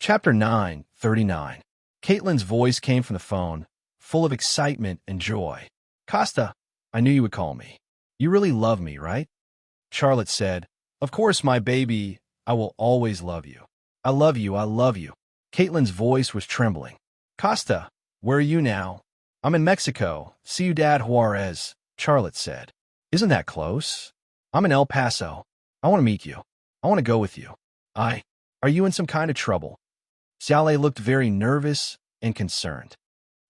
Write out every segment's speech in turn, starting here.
Chapter 9:39. Caitlin's voice came from the phone, full of excitement and joy. "Costa, I knew you would call me. You really love me, right?" Charlotte said, "Of course, my baby. I will always love you. I love you, I love you." Caitlin's voice was trembling. "Costa, where are you now?" "I'm in Mexico. Ciudad Juarez," Charlotte said. "Isn't that close?" "I'm in El Paso. I want to meet you. I want to go with you." Are you in some kind of trouble?" Xiaolei looked very nervous and concerned.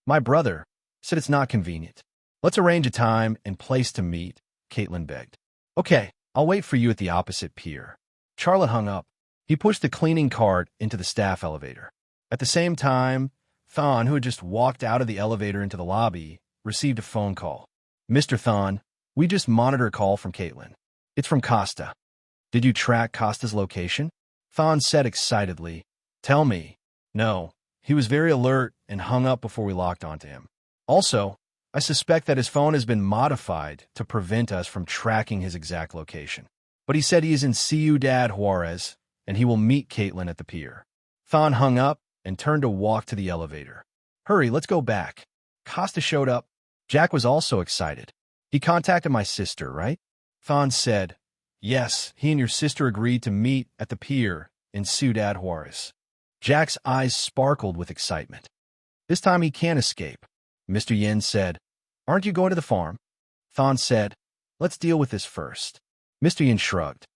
"My brother said it's not convenient. Let's arrange a time and place to meet," Caitlin begged. "Okay, I'll wait for you at the opposite pier." Charlotte hung up. He pushed the cleaning cart into the staff elevator. At the same time, Thon, who had just walked out of the elevator into the lobby, received a phone call. "Mr. Thon, we just monitored a call from Caitlin. It's from Costa. Did you track Costa's location?" Thon said excitedly. "Tell me." "No. He was very alert and hung up before we locked onto him. Also, I suspect that his phone has been modified to prevent us from tracking his exact location. But he said he is in Ciudad Juarez, and he will meet Caitlin at the pier." Thon hung up and turned to walk to the elevator. "Hurry, let's go back." Costa showed up. Jack was also excited. "He contacted my sister, right?" Thon said, "Yes, he and your sister agreed to meet at the pier in Ciudad Juarez." Jack's eyes sparkled with excitement. "This time he can't escape." Mr. Yin said, "Aren't you going to the farm?" Thon said, "Let's deal with this first." Mr. Yin shrugged.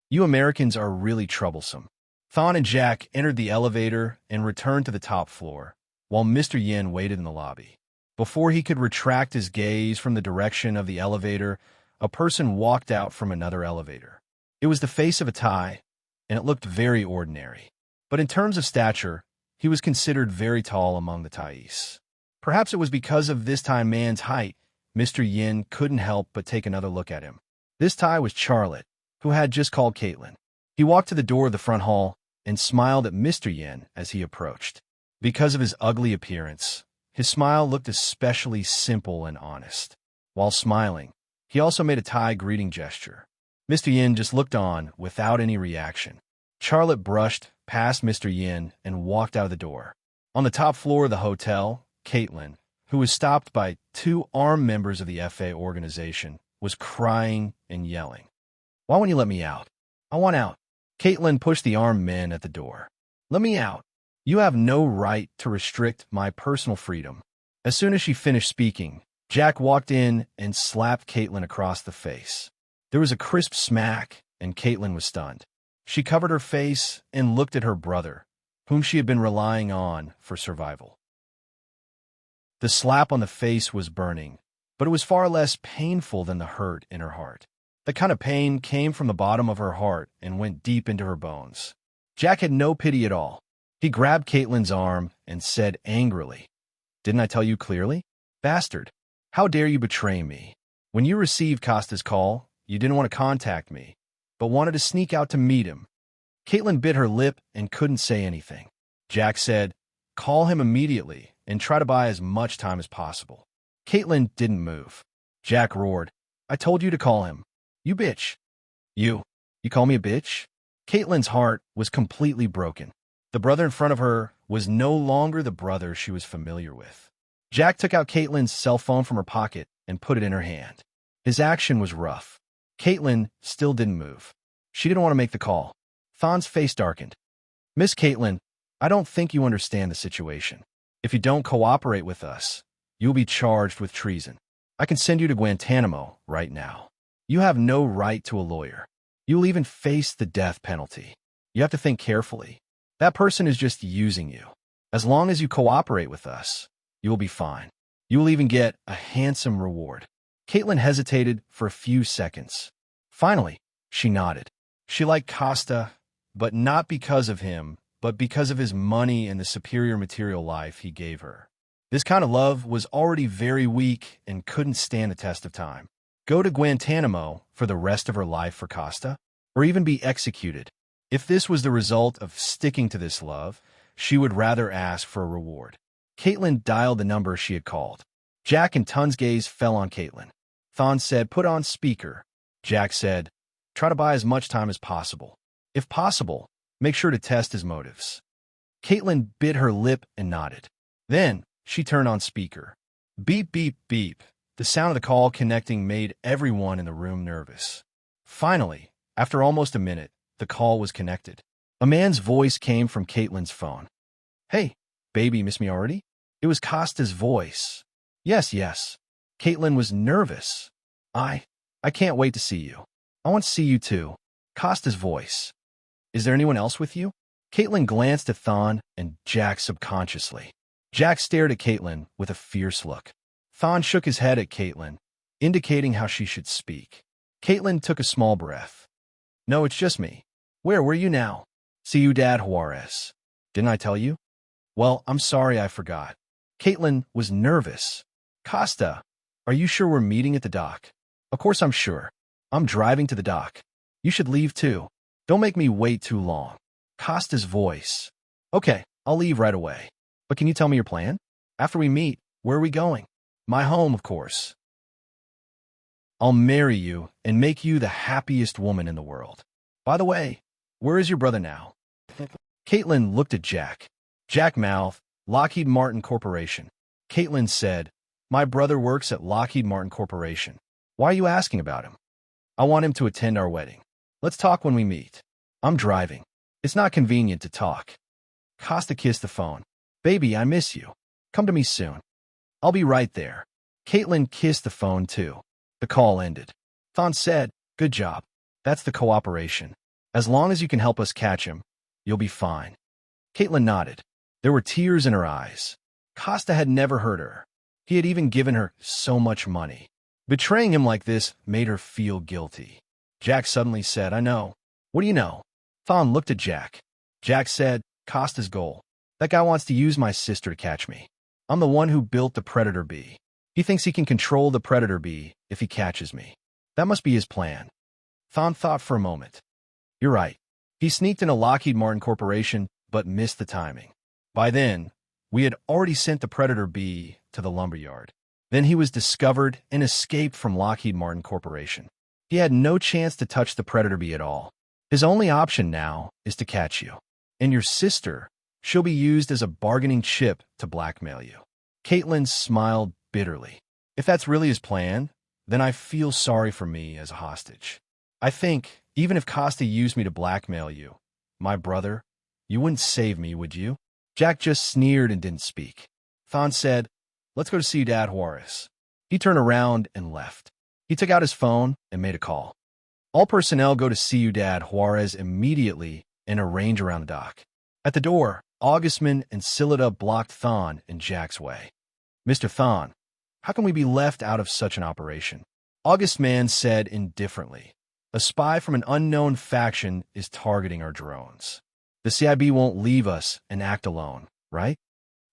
"You Americans are really troublesome." Thon and Jack entered the elevator and returned to the top floor, while Mr. Yin waited in the lobby. Before he could retract his gaze from the direction of the elevator, a person walked out from another elevator. It was the face of a Thai, and it looked very ordinary. But in terms of stature, he was considered very tall among the Thais. Perhaps it was because of this Thai man's height, Mr. Yin couldn't help but take another look at him. This Thai was Charlotte, who had just called Caitlin. He walked to the door of the front hall and smiled at Mr. Yin as he approached. Because of his ugly appearance, his smile looked especially simple and honest. While smiling, he also made a Thai greeting gesture. Mr. Yin just looked on without any reaction. Charlotte brushed past Mr. Yin and walked out of the door. On the top floor of the hotel, Caitlin, who was stopped by two armed members of the FA organization, was crying and yelling. "Why won't you let me out? I want out." Caitlin pushed the armed men at the door. "Let me out. You have no right to restrict my personal freedom." As soon as she finished speaking, Jack walked in and slapped Caitlin across the face. There was a crisp smack, and Caitlin was stunned. She covered her face and looked at her brother, whom she had been relying on for survival. The slap on the face was burning, but it was far less painful than the hurt in her heart. The kind of pain came from the bottom of her heart and went deep into her bones. Jack had no pity at all. He grabbed Caitlin's arm and said angrily, "Didn't I tell you clearly? Bastard, how dare you betray me? When you received Costa's call, you didn't want to contact me, but wanted to sneak out to meet him." Caitlin bit her lip and couldn't say anything. Jack said, "Call him immediately and try to buy as much time as possible." Caitlin didn't move. Jack roared, "I told you to call him. You bitch." You call me a bitch?" Caitlin's heart was completely broken. The brother in front of her was no longer the brother she was familiar with. Jack took out Caitlin's cell phone from her pocket and put it in her hand. His action was rough. Caitlin still didn't move. She didn't want to make the call. Thon's face darkened. "Miss Caitlin, I don't think you understand the situation. If you don't cooperate with us, you'll be charged with treason. I can send you to Guantanamo right now. You have no right to a lawyer. You'll even face the death penalty. You have to think carefully. That person is just using you. As long as you cooperate with us, you will be fine. You will even get a handsome reward." Caitlin hesitated for a few seconds. Finally, she nodded. She liked Costa, but not because of him, but because of his money and the superior material life he gave her. This kind of love was already very weak and couldn't stand the test of time. Go to Guantanamo for the rest of her life for Costa, or even be executed. If this was the result of sticking to this love, she would rather ask for a reward. Caitlin dialed the number she had called. Jack and Tun's gaze fell on Caitlin. Thon said, "Put on speaker." Jack said, "Try to buy as much time as possible. If possible, make sure to test his motives." Caitlin bit her lip and nodded. Then she turned on speaker. Beep, beep, beep. The sound of the call connecting made everyone in the room nervous. Finally, after almost a minute, the call was connected. A man's voice came from Caitlin's phone. Hey, baby, miss me already? It was Costa's voice. Yes, yes. Caitlin was nervous. I can't wait to see you. I want to see you too. Costa's voice. Is there anyone else with you? Caitlin glanced at Thon and Jack subconsciously. Jack stared at Caitlin with a fierce look. Thon shook his head at Caitlin, indicating how she should speak. Caitlin took a small breath. No, it's just me. Where were you now? Ciudad Juarez. Didn't I tell you? Well, I'm sorry I forgot. Caitlin was nervous. Costa, are you sure we're meeting at the dock? Of course I'm sure. I'm driving to the dock. You should leave too. Don't make me wait too long. Costa's voice. Okay, I'll leave right away. But can you tell me your plan? After we meet, where are we going? My home, of course. I'll marry you and make you the happiest woman in the world. By the way, where is your brother now? Caitlin looked at Jack. Jack mouthed, Lockheed Martin Corporation. Caitlin said, my brother works at Lockheed Martin Corporation. Why are you asking about him? I want him to attend our wedding. Let's talk when we meet. I'm driving. It's not convenient to talk. Costa kissed the phone. Baby, I miss you. Come to me soon. I'll be right there. Caitlin kissed the phone too. The call ended. Thon said, good job. That's the cooperation. As long as you can help us catch him, you'll be fine. Caitlin nodded. There were tears in her eyes. Costa had never hurt her. He had even given her so much money. Betraying him like this made her feel guilty. Jack suddenly said, I know. What do you know? Thon looked at Jack. Jack said, Costa's goal. That guy wants to use my sister to catch me. I'm the one who built the Predator bee. He thinks he can control the Predator bee if he catches me. That must be his plan. Thon thought for a moment. You're right. He sneaked into Lockheed Martin Corporation, but missed the timing. By then, we had already sent the Predator bee to the lumberyard. Then he was discovered and escaped from Lockheed Martin Corporation. He had no chance to touch the Predator bee at all. His only option now is to catch you. And your sister, she'll be used as a bargaining chip to blackmail you. Caitlin smiled bitterly. If that's really his plan, then I feel sorry for me as a hostage. I think, even if Costa used me to blackmail you, my brother, you wouldn't save me, would you? Jack just sneered and didn't speak. Thon said, let's go to Ciudad Juarez. He turned around and left. He took out his phone and made a call. All personnel go to Ciudad Juarez immediately and arrange around the dock. At the door, Augustman and Scyllida blocked Thon in Jack's way. Mr. Thon, how can we be left out of such an operation? Augustman said indifferently, a spy from an unknown faction is targeting our drones. The CIB won't leave us and act alone, right?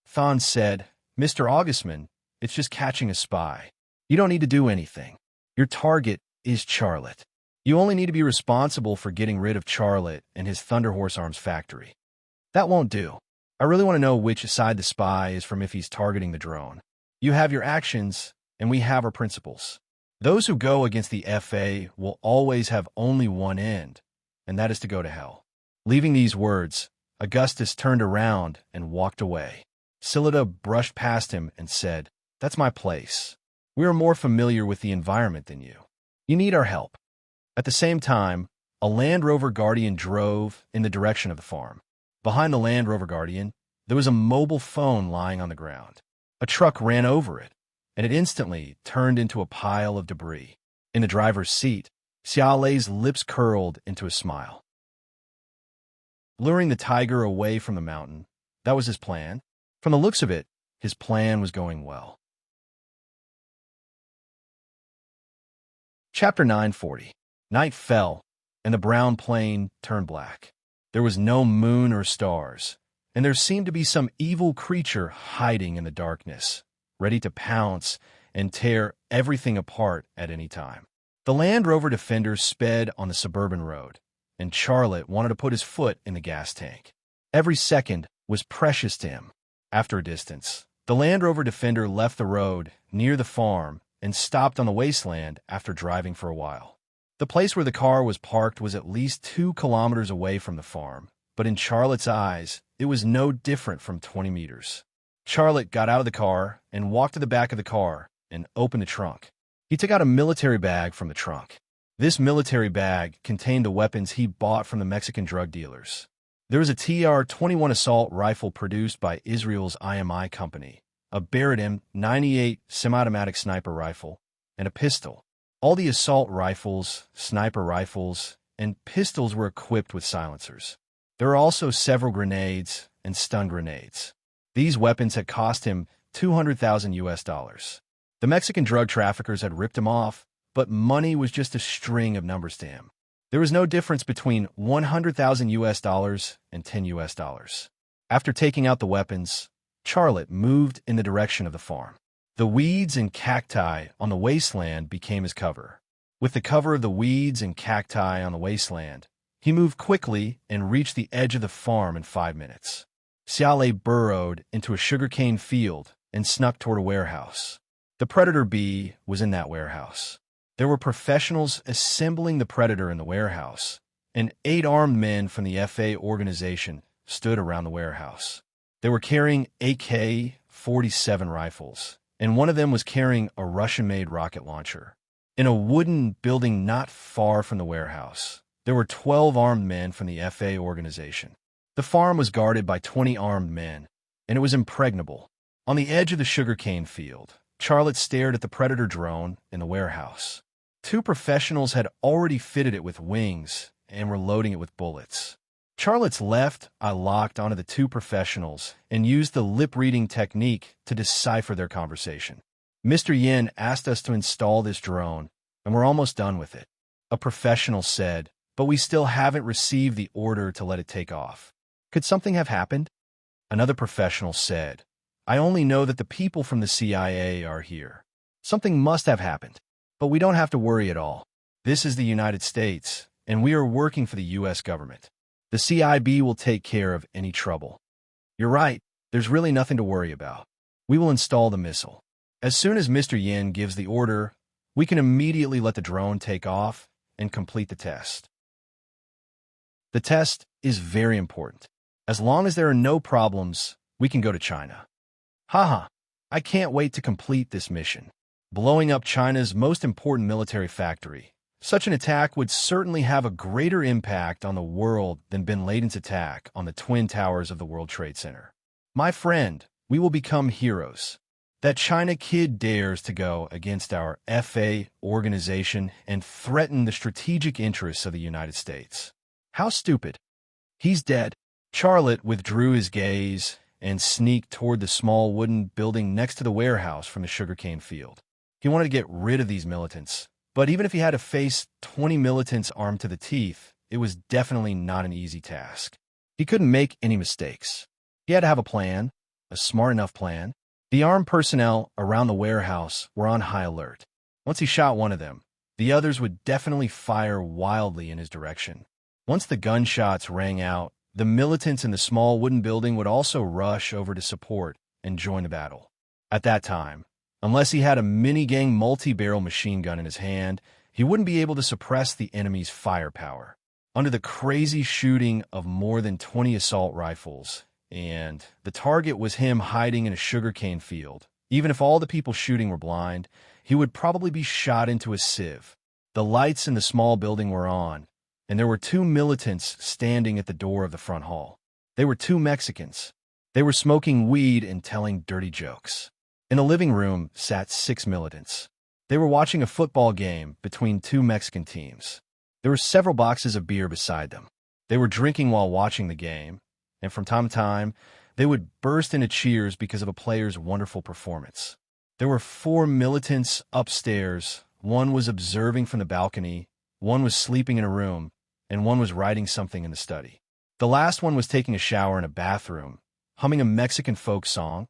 Thon said, Mr. Augustman, it's just catching a spy. You don't need to do anything. Your target is Charlotte. You only need to be responsible for getting rid of Charlotte and his Thunderhorse Arms factory. That won't do. I really want to know which side the spy is from if he's targeting the drone. You have your actions, and we have our principles. Those who go against the FA will always have only one end, and that is to go to hell. Leaving these words, Augustus turned around and walked away. Scyllida brushed past him and said, that's my place. We are more familiar with the environment than you. You need our help. At the same time, a Land Rover Guardian drove in the direction of the farm. Behind the Land Rover Guardian, there was a mobile phone lying on the ground. A truck ran over it, and it instantly turned into a pile of debris. In the driver's seat, Xiaolei's lips curled into a smile. Luring the tiger away from the mountain, that was his plan. From the looks of it, his plan was going well. Chapter 940. Night fell, and the brown plain turned black. There was no moon or stars, and there seemed to be some evil creature hiding in the darkness, ready to pounce and tear everything apart at any time. The Land Rover Defender sped on the suburban road, and Charlotte wanted to put his foot in the gas tank. Every second was precious to him. After a distance, the Land Rover Defender left the road near the farm and stopped on the wasteland after driving for a while. The place where the car was parked was at least 2 kilometers away from the farm, but in Charlotte's eyes, it was no different from 20 meters. Charlotte got out of the car and walked to the back of the car and opened the trunk. He took out a military bag from the trunk. This military bag contained the weapons he bought from the Mexican drug dealers. There was a TR-21 assault rifle produced by Israel's IMI company, a Barrett M98 semi-automatic sniper rifle, and a pistol. All the assault rifles, sniper rifles, and pistols were equipped with silencers. There were also several grenades and stun grenades. These weapons had cost him $200,000. The Mexican drug traffickers had ripped him off, but money was just a string of numbers to him. There was no difference between $100,000 and $10. After taking out the weapons, Charlotte moved in the direction of the farm. The weeds and cacti on the wasteland became his cover. With the cover of the weeds and cacti on the wasteland, he moved quickly and reached the edge of the farm in 5 minutes. Xiaolei burrowed into a sugarcane field and snuck toward a warehouse. The Predator bee was in that warehouse. There were professionals assembling the Predator in the warehouse, and 8 armed men from the FA organization stood around the warehouse. They were carrying AK-47 rifles, and one of them was carrying a Russian-made rocket launcher. In a wooden building not far from the warehouse, there were 12 armed men from the FA organization. The farm was guarded by 20 armed men, and it was impregnable. On the edge of the sugarcane field, Charlotte stared at the Predator drone in the warehouse. 2 professionals had already fitted it with wings and were loading it with bullets. Charlotte's left eye locked onto the 2 professionals and used the lip-reading technique to decipher their conversation. Mr. Yin asked us to install this drone, and we're almost done with it. A professional said, but we still haven't received the order to let it take off. Could something have happened? Another professional said, I only know that the people from the CIA are here. Something must have happened, but we don't have to worry at all. This is the United States, and we are working for the U.S. government. The CIB will take care of any trouble. You're right, there's really nothing to worry about. We will install the missile. As soon as Mr. Yin gives the order, we can immediately let the drone take off and complete the test. The test is very important. As long as there are no problems, we can go to China. Haha, I can't wait to complete this mission. Blowing up China's most important military factory. Such an attack would certainly have a greater impact on the world than bin Laden's attack on the Twin Towers of the World Trade Center. My friend, we will become heroes. That China kid dares to go against our FA organization and threaten the strategic interests of the United States. How stupid. He's dead. Charlotte withdrew his gaze and sneaked toward the small wooden building next to the warehouse from the sugarcane field. He wanted to get rid of these militants, but even if he had to face 20 militants armed to the teeth, it was definitely not an easy task. He couldn't make any mistakes. He had to have a plan, a smart enough plan. The armed personnel around the warehouse were on high alert. Once he shot one of them, the others would definitely fire wildly in his direction. Once the gunshots rang out, the militants in the small wooden building would also rush over to support and join the battle. At that time, unless he had a minigang multi-barrel machine gun in his hand, he wouldn't be able to suppress the enemy's firepower. Under the crazy shooting of more than 20 assault rifles, and the target was him hiding in a sugarcane field, even if all the people shooting were blind, he would probably be shot into a sieve. The lights in the small building were on, and there were 2 militants standing at the door of the front hall. They were 2 Mexicans. They were smoking weed and telling dirty jokes. In the living room sat 6 militants. They were watching a football game between 2 Mexican teams. There were several boxes of beer beside them. They were drinking while watching the game, and from time to time, they would burst into cheers because of a player's wonderful performance. There were 4 militants upstairs. One was observing from the balcony, one was sleeping in a room, and one was writing something in the study. The last one was taking a shower in a bathroom, humming a Mexican folk song,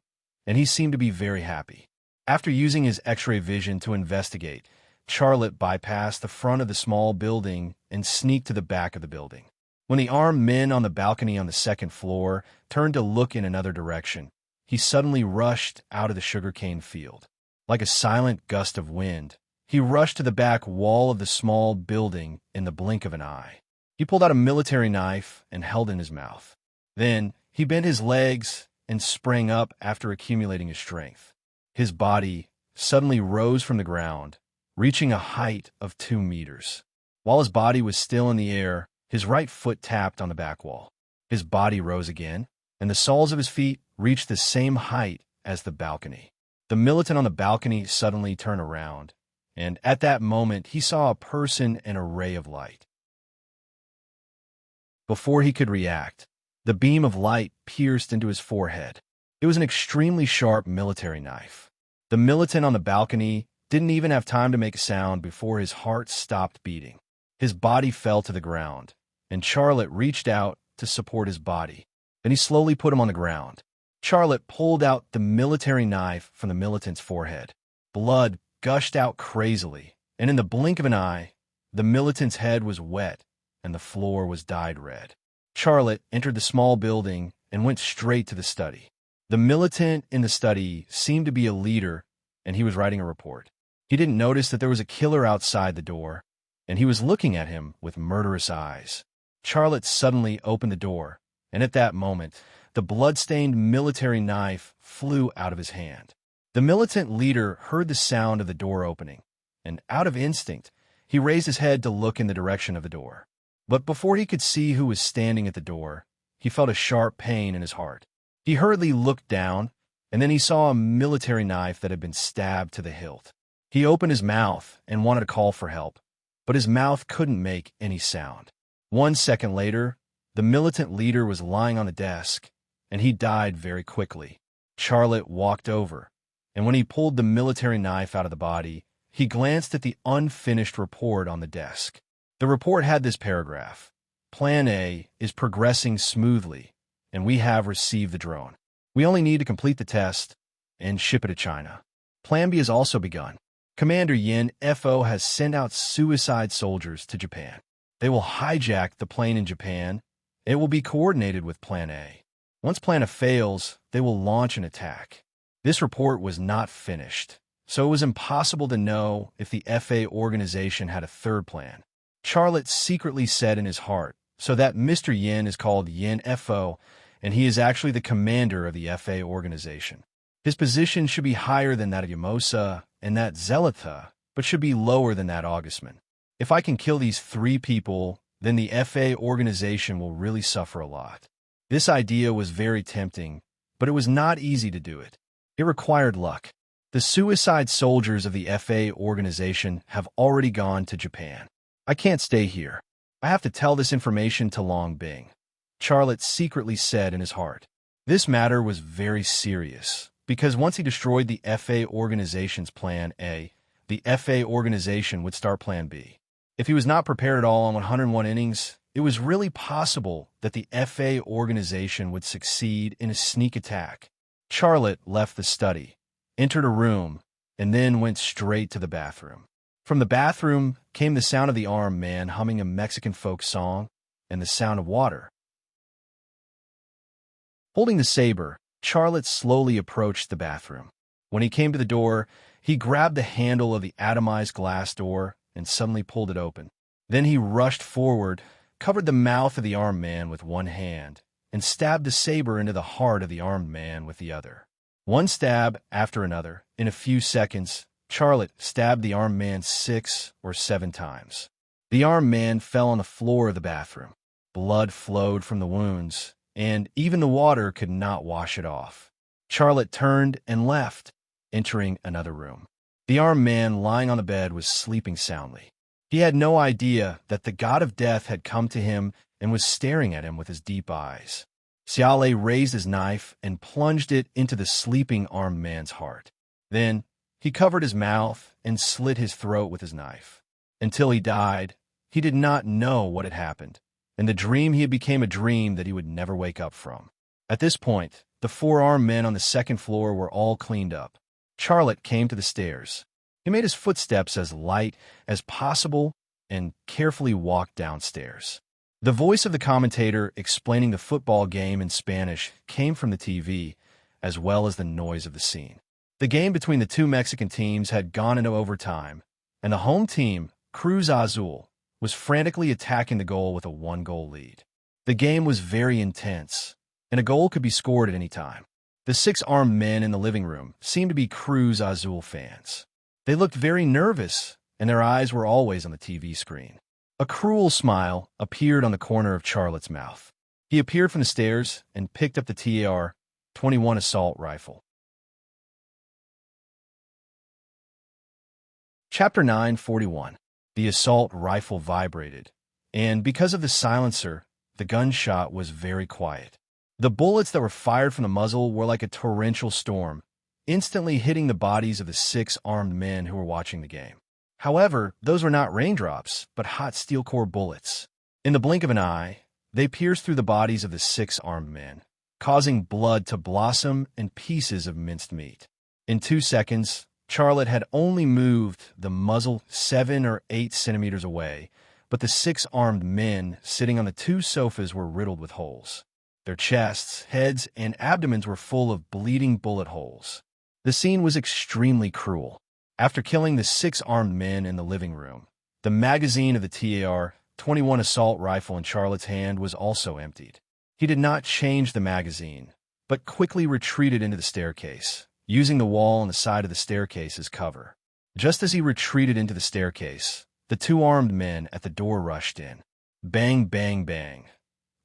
and he seemed to be very happy. After using his X-ray vision to investigate, Charlotte bypassed the front of the small building and sneaked to the back of the building. When the armed men on the balcony on the 2nd floor turned to look in another direction, he suddenly rushed out of the sugarcane field. Like a silent gust of wind, he rushed to the back wall of the small building in the blink of an eye. He pulled out a military knife and held it in his mouth. Then, he bent his legs and sprang up after accumulating his strength. His body suddenly rose from the ground, reaching a height of 2 meters. While his body was still in the air, his right foot tapped on the back wall. His body rose again, and the soles of his feet reached the same height as the balcony. The militant on the balcony suddenly turned around, and at that moment he saw a person and a ray of light. Before he could react, the beam of light pierced into his forehead. It was an extremely sharp military knife. The militant on the balcony didn't even have time to make a sound before his heart stopped beating. His body fell to the ground, and Charlotte reached out to support his body. Then he slowly put him on the ground. Charlotte pulled out the military knife from the militant's forehead. Blood gushed out crazily, and in the blink of an eye, the militant's head was wet and the floor was dyed red. Charlotte entered the small building and went straight to the study. The militant in the study seemed to be a leader, and he was writing a report. He didn't notice that there was a killer outside the door, and he was looking at him with murderous eyes. Charlotte suddenly opened the door, and at that moment, the blood-stained military knife flew out of his hand. The militant leader heard the sound of the door opening, and out of instinct, he raised his head to look in the direction of the door. But before he could see who was standing at the door, he felt a sharp pain in his heart. He hurriedly looked down, and then he saw a military knife that had been stabbed to the hilt. He opened his mouth and wanted to call for help, but his mouth couldn't make any sound. 1 second later, the militant leader was lying on the desk, and he died very quickly. Charlotte walked over, and when he pulled the military knife out of the body, he glanced at the unfinished report on the desk. The report had this paragraph: Plan A is progressing smoothly, and we have received the drone. We only need to complete the test and ship it to China. Plan B has also begun. Commander Yin FO has sent out suicide soldiers to Japan. They will hijack the plane in Japan. It will be coordinated with Plan A. Once Plan A fails, they will launch an attack. This report was not finished, so it was impossible to know if the FA organization had a third plan. Charlotte secretly said in his heart, so that Mr. Yin is called Yin FO, and he is actually the commander of the FA organization. His position should be higher than that of Yamosa and that Zelitha, but should be lower than that Augustman. If I can kill these 3 people, then the FA organization will really suffer a lot. This idea was very tempting, but it was not easy to do it. It required luck. The suicide soldiers of the FA organization have already gone to Japan. I can't stay here. I have to tell this information to Long Bing, Charlotte secretly said in his heart. This matter was very serious, because once he destroyed the FA organization's Plan A, the FA organization would start Plan B. If he was not prepared at all on 101 innings, it was really possible that the FA organization would succeed in a sneak attack. Charlotte left the study, entered a room, and then went straight to the bathroom. From the bathroom came the sound of the armed man humming a Mexican folk song and the sound of water. Holding the saber, Charlotte slowly approached the bathroom. When he came to the door, he grabbed the handle of the atomized glass door and suddenly pulled it open. Then he rushed forward, covered the mouth of the armed man with one hand, and stabbed the saber into the heart of the armed man with the other. One stab after another, in a few seconds, Charlotte stabbed the armed man 6 or 7 times. The armed man fell on the floor of the bathroom. Blood flowed from the wounds, and even the water could not wash it off. Charlotte turned and left, entering another room. The armed man lying on the bed was sleeping soundly. He had no idea that the god of death had come to him and was staring at him with his deep eyes. Xiaolei raised his knife and plunged it into the sleeping armed man's heart. Then, he covered his mouth and slit his throat with his knife. Until he died, he did not know what had happened, and the dream he had became a dream that he would never wake up from. At this point, the 4 armed men on the second floor were all cleaned up. Charlotte came to the stairs. He made his footsteps as light as possible and carefully walked downstairs. The voice of the commentator explaining the football game in Spanish came from the TV, as well as the noise of the scene. The game between the 2 Mexican teams had gone into overtime, and the home team, Cruz Azul, was frantically attacking the goal with a 1-goal lead. The game was very intense, and a goal could be scored at any time. The 6 armed men in the living room seemed to be Cruz Azul fans. They looked very nervous, and their eyes were always on the TV screen. A cruel smile appeared on the corner of Charlotte's mouth. He appeared from the stairs and picked up the TAR-21 assault rifle. Chapter 941. The assault rifle vibrated, and because of the silencer, the gunshot was very quiet. The bullets that were fired from the muzzle were like a torrential storm, instantly hitting the bodies of the 6 armed men who were watching the game. However, those were not raindrops, but hot steel core bullets. In the blink of an eye, they pierced through the bodies of the 6 armed men, causing blood to blossom and pieces of minced meat. In 2 seconds, Charlotte had only moved the muzzle 7 or 8 centimeters away, but the 6 armed men sitting on the 2 sofas were riddled with holes. Their chests, heads, and abdomens were full of bleeding bullet holes. The scene was extremely cruel. After killing the 6 armed men in the living room, the magazine of the TAR-21 assault rifle in Charlotte's hand was also emptied. He did not change the magazine, but quickly retreated into the staircase, using the wall on the side of the staircase as cover. Just as he retreated into the staircase, the 2 armed men at the door rushed in. Bang, bang, bang.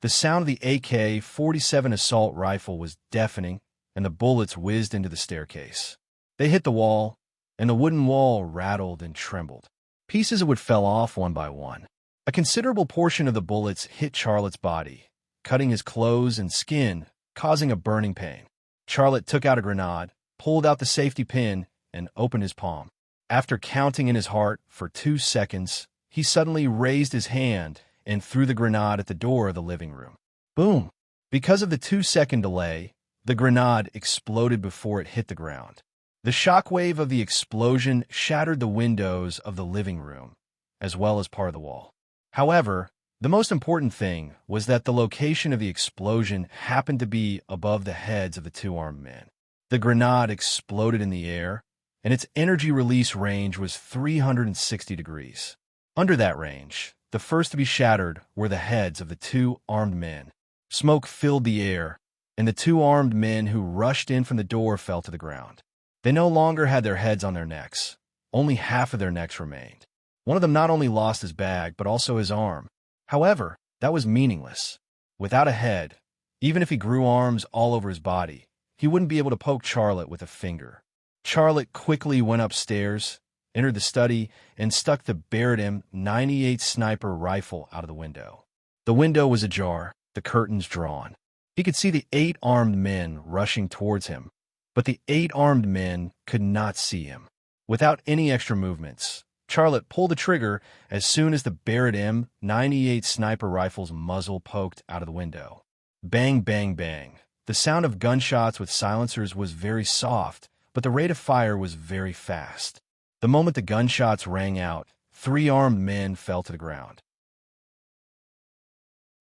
The sound of the AK-47 assault rifle was deafening, and the bullets whizzed into the staircase. They hit the wall, and the wooden wall rattled and trembled. Pieces of wood fell off one by one. A considerable portion of the bullets hit Charlotte's body, cutting his clothes and skin, causing a burning pain. Charlotte took out a grenade, pulled out the safety pin, and opened his palm. After counting in his heart for 2 seconds, he suddenly raised his hand and threw the grenade at the door of the living room. Boom! Because of the 2-second delay, the grenade exploded before it hit the ground. The shockwave of the explosion shattered the windows of the living room, as well as part of the wall. However, the most important thing was that the location of the explosion happened to be above the heads of the 2 armed men. The grenade exploded in the air, and its energy release range was 360 degrees. Under that range, the first to be shattered were the heads of the 2 armed men. Smoke filled the air, and the 2 armed men who rushed in from the door fell to the ground. They no longer had their heads on their necks. Only half of their necks remained. One of them not only lost his bag, but also his arm. However, that was meaningless. Without a head, even if he grew arms all over his body, he wouldn't be able to poke Charlotte with a finger. Charlotte quickly went upstairs, entered the study, and stuck the Barrett M98 sniper rifle out of the window. The window was ajar, the curtains drawn. He could see the 8 armed men rushing towards him, but the 8 armed men could not see him. Without any extra movements, Charlotte pulled the trigger as soon as the Barrett M98 sniper rifle's muzzle poked out of the window. Bang, bang, bang. The sound of gunshots with silencers was very soft, but the rate of fire was very fast. The moment the gunshots rang out, 3 armed men fell to the ground.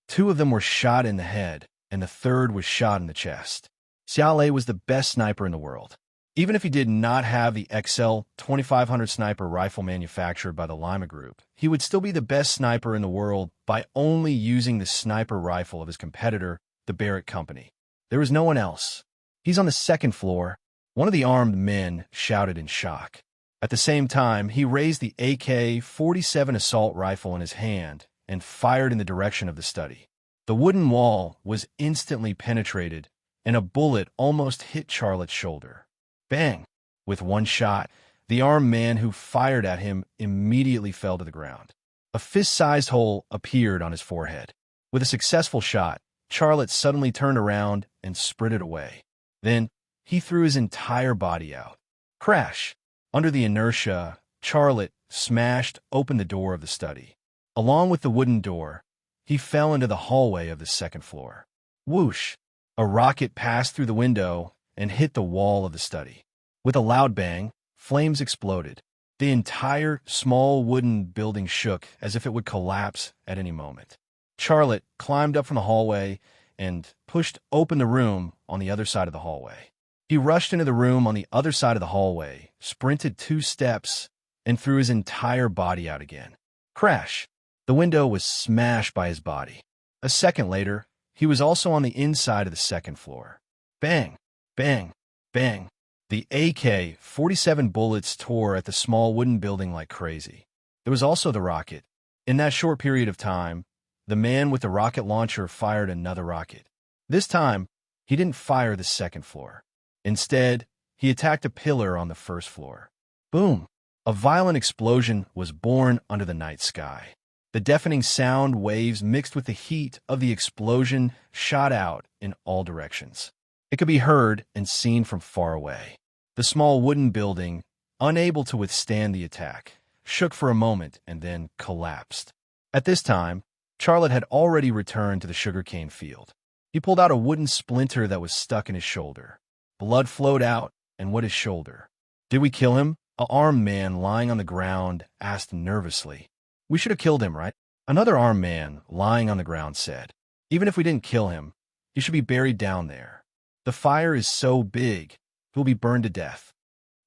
2 of them were shot in the head, and the 3rd was shot in the chest. Xiaolei was the best sniper in the world. Even if he did not have the XL 2500 sniper rifle manufactured by the Lima Group, he would still be the best sniper in the world by only using the sniper rifle of his competitor, the Barrett Company. There was no one else. He's on the 2nd floor. One of the armed men shouted in shock. At the same time, he raised the AK-47 assault rifle in his hand and fired in the direction of the study. The wooden wall was instantly penetrated, and a bullet almost hit Charlotte's shoulder. Bang! With one shot, the armed man who fired at him immediately fell to the ground. A fist-sized hole appeared on his forehead. With a successful shot, Charlotte suddenly turned around and sprinted away. Then, he threw his entire body out. Crash! Under the inertia, Charlotte smashed open the door of the study. Along with the wooden door, he fell into the hallway of the 2nd floor. Whoosh! A rocket passed through the window and hit the wall of the study. With a loud bang, flames exploded. The entire small wooden building shook as if it would collapse at any moment. Charlotte climbed up from the hallway and pushed open the room on the other side of the hallway. He rushed into the room on the other side of the hallway, sprinted 2 steps, and threw his entire body out again. Crash! The window was smashed by his body. A second later, he was also on the inside of the second floor. Bang, bang, bang. The AK-47 bullets tore at the small wooden building like crazy. There was also the rocket. In that short period of time, the man with the rocket launcher fired another rocket. This time, he didn't fire the second floor. Instead, he attacked a pillar on the first floor. Boom! A violent explosion was born under the night sky. The deafening sound waves mixed with the heat of the explosion shot out in all directions. It could be heard and seen from far away. The small wooden building, unable to withstand the attack, shook for a moment and then collapsed. At this time, Charlotte had already returned to the sugarcane field. He pulled out a wooden splinter that was stuck in his shoulder. Blood flowed out and wet his shoulder. "Did we kill him?" An armed man lying on the ground asked nervously. "We should have killed him, right?" Another armed man lying on the ground said. "Even if we didn't kill him, he should be buried down there. The fire is so big, he'll be burned to death.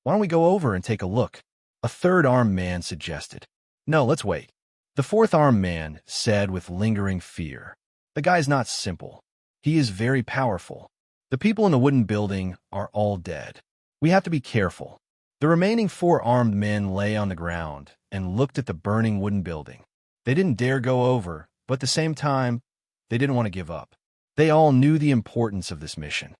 Why don't we go over and take a look?" A third armed man suggested. "No, let's wait." The fourth armed man said with lingering fear. "The guy's not simple. He is very powerful. The people in the wooden building are all dead. We have to be careful." The remaining four armed men lay on the ground and looked at the burning wooden building. They didn't dare go over, but at the same time, they didn't want to give up. They all knew the importance of this mission.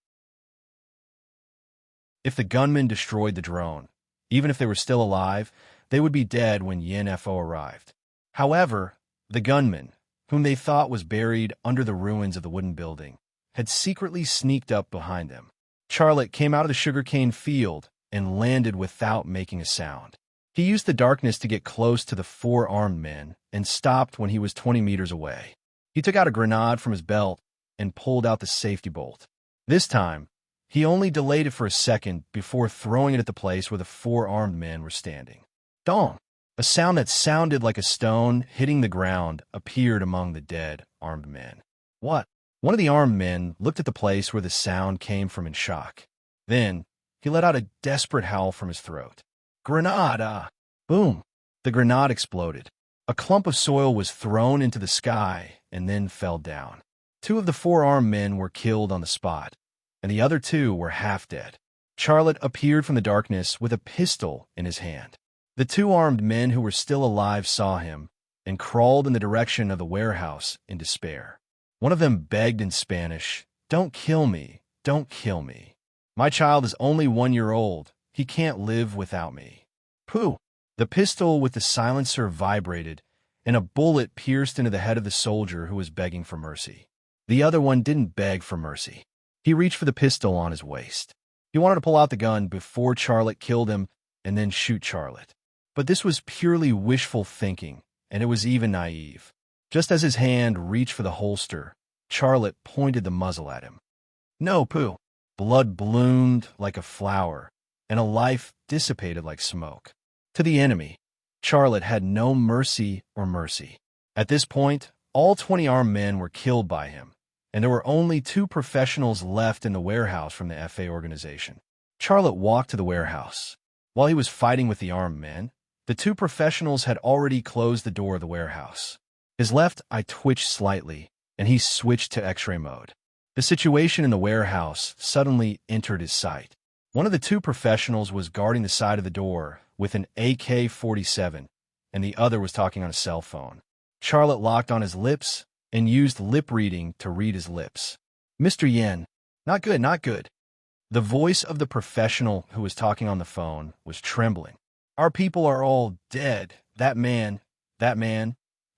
If the gunmen destroyed the drone, even if they were still alive, they would be dead when Yin-Fo arrived. However, the gunman, whom they thought was buried under the ruins of the wooden building, had secretly sneaked up behind them. Charlotte came out of the sugarcane field and landed without making a sound. He used the darkness to get close to the four armed men and stopped when he was 20 meters away. He took out a grenade from his belt and pulled out the safety bolt. This time, he only delayed it for a second before throwing it at the place where the four armed men were standing. Dong! A sound that sounded like a stone hitting the ground appeared among the dead armed men. What? One of the armed men looked at the place where the sound came from in shock. Then, he let out a desperate howl from his throat. "Grenade!" Boom! The grenade exploded. A clump of soil was thrown into the sky and then fell down. Two of the four armed men were killed on the spot, and the other two were half dead. Charlotte appeared from the darkness with a pistol in his hand. The two armed men who were still alive saw him and crawled in the direction of the warehouse in despair. One of them begged in Spanish, "Don't kill me, don't kill me. My child is only 1 year old. He can't live without me." Pooh! The pistol with the silencer vibrated, and a bullet pierced into the head of the soldier who was begging for mercy. The other one didn't beg for mercy. He reached for the pistol on his waist. He wanted to pull out the gun before Charlotte killed him and then shoot Charlotte. But this was purely wishful thinking, and it was even naive. Just as his hand reached for the holster, Charlotte pointed the muzzle at him. "No, Pooh." Blood bloomed like a flower, and a life dissipated like smoke. To the enemy, Charlotte had no mercy or mercy. At this point, all 20 armed men were killed by him, and there were only 2 professionals left in the warehouse from the FA organization. Charlotte walked to the warehouse. While he was fighting with the armed men, the 2 professionals had already closed the door of the warehouse. His left eye twitched slightly, and he switched to X-ray mode. The situation in the warehouse suddenly entered his sight. One of the 2 professionals was guarding the side of the door with an AK-47, and the other was talking on a cell phone. Charlotte locked on his lips and used lip reading to read his lips. "Mr. Yen, not good, not good." The voice of the professional who was talking on the phone was trembling. "Our people are all dead. That man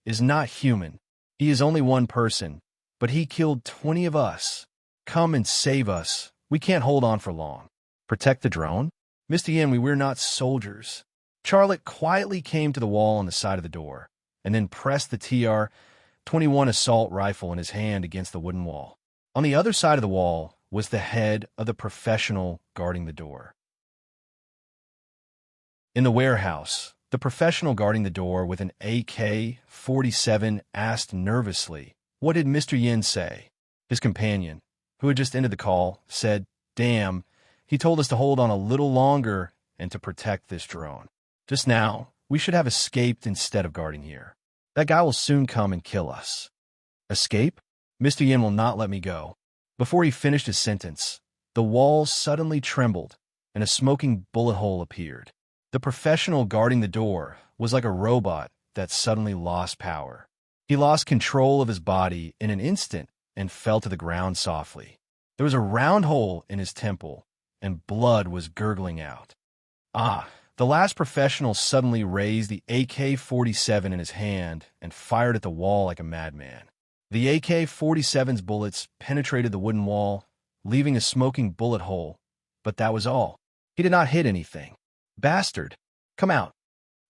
is not human. He is only one person, but he killed 20 of us. Come and save us. We can't hold on for long." "Protect the drone?" "Mr. Yen, we're not soldiers." Charlotte quietly came to the wall on the side of the door, and then pressed the TR-21 assault rifle in his hand against the wooden wall. On the other side of the wall was the head of the professional guarding the door. In the warehouse, the professional guarding the door with an AK-47 asked nervously, "What did Mr. Yin say?" His companion, who had just ended the call, said, "Damn, he told us to hold on a little longer and to protect this drone. Just now, we should have escaped instead of guarding here." That guy will soon come and kill us. Escape? Mr. Yin will not let me go. Before he finished his sentence, the walls suddenly trembled, and a smoking bullet hole appeared. The professional guarding the door was like a robot that suddenly lost power. He lost control of his body in an instant and fell to the ground softly. There was a round hole in his temple, and blood was gurgling out. The last professional suddenly raised the AK-47 in his hand and fired at the wall like a madman. The AK-47's bullets penetrated the wooden wall, leaving a smoking bullet hole, but that was all. He did not hit anything. Bastard! Come out!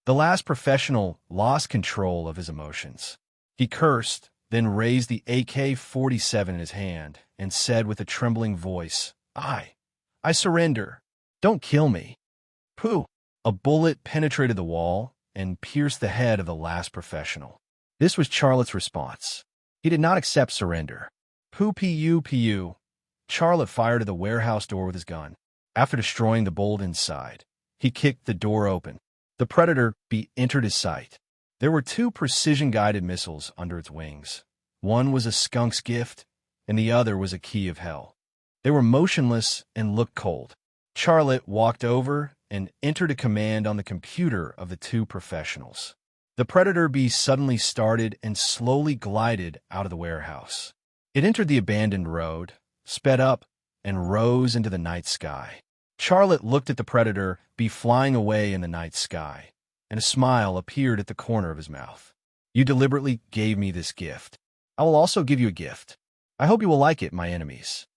The last professional lost control of his emotions. He cursed, then raised the AK-47 in his hand and said with a trembling voice, I surrender. Don't kill me. Pooh! A bullet penetrated the wall and pierced the head of the last professional. This was Charlotte's response. He did not accept surrender. Poo. Charlotte fired at the warehouse door with his gun. After destroying the bolt inside, he kicked the door open. The Predator B entered his sight. There were 2 precision-guided missiles under its wings. One was a skunk's gift, and the other was a key of hell. They were motionless and looked cold. Charlotte walked over and entered a command on the computer of the 2 professionals. The Predator B suddenly started and slowly glided out of the warehouse. It entered the abandoned road, sped up, and rose into the night sky. Charlotte looked at the Predator B flying away in the night sky, and a smile appeared at the corner of his mouth. You deliberately gave me this gift. I will also give you a gift. I hope you will like it, my enemies.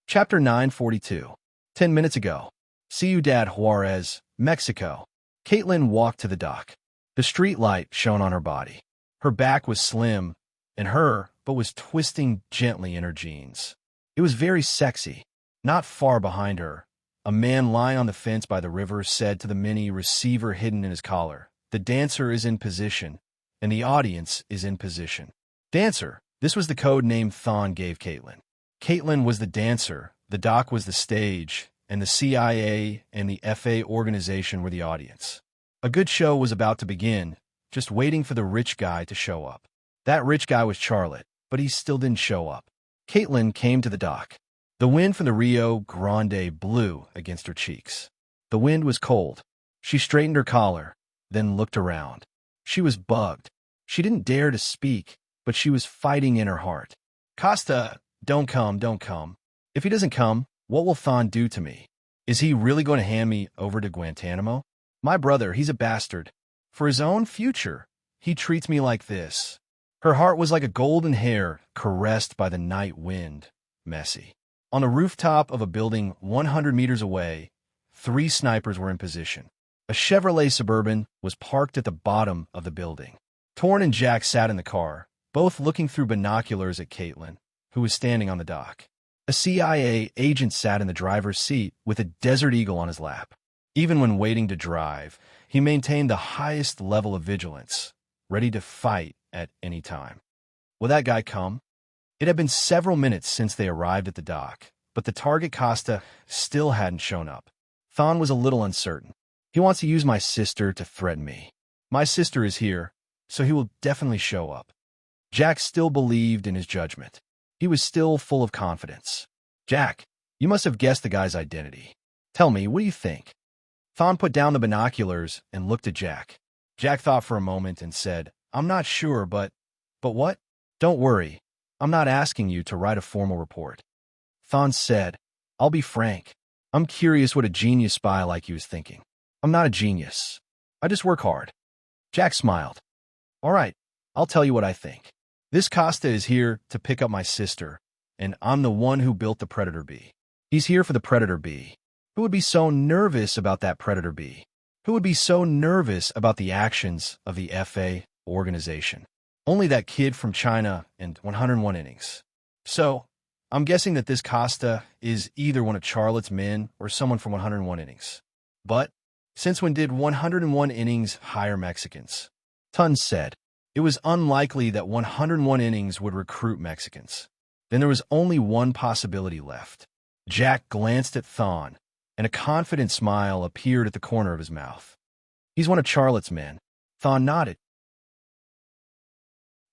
Chapter 942. 10 minutes ago. Ciudad Juarez, Mexico. Caitlin walked to the dock. The street light shone on her body. Her back was slim, and but was twisting gently in her jeans. It was very sexy. Not far behind her, a man lying on the fence by the river said to the mini receiver hidden in his collar, "The dancer is in position, and the audience is in position." Dancer. This was the code name Thon gave Caitlin. Caitlin was the dancer, the dock was the stage, and the CIA and the FA organization were the audience. A good show was about to begin, just waiting for the rich guy to show up. That rich guy was Charlotte, but he still didn't show up. Caitlin came to the dock. The wind from the Rio Grande blew against her cheeks. The wind was cold. She straightened her collar, then looked around. She was bugged. She didn't dare to speak, but she was fighting in her heart. Costa, don't come. If he doesn't come, what will Thon do to me? Is he really going to hand me over to Guantanamo? My brother, he's a bastard. For his own future, he treats me like this. Her heart was like a golden hair caressed by the night wind, messy. On the rooftop of a building 100 meters away, 3 snipers were in position. A Chevrolet Suburban was parked at the bottom of the building. Torn and Jack sat in the car, both looking through binoculars at Caitlin, who was standing on the dock. A CIA agent sat in the driver's seat with a Desert Eagle on his lap. Even when waiting to drive, he maintained the highest level of vigilance, ready to fight at any time. Will that guy come? It had been several minutes since they arrived at the dock, but the target Costa still hadn't shown up. Thon was a little uncertain. He wants to use my sister to threaten me. My sister is here, so he will definitely show up. Jack still believed in his judgment. He was still full of confidence. Jack, you must have guessed the guy's identity. Tell me, what do you think? Thon put down the binoculars and looked at Jack. Jack thought for a moment and said, I'm not sure, but what? Don't worry. I'm not asking you to write a formal report. Thon said, I'll be frank. I'm curious what a genius spy like you is thinking. I'm not a genius. I just work hard. Jack smiled. All right, I'll tell you what I think. This Costa is here to pick up my sister, and I'm the one who built the Predator B. He's here for the Predator B. Who would be so nervous about that Predator B? Who would be so nervous about the actions of the FA organization? Only that kid from China and 101 innings. So, I'm guessing that this Costa is either one of Charlotte's men or someone from 101 innings. But, since when did 101 innings hire Mexicans? Tun said. It was unlikely that 101 innings would recruit Mexicans. Then there was only one possibility left. Jack glanced at Thon. and a confident smile appeared at the corner of his mouth. He's one of Charlotte's men. Thawne nodded.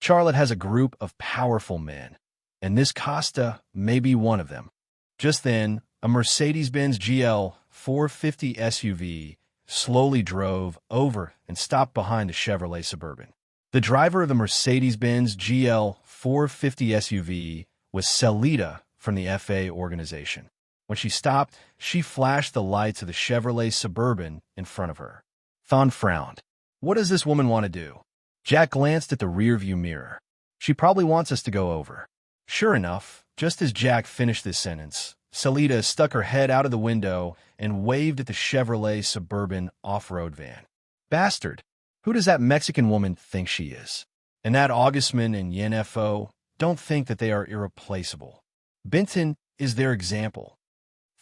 Charlotte has a group of powerful men, and this Costa may be one of them. Just then, a Mercedes-Benz GL 450 SUV slowly drove over and stopped behind a Chevrolet Suburban. The driver of the Mercedes-Benz GL 450 SUV was Celita from the FA organization. When she stopped, she flashed the lights of the Chevrolet Suburban in front of her. Thawne frowned. What does this woman want to do? Jack glanced at the rearview mirror. She probably wants us to go over. Sure enough, just as Jack finished this sentence, Celita stuck her head out of the window and waved at the Chevrolet Suburban off-road van. Bastard! Who does that Mexican woman think she is? And that Augustman and Yenfo don't think that they are irreplaceable. Benton is their example.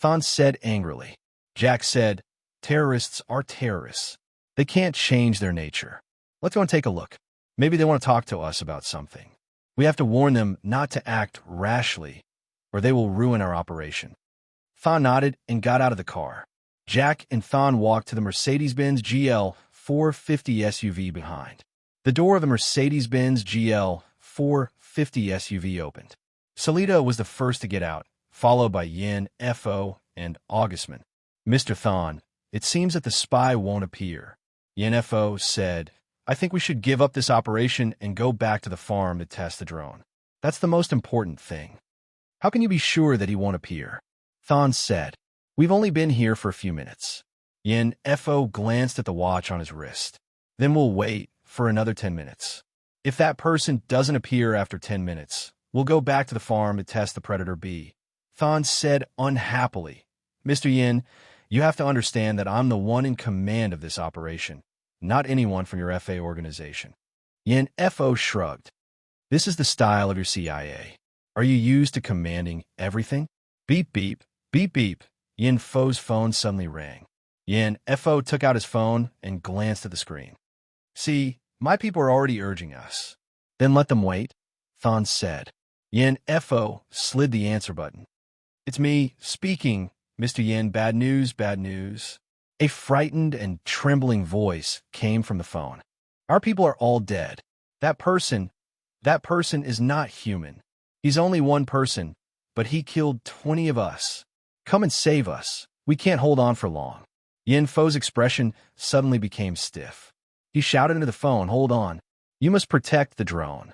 Thawne said angrily. Jack said, terrorists are terrorists. They can't change their nature. Let's go and take a look. Maybe they want to talk to us about something. We have to warn them not to act rashly, or they will ruin our operation. Thawne nodded and got out of the car. Jack and Thawne walked to the Mercedes-Benz GL 450 SUV behind. The door of the Mercedes-Benz GL 450 SUV opened. Celita was the first to get out, followed by Yen, Fo, and Augustman. Mr. Thawne, it seems that the spy won't appear. Yen Fo said, I think we should give up this operation and go back to the farm to test the drone. That's the most important thing. How can you be sure that he won't appear? Thawne said, we've only been here for a few minutes. Yen Fo glanced at the watch on his wrist. Then we'll wait for another 10 minutes. If that person doesn't appear after 10 minutes, we'll go back to the farm to test the Predator B. Thawne said unhappily, Mr. Yen, you have to understand that I'm the one in command of this operation, not anyone from your FA organization. Yen Fo shrugged. This is the style of your CIA. Are you used to commanding everything? Beep, beep, beep, beep. Yen Fo's phone suddenly rang. Yen Fo took out his phone and glanced at the screen. See, my people are already urging us. Then let them wait, Thawne said. Yen Fo slid the answer button. It's me, speaking, Mr. Yen, bad news, bad news. A frightened and trembling voice came from the phone. Our people are all dead. That person is not human. He's only one person, but he killed 20 of us. Come and save us. We can't hold on for long. Yen Fo's expression suddenly became stiff. He shouted into the phone, hold on. You must protect the drone.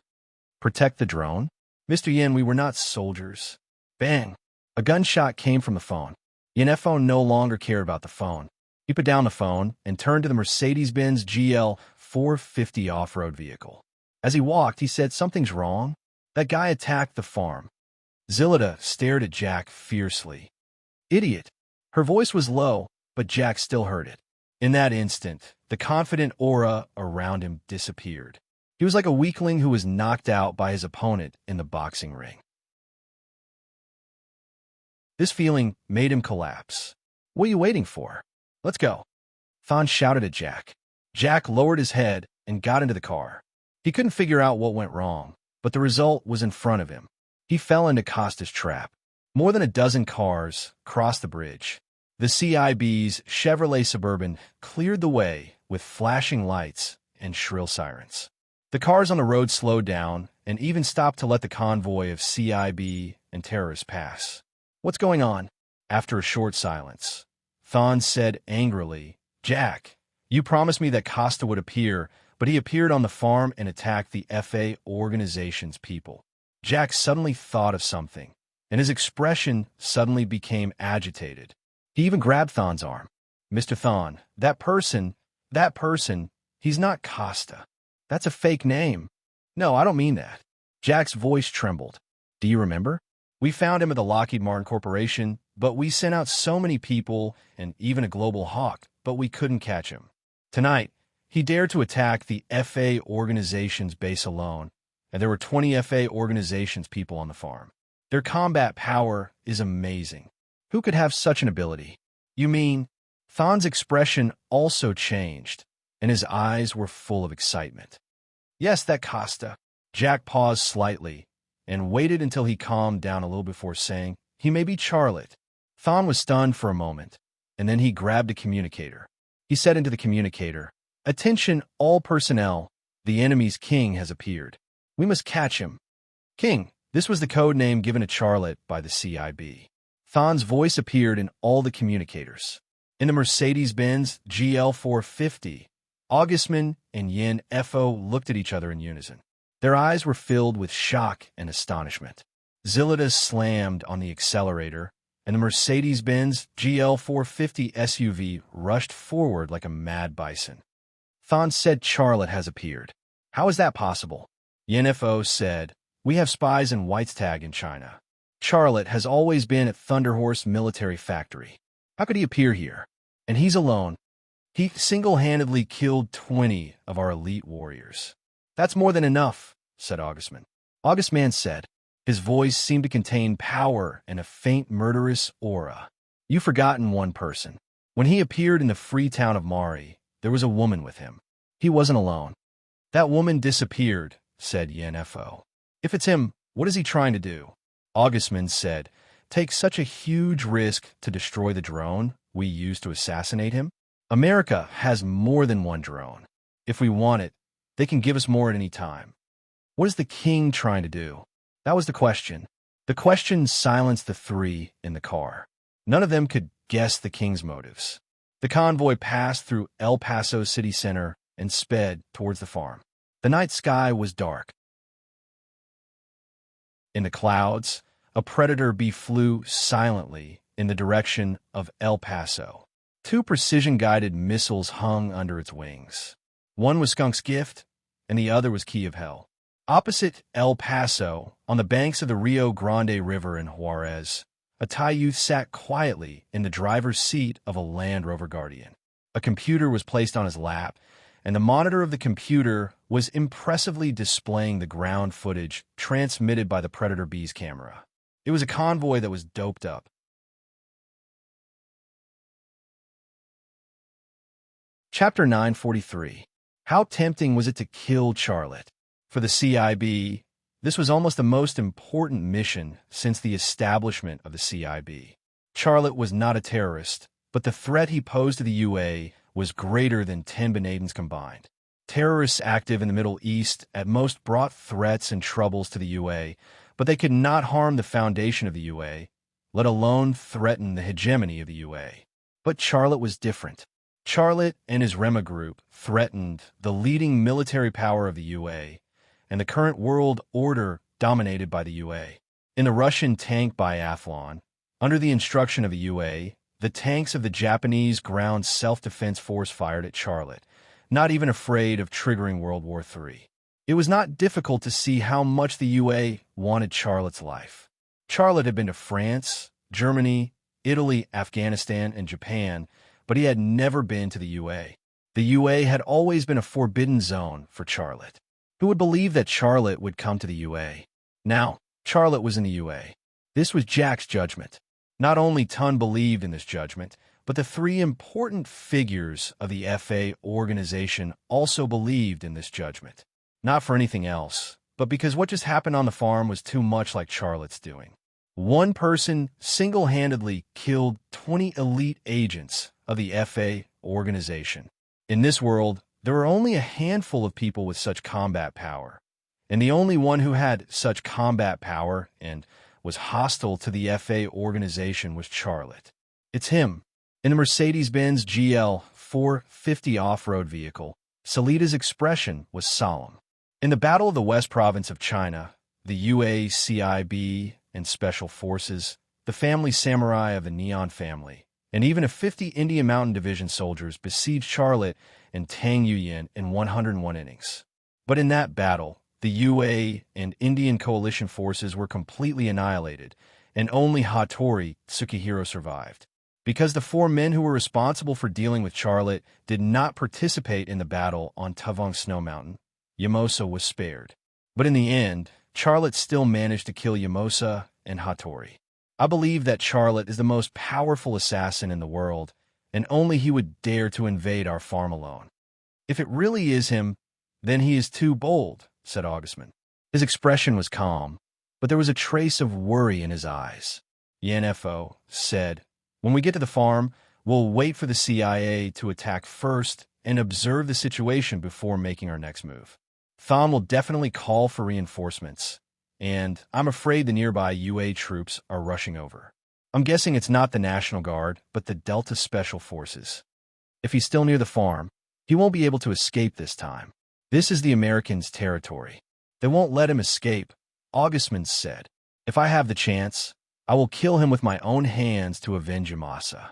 Protect the drone? Mr. Yen, we were not soldiers. Bang! A gunshot came from the phone. Yen Fo no longer cared about the phone. He put down the phone and turned to the Mercedes-Benz GL 450 off-road vehicle. As he walked, he said, something's wrong. That guy attacked the farm. Zilida stared at Jack fiercely. Idiot. Her voice was low, but Jack still heard it. In that instant, the confident aura around him disappeared. He was like a weakling who was knocked out by his opponent in the boxing ring. This feeling made him collapse. What are you waiting for? Let's go. Thawne shouted at Jack. Jack lowered his head and got into the car. He couldn't figure out what went wrong, but the result was in front of him. He fell into Costa's trap. More than a dozen cars crossed the bridge. The CIB's Chevrolet Suburban cleared the way with flashing lights and shrill sirens. The cars on the road slowed down and even stopped to let the convoy of CIB and terrorists pass. What's going on? After a short silence, Thawne said angrily, Jack, you promised me that Costa would appear, but he appeared on the farm and attacked the FA organization's people. Jack suddenly thought of something, and his expression suddenly became agitated. He even grabbed Thawne's arm. Mr. Thawne, that person, he's not Costa. That's a fake name. No, I don't mean that. Jack's voice trembled. Do you remember? We found him at the Lockheed Martin Corporation, but we sent out so many people and even a global hawk, but we couldn't catch him. Tonight, he dared to attack the FA organization's base alone, and there were 20 FA organization's people on the farm. Their combat power is amazing. Who could have such an ability? You mean? Thawne's expression also changed, and his eyes were full of excitement. Yes, that Costa. Jack paused slightly and waited until he calmed down a little before saying, he may be Charlotte. Thawne was stunned for a moment. and then he grabbed a communicator. He said into the communicator, "Attention all personnel, the enemy's king has appeared. We must catch him." King, this was the code name given to Charlotte by the CIB. Thon's voice appeared in all the communicators. In the Mercedes-Benz GL 450, Augustman and Yin Fo looked at each other in unison. Their eyes were filled with shock and astonishment. Zillida slammed on the accelerator, and the Mercedes-Benz GL 450 SUV rushed forward like a mad bison. Thon said, "Charlotte has appeared." "How is that possible?" Yin Fo said, "We have spies in Whitestag in China. Charlotte has always been at Thunderhorse Military Factory. How could he appear here? And he's alone. He single-handedly killed 20 of our elite warriors." "That's more than enough," said Augustman. Augustman said. His voice seemed to contain power and a faint murderous aura. "You've forgotten one person. When he appeared in the free town of Mari, there was a woman with him. He wasn't alone." "That woman disappeared," said Yin Fo. "If it's him, what is he trying to do?" Augustman said, "Take such a huge risk to destroy the drone we used to assassinate him? America has more than one drone. If we want it, they can give us more at any time. What is the king trying to do?" That was the question. The question silenced the three in the car. None of them could guess the king's motives. The convoy passed through El Paso city center and sped towards the farm. The night sky was dark. In the clouds, a predator bee flew silently in the direction of El Paso. 2 precision-guided missiles hung under its wings. One was Skunk's gift, and the other was Key of Hell. Opposite El Paso, on the banks of the Rio Grande River in Juarez, a Thai youth sat quietly in the driver's seat of a Land Rover Guardian. A computer was placed on his lap, and the monitor of the computer was impressively displaying the ground footage transmitted by the Predator B's camera. It was a convoy that was doped up. Chapter 943. How tempting was it to kill Charlotte? For the CIB, this was almost the most important mission since the establishment of the CIB. Charlotte was not a terrorist, but the threat he posed to the UA was greater than 10 bin Ladens combined. Terrorists active in the Middle East at most brought threats and troubles to the UA, but they could not harm the foundation of the UA, let alone threaten the hegemony of the UA. But Charlotte was different. Charlotte and his Rema group threatened the leading military power of the UA and the current world order dominated by the UA. In the Russian tank biathlon, under the instruction of the UA, the tanks of the Japanese ground self-defense force fired at Charlotte, not even afraid of triggering World War III. It was not difficult to see how much the UA wanted Charlotte's life. Charlotte had been to France, Germany, Italy, Afghanistan, and Japan, but he had never been to the UA. The UA had always been a forbidden zone for Charlotte. Who would believe that Charlotte would come to the UA? Now, Charlotte was in the UA. This was Jack's judgment. Not only Tun believed in this judgment, but the 3 important figures of the FA organization also believed in this judgment. Not for anything else, but because what just happened on the farm was too much like Charlotte's doing. One person single-handedly killed 20 elite agents of the FA organization. In this world, there were only a handful of people with such combat power, and the only one who had such combat power and was hostile to the FA organization was Charlotte. It's him. In the Mercedes-Benz GL 450 off-road vehicle, Salida's expression was solemn. In the Battle of the West Province of China, the UACIB and Special Forces, the family samurai of the Neon family, and even a 50 Indian Mountain Division soldiers besieged Charlotte and Tang Yuyan in 101 innings. But in that battle, the UA and Indian coalition forces were completely annihilated, and only Hattori Tsukihiro survived. Because the 4 men who were responsible for dealing with Charlotte did not participate in the battle on Tavong Snow Mountain, Yamosa was spared. But in the end, Charlotte still managed to kill Yamosa and Hattori. I believe that Charlotte is the most powerful assassin in the world, and only he would dare to invade our farm alone. If it really is him, then he is too bold, said Augustman. His expression was calm, but there was a trace of worry in his eyes. Yin Fo said, "When we get to the farm, We'll wait for the CIA to attack first and observe the situation before making our next move. Thon will definitely call for reinforcements, and I'm afraid the nearby UA troops are rushing over. I'm guessing it's not the National Guard, but the Delta Special Forces. If he's still near the farm, he won't be able to escape this time. This is the Americans' territory. They won't let him escape, Augustman said. If I have the chance, I will kill him with my own hands to avenge Yamasa.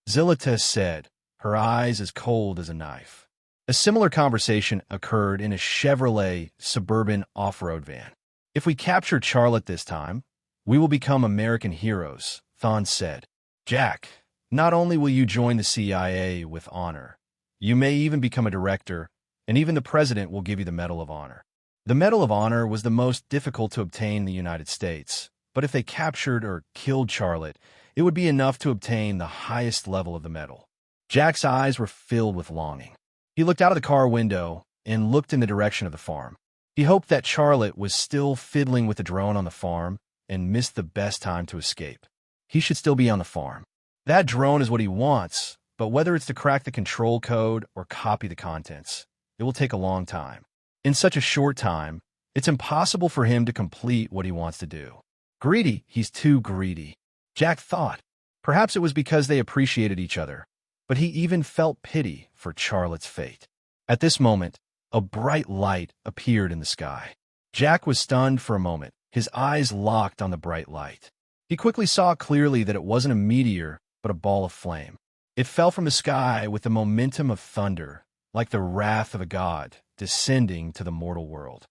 Zilita said, her eyes as cold as a knife. A similar conversation occurred in a Chevrolet Suburban off-road van. If we capture Charlotte this time, we will become American heroes, Thon said. Jack, not only will you join the CIA with honor, you may even become a director, and even the president will give you the Medal of Honor. The Medal of Honor was the most difficult to obtain in the United States, but if they captured or killed Charlotte, it would be enough to obtain the highest level of the medal. Jack's eyes were filled with longing. He looked out of the car window and looked in the direction of the farm. He hoped that Charlotte was still fiddling with the drone on the farm and missed the best time to escape. He should still be on the farm. That drone is what he wants, but whether it's to crack the control code or copy the contents, it will take a long time. In such a short time, it's impossible for him to complete what he wants to do. Greedy, he's too greedy. Jack thought. Perhaps it was because they appreciated each other, but he even felt pity for Charlotte's fate. At this moment, a bright light appeared in the sky. Jack was stunned for a moment, his eyes locked on the bright light. He quickly saw clearly that it wasn't a meteor, but a ball of flame. It fell from the sky with the momentum of thunder, like the wrath of a god descending to the mortal world.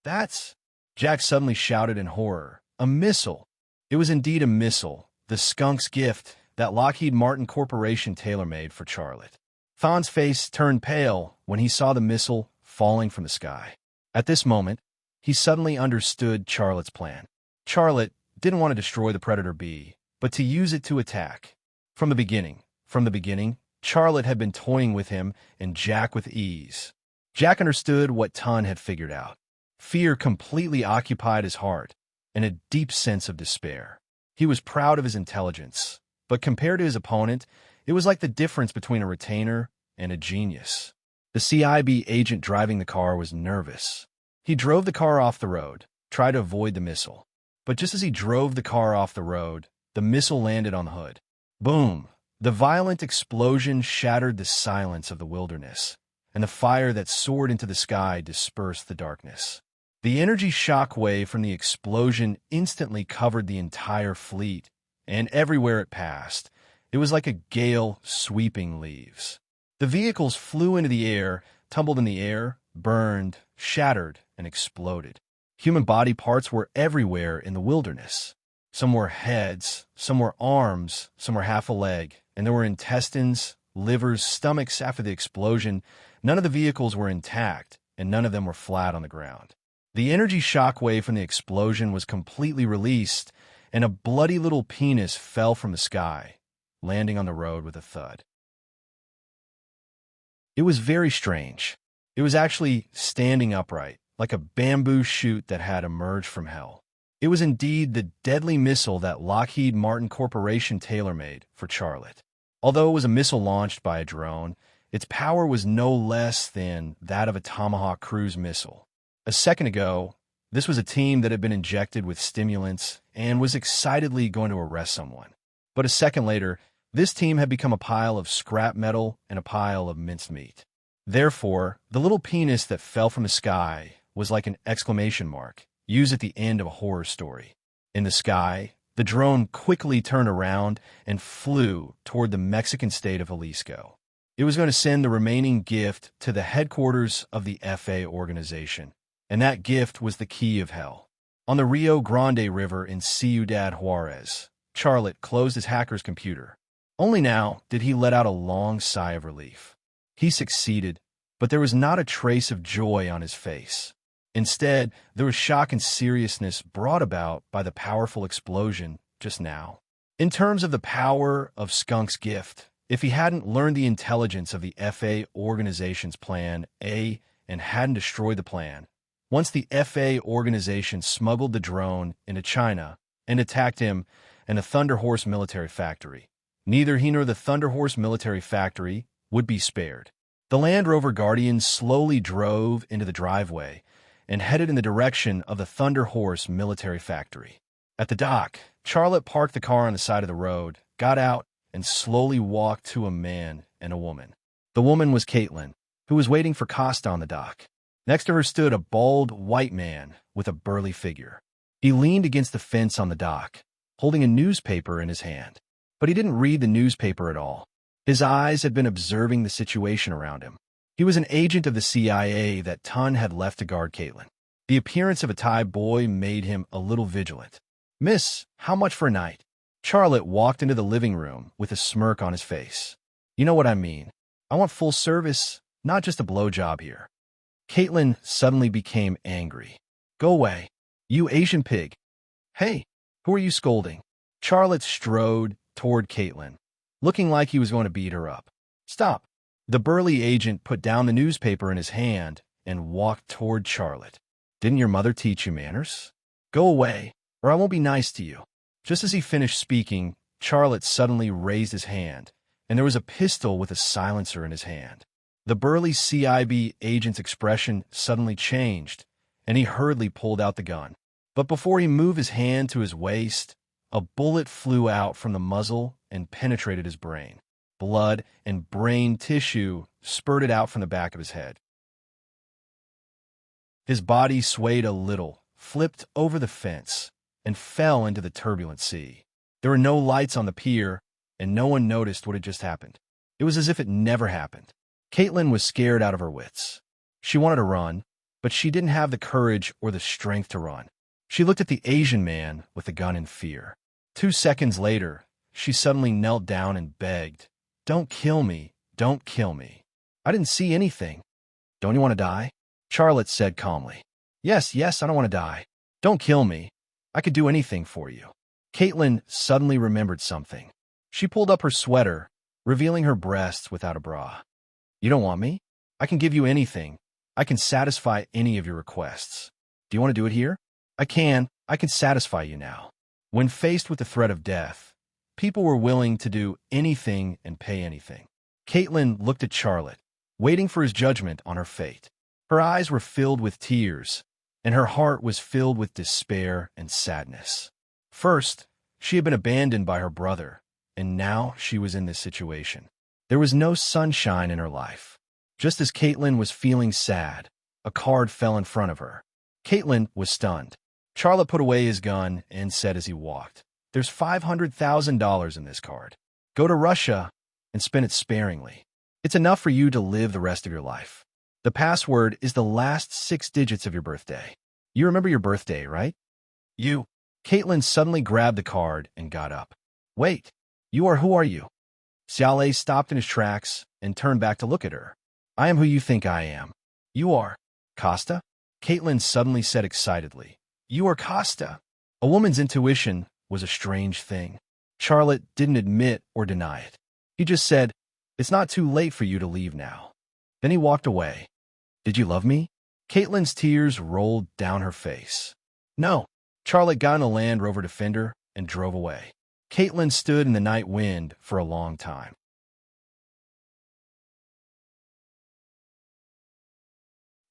That's... Jack suddenly shouted in horror. A missile! It was indeed a missile, the skunk's gift that Lockheed Martin Corporation tailor-made for Charlotte. Thon's face turned pale when he saw the missile falling from the sky. At this moment, he suddenly understood Charlotte's plan. Charlotte didn't want to destroy the Predator B, but to use it to attack. From the beginning, Charlotte had been toying with him and Jack with ease. Jack understood what Ton had figured out. Fear completely occupied his heart, and a deep sense of despair. He was proud of his intelligence, but compared to his opponent, it was like the difference between a retainer and a genius. The CIB agent driving the car was nervous. He drove the car off the road, tried to avoid the missile. But just as he drove the car off the road, the missile landed on the hood. Boom! The violent explosion shattered the silence of the wilderness, and the fire that soared into the sky dispersed the darkness. The energy shock wave from the explosion instantly covered the entire fleet, and everywhere it passed, it was like a gale sweeping leaves. The vehicles flew into the air, tumbled in the air, burned, shattered, and exploded. Human body parts were everywhere in the wilderness. Some were heads, some were arms, some were half a leg, and there were intestines, livers, stomachs. After the explosion, none of the vehicles were intact, and none of them were flat on the ground. The energy shock wave from the explosion was completely released, and a bloody little penis fell from the sky, landing on the road with a thud. It was very strange. It was actually standing upright, like a bamboo shoot that had emerged from hell. It was indeed the deadly missile that Lockheed Martin Corporation tailor-made for Charlotte. Although it was a missile launched by a drone, its power was no less than that of a Tomahawk cruise missile. A second ago, this was a team that had been injected with stimulants and was excitedly going to arrest someone. But a second later, this team had become a pile of scrap metal and a pile of minced meat. Therefore, the little penis that fell from the sky was like an exclamation mark, used at the end of a horror story. In the sky, the drone quickly turned around and flew toward the Mexican state of Jalisco. It was going to send the remaining gift to the headquarters of the FA organization, and that gift was the key of hell. On the Rio Grande River in Ciudad Juarez, Charlotte closed his hacker's computer. Only now did he let out a long sigh of relief. He succeeded, but there was not a trace of joy on his face. Instead, there was shock and seriousness brought about by the powerful explosion just now. In terms of the power of Skunk's gift, if he hadn't learned the intelligence of the FA organization's plan A and hadn't destroyed the plan, once the FA organization smuggled the drone into China and attacked him, and the Thunder Horse Military Factory. Neither he nor the Thunder Horse Military Factory would be spared. The Land Rover Guardian slowly drove into the driveway and headed in the direction of the Thunder Horse Military Factory. At the dock, Charlotte parked the car on the side of the road, got out, and slowly walked to a man and a woman. The woman was Caitlin, who was waiting for Costa on the dock. Next to her stood a bald, white man with a burly figure. He leaned against the fence on the dock, holding a newspaper in his hand. But he didn't read the newspaper at all. His eyes had been observing the situation around him. He was an agent of the CIA that Tun had left to guard Caitlin. The appearance of a Thai boy made him a little vigilant. "Miss, how much for a night?" Charlotte walked into the living room with a smirk on his face. "You know what I mean. I want full service, not just a blowjob here." Caitlin suddenly became angry. "Go away, you Asian pig." "Hey, who are you scolding?" Charlotte strode toward Caitlin, looking like he was going to beat her up. "Stop." The burly agent put down the newspaper in his hand and walked toward Charlotte. "Didn't your mother teach you manners? Go away, or I won't be nice to you." Just as he finished speaking, Charlotte suddenly raised his hand, and there was a pistol with a silencer in his hand. The burly CIB agent's expression suddenly changed, and he hurriedly pulled out the gun. But before he moved his hand to his waist, a bullet flew out from the muzzle and penetrated his brain. Blood and brain tissue spurted out from the back of his head. His body swayed a little, flipped over the fence, and fell into the turbulent sea. There were no lights on the pier, and no one noticed what had just happened. It was as if it never happened. Caitlin was scared out of her wits. She wanted to run, but she didn't have the courage or the strength to run. She looked at the Asian man with the gun in fear. 2 seconds later, she suddenly knelt down and begged, "Don't kill me, don't kill me. I didn't see anything." "Don't you want to die?" Charlotte said calmly. Yes, I don't want to die. Don't kill me. I could do anything for you." Caitlin suddenly remembered something. She pulled up her sweater, revealing her breasts without a bra. "You don't want me? I can give you anything. I can satisfy any of your requests. Do you want to do it here?" I can satisfy you now." When faced with the threat of death, people were willing to do anything and pay anything. Caitlin looked at Charlotte, waiting for his judgment on her fate. Her eyes were filled with tears, and her heart was filled with despair and sadness. First, she had been abandoned by her brother, and now she was in this situation. There was no sunshine in her life. Just as Caitlin was feeling sad, a card fell in front of her. Caitlin was stunned. Charlotte put away his gun and said as he walked, "There's $500,000 in this card. Go to Russia and spend it sparingly. It's enough for you to live the rest of your life. The password is the last 6 digits of your birthday. You remember your birthday, right?" "You." Caitlin suddenly grabbed the card and got up. "Wait, who are you?" Xiaolei stopped in his tracks and turned back to look at her. "I am who you think I am. You are Costa?" Caitlin suddenly said excitedly. "You are Costa." A woman's intuition was a strange thing. Charlotte didn't admit or deny it. He just said, "It's not too late for you to leave now." Then he walked away. "Did you love me?" Caitlin's tears rolled down her face. "No." Charlotte got in a Land Rover Defender and drove away. Caitlin stood in the night wind for a long time.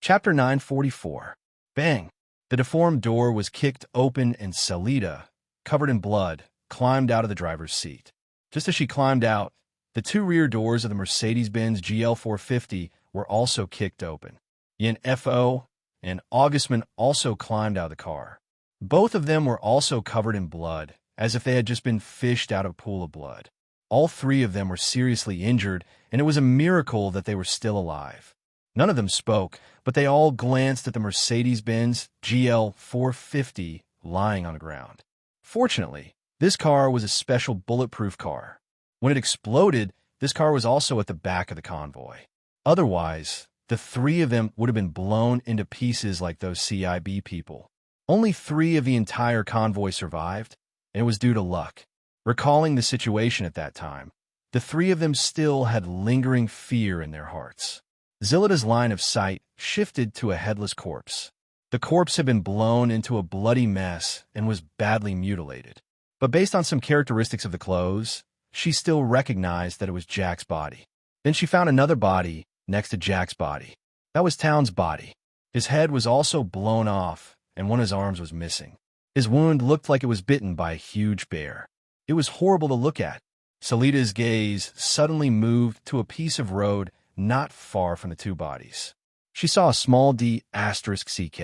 Chapter 944. Bang! The deformed door was kicked open and Selita, covered in blood, climbed out of the driver's seat. Just as she climbed out, the 2 rear doors of the Mercedes-Benz GL450 were also kicked open. Yin Fo and Augustman also climbed out of the car. Both of them were also covered in blood, as if they had just been fished out of a pool of blood. All 3 of them were seriously injured, and it was a miracle that they were still alive. None of them spoke, but they all glanced at the Mercedes-Benz GL450 lying on the ground. Fortunately, this car was a special bulletproof car. When it exploded, this car was also at the back of the convoy. Otherwise, the 3 of them would have been blown into pieces like those CIB people. Only 3 of the entire convoy survived, and it was due to luck. Recalling the situation at that time, the 3 of them still had lingering fear in their hearts. Zillada's line of sight shifted to a headless corpse. The corpse had been blown into a bloody mess and was badly mutilated. But based on some characteristics of the clothes, she still recognized that it was Jack's body. Then she found another body next to Jack's body. That was Town's body. His head was also blown off, and one of his arms was missing. His wound looked like it was bitten by a huge bear. It was horrible to look at. Salita's gaze suddenly moved to a piece of road not far from the two bodies. She saw a small D*CK.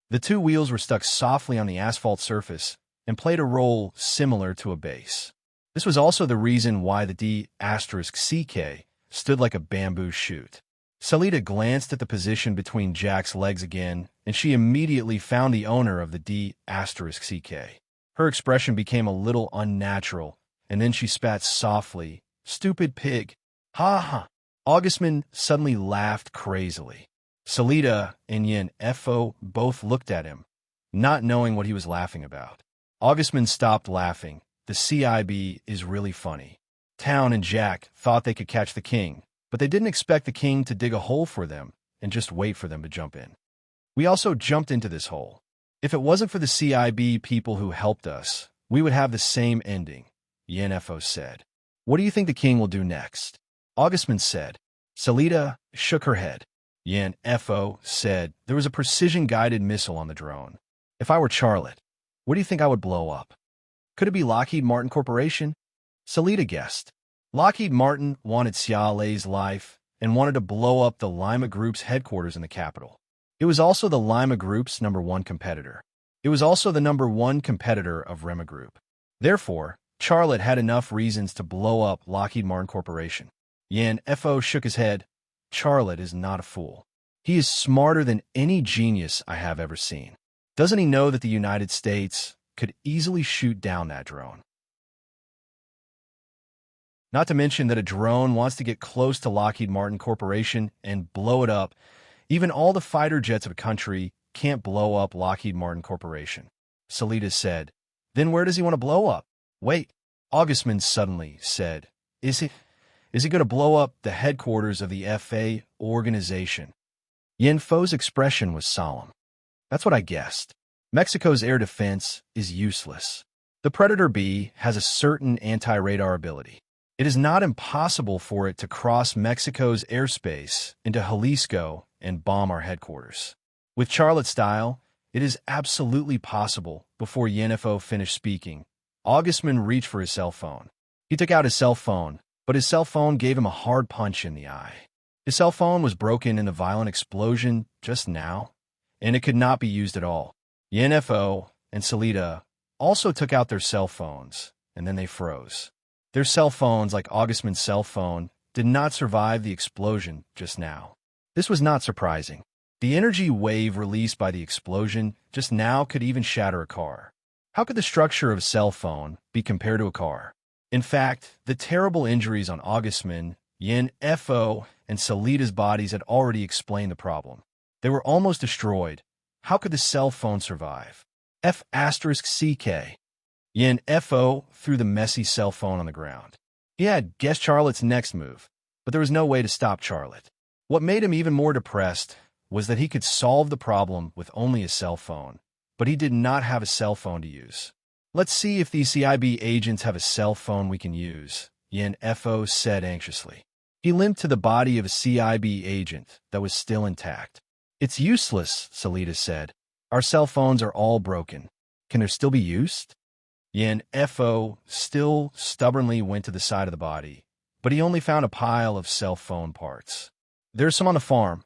The two wheels were stuck softly on the asphalt surface and played a role similar to a bass. This was also the reason why the D*CK stood like a bamboo shoot. Salita glanced at the position between Jack's legs again, and she immediately found the owner of the D*CK. Her expression became a little unnatural, and then she spat softly. "Stupid pig. Ha ha." Augustman suddenly laughed crazily. Salita and Yin Fo both looked at him, not knowing what he was laughing about. Augustman stopped laughing. The CIB is really funny. Town and Jack thought they could catch the king, but they didn't expect the king to dig a hole for them and just wait for them to jump in. We also jumped into this hole. If it wasn't for the CIB people who helped us, we would have the same ending, Yin Fo said. What do you think the king will do next? Augustman said. Salita shook her head. Yin Fo said there was a precision-guided missile on the drone. If I were Charlotte, what do you think I would blow up? Could it be Lockheed Martin Corporation? Salita guessed. Lockheed Martin wanted Xia Lei's life and wanted to blow up the Lima Group's headquarters in the capital. It was also the Lima Group's #1 competitor. It was also the #1 competitor of Rema Group. Therefore, Charlotte had enough reasons to blow up Lockheed Martin Corporation. Yin Fo shook his head. Charlotte is not a fool. He is smarter than any genius I have ever seen. Doesn't he know that the United States could easily shoot down that drone? Not to mention that a drone wants to get close to Lockheed Martin Corporation and blow it up. Even all the fighter jets of a country can't blow up Lockheed Martin Corporation. Salita said. Then where does he want to blow up? Wait, Augustman suddenly said. Is he going to blow up the headquarters of the FA organization? Yin Fo's expression was solemn. That's what I guessed. Mexico's air defense is useless. The Predator B has a certain anti-radar ability. It is not impossible for it to cross Mexico's airspace into Jalisco and bomb our headquarters. With Charlotte's style, it is absolutely possible. Before Yin Fo finished speaking, Augustman reached for his cell phone. He took out his cell phone, but his cell phone gave him a hard punch in the eye. His cell phone was broken in a violent explosion just now, and it could not be used at all. Yin Fo and Salita also took out their cell phones, and then they froze. Their cell phones, like Augustman's cell phone, did not survive the explosion just now. This was not surprising. The energy wave released by the explosion just now could even shatter a car. How could the structure of a cell phone be compared to a car? In fact, the terrible injuries on Augustman, Yin Fo, and Salita's bodies had already explained the problem. They were almost destroyed. How could the cell phone survive? F***CK. Yin Fo threw the messy cell phone on the ground. He had guessed Charlotte's next move, but there was no way to stop Charlotte. What made him even more depressed was that he could solve the problem with only a cell phone, but he did not have a cell phone to use. Let's see if these CIB agents have a cell phone we can use, Yin Fo said anxiously. He limped to the body of a CIB agent that was still intact. It's useless, Salita said. Our cell phones are all broken. Can they still be used? Yin Fo still stubbornly went to the side of the body, but he only found a pile of cell phone parts. There's some on the farm.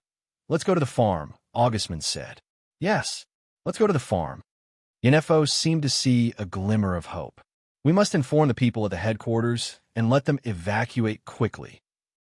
Let's go to the farm, Augustman said. Yes, let's go to the farm. Yin Fo seemed to see a glimmer of hope. We must inform the people at the headquarters and let them evacuate quickly.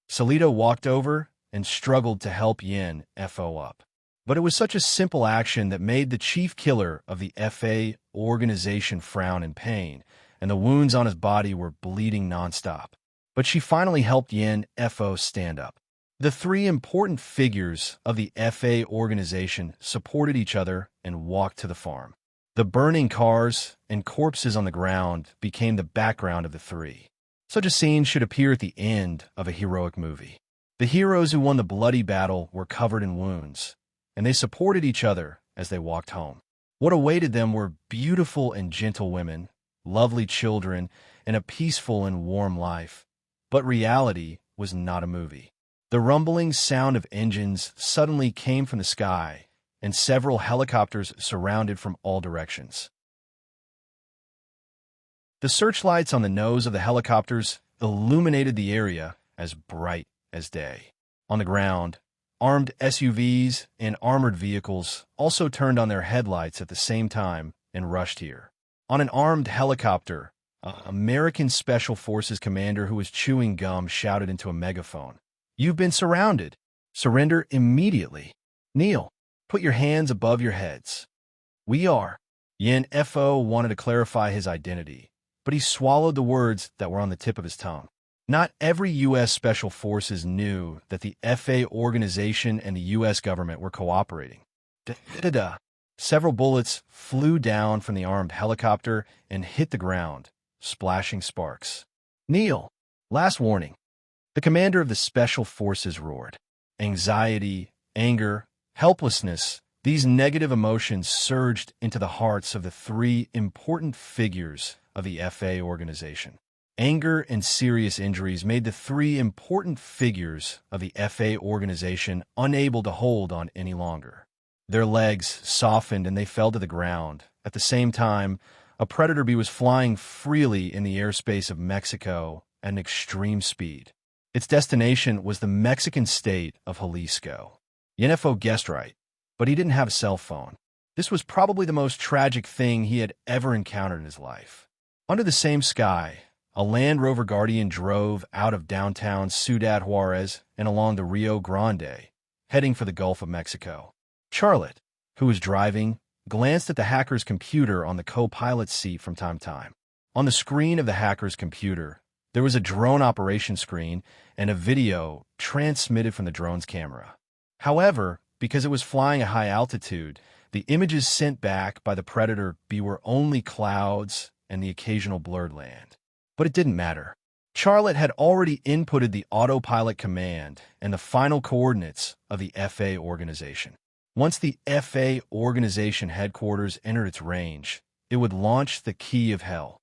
Salita walked over and struggled to help Yin Fo up. But it was such a simple action that made the chief killer of the FA organization frown in pain, and the wounds on his body were bleeding nonstop. But she finally helped Yin Fo stand up. The three important figures of the FA organization supported each other and walked to the farm. The burning cars and corpses on the ground became the background of the three. Such a scene should appear at the end of a heroic movie. The heroes who won the bloody battle were covered in wounds, and they supported each other as they walked home. What awaited them were beautiful and gentle women, lovely children, and a peaceful and warm life. But reality was not a movie. The rumbling sound of engines suddenly came from the sky, and several helicopters surrounded from all directions. The searchlights on the nose of the helicopters illuminated the area as bright as day. On the ground, armed SUVs and armored vehicles also turned on their headlights at the same time and rushed here. On an armed helicopter, an American Special Forces commander who was chewing gum shouted into a megaphone, "You've been surrounded. Surrender immediately. Kneel. Put your hands above your heads." "We are." Yin Fo wanted to clarify his identity, but he swallowed the words that were on the tip of his tongue. Not every U.S. Special Forces knew that the FA organization and the U.S. government were cooperating. Da-da-da. Several bullets flew down from the armed helicopter and hit the ground, splashing sparks. "Kneel. Last warning." The commander of the Special Forces roared. Anxiety, anger, helplessness, these negative emotions surged into the hearts of the three important figures of the FA organization. Anger and serious injuries made the three important figures of the FA organization unable to hold on any longer. Their legs softened and they fell to the ground. At the same time, a Predator B was flying freely in the airspace of Mexico at an extreme speed. Its destination was the Mexican state of Jalisco. Yenefo guessed right, but he didn't have a cell phone. This was probably the most tragic thing he had ever encountered in his life. Under the same sky, a Land Rover Guardian drove out of downtown Ciudad Juarez and along the Rio Grande, heading for the Gulf of Mexico. Charlotte, who was driving, glanced at the hacker's computer on the co-pilot seat from time to time. On the screen of the hacker's computer, there was a drone operation screen and a video transmitted from the drone's camera. However, because it was flying at high altitude, the images sent back by the Predator B were only clouds and the occasional blurred land. But it didn't matter. Charlotte had already inputted the autopilot command and the final coordinates of the FA organization. Once the FA organization headquarters entered its range, it would launch the Key of Hell.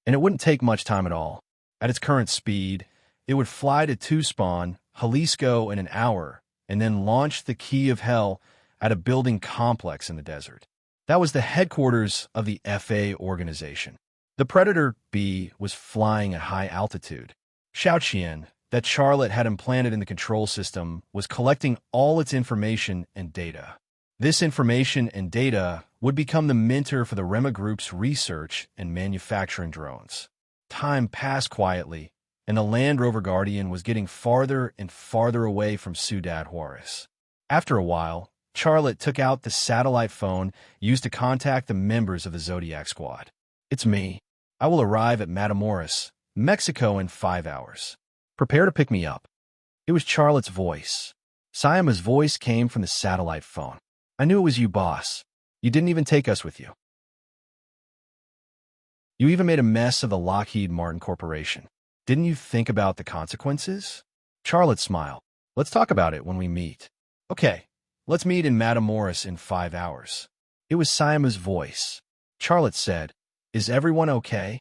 And it wouldn't take much time at all. At its current speed, it would fly to Tucson, Jalisco in an hour, and then launch the Key of Hell at a building complex in the desert. That was the headquarters of the FA organization. The Predator B was flying at high altitude. Xiaoqian, that Charlotte had implanted in the control system, was collecting all its information and data. This information and data would become the mentor for the Rema Group's research and manufacturing drones. Time passed quietly, and the Land Rover Guardian was getting farther and farther away from Ciudad Juarez. After a while, Charlotte took out the satellite phone used to contact the members of the Zodiac Squad. "It's me. I will arrive at Matamoros, Mexico in 5 hours. Prepare to pick me up." It was Charlotte's voice. Sayama's voice came from the satellite phone. "I knew it was you, boss. You didn't even take us with you. You even made a mess of the Lockheed Martin Corporation. Didn't you think about the consequences?" Charlotte smiled. "Let's talk about it when we meet." "Okay, let's meet in Matamoros in 5 hours. It was Sayama's voice. Charlotte said, "Is everyone okay?"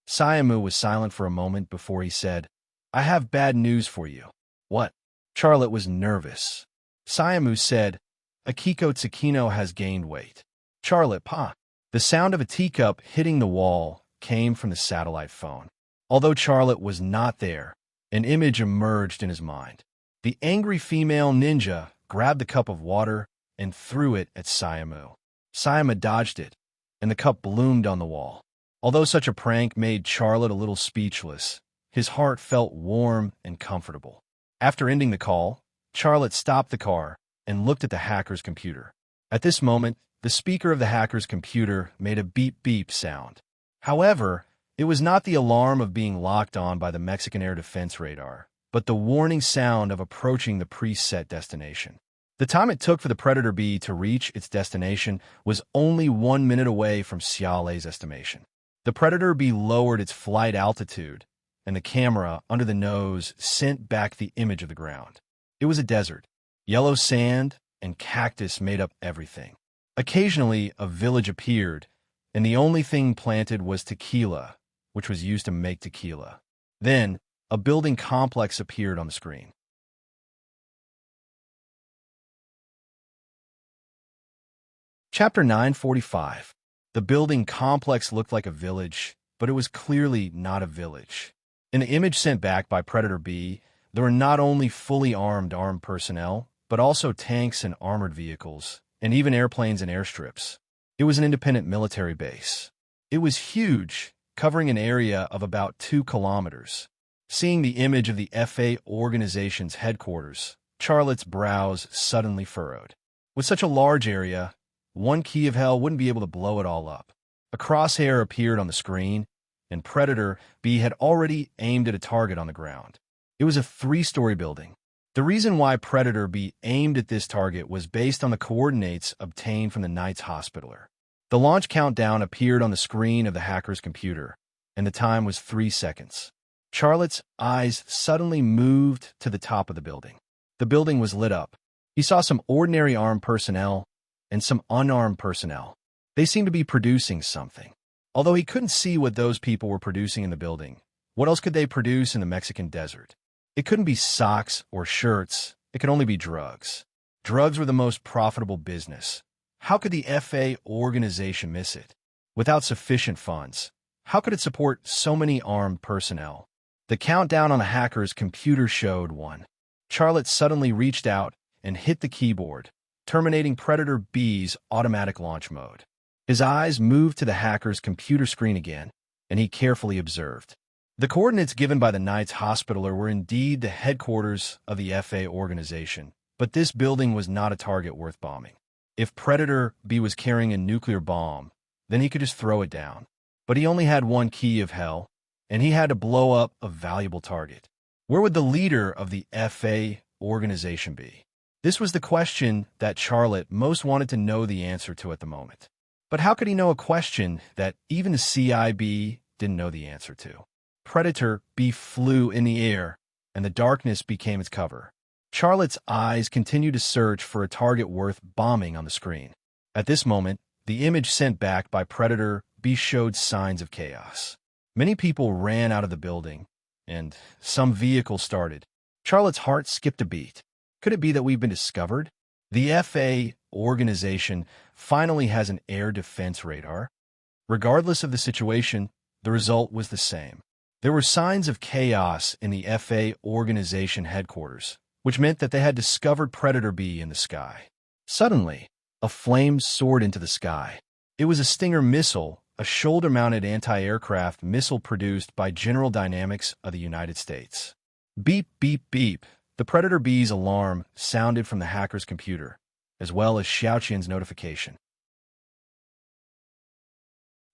Sayamu was silent for a moment before he said, "I have bad news for you." "What?" Charlotte was nervous. Sayamu said, "Akiko Tsukino has gained weight." Charlotte, "Pa." The sound of a teacup hitting the wall came from the satellite phone. Although Charlotte was not there, an image emerged in his mind. The angry female ninja grabbed the cup of water and threw it at Sayamu. Sayama dodged it, and the cup bloomed on the wall. Although such a prank made Charlotte a little speechless, his heart felt warm and comfortable. After ending the call, Charlotte stopped the car and looked at the hacker's computer. At this moment, the speaker of the hacker's computer made a beep-beep sound. However, it was not the alarm of being locked on by the Mexican air defense radar, but the warning sound of approaching the preset destination. The time it took for the Predator B to reach its destination was only 1 minute away from Ciale's estimation. The Predator B lowered its flight altitude, and the camera under the nose sent back the image of the ground. It was a desert. Yellow sand and cactus made up everything. Occasionally, a village appeared, and the only thing planted was tequila, which was used to make tequila. Then, a building complex appeared on the screen. Chapter 945. The building complex looked like a village, but it was clearly not a village. In the image sent back by Predator B, there were not only fully armed personnel, but also tanks and armored vehicles, and even airplanes and airstrips. It was an independent military base. It was huge, covering an area of about 2 kilometers. Seeing the image of the FA organization's headquarters, Charlotte's brows suddenly furrowed. With such a large area, one key of hell wouldn't be able to blow it all up. A crosshair appeared on the screen, and Predator B had already aimed at a target on the ground. It was a 3-story building. The reason why Predator B aimed at this target was based on the coordinates obtained from the Knight's Hospitaller. The launch countdown appeared on the screen of the hacker's computer, and the time was 3 seconds. Charlotte's eyes suddenly moved to the top of the building. The building was lit up. He saw some ordinary armed personnel and some unarmed personnel. They seemed to be producing something. Although he couldn't see what those people were producing in the building, what else could they produce in the Mexican desert? It couldn't be socks or shirts. It could only be drugs. Drugs were the most profitable business. How could the FA organization miss it? Without sufficient funds, how could it support so many armed personnel? The countdown on the hacker's computer showed 1. Charlotte suddenly reached out and hit the keyboard, terminating Predator B's automatic launch mode. His eyes moved to the hacker's computer screen again, and he carefully observed. The coordinates given by the Knight's Hospitaller were indeed the headquarters of the FA organization, but this building was not a target worth bombing. If Predator B was carrying a nuclear bomb, then he could just throw it down. But he only had one key of hell, and he had to blow up a valuable target. Where would the leader of the FA organization be? This was the question that Charlotte most wanted to know the answer to at the moment. But how could he know a question that even the CIB didn't know the answer to? Predator B flew in the air, and the darkness became its cover. Charlotte's eyes continued to search for a target worth bombing on the screen. At this moment, the image sent back by Predator B showed signs of chaos. Many people ran out of the building, and some vehicles started. Charlotte's heart skipped a beat. Could it be that we've been discovered? The FA organization finally has an air defense radar. Regardless of the situation, the result was the same. There were signs of chaos in the FA organization headquarters, which meant that they had discovered Predator B in the sky. Suddenly, a flame soared into the sky. It was a Stinger missile, a shoulder-mounted anti-aircraft missile produced by General Dynamics of the United States. Beep, beep, beep. The Predator B's alarm sounded from the hacker's computer, as well as Xiaoqian's notification.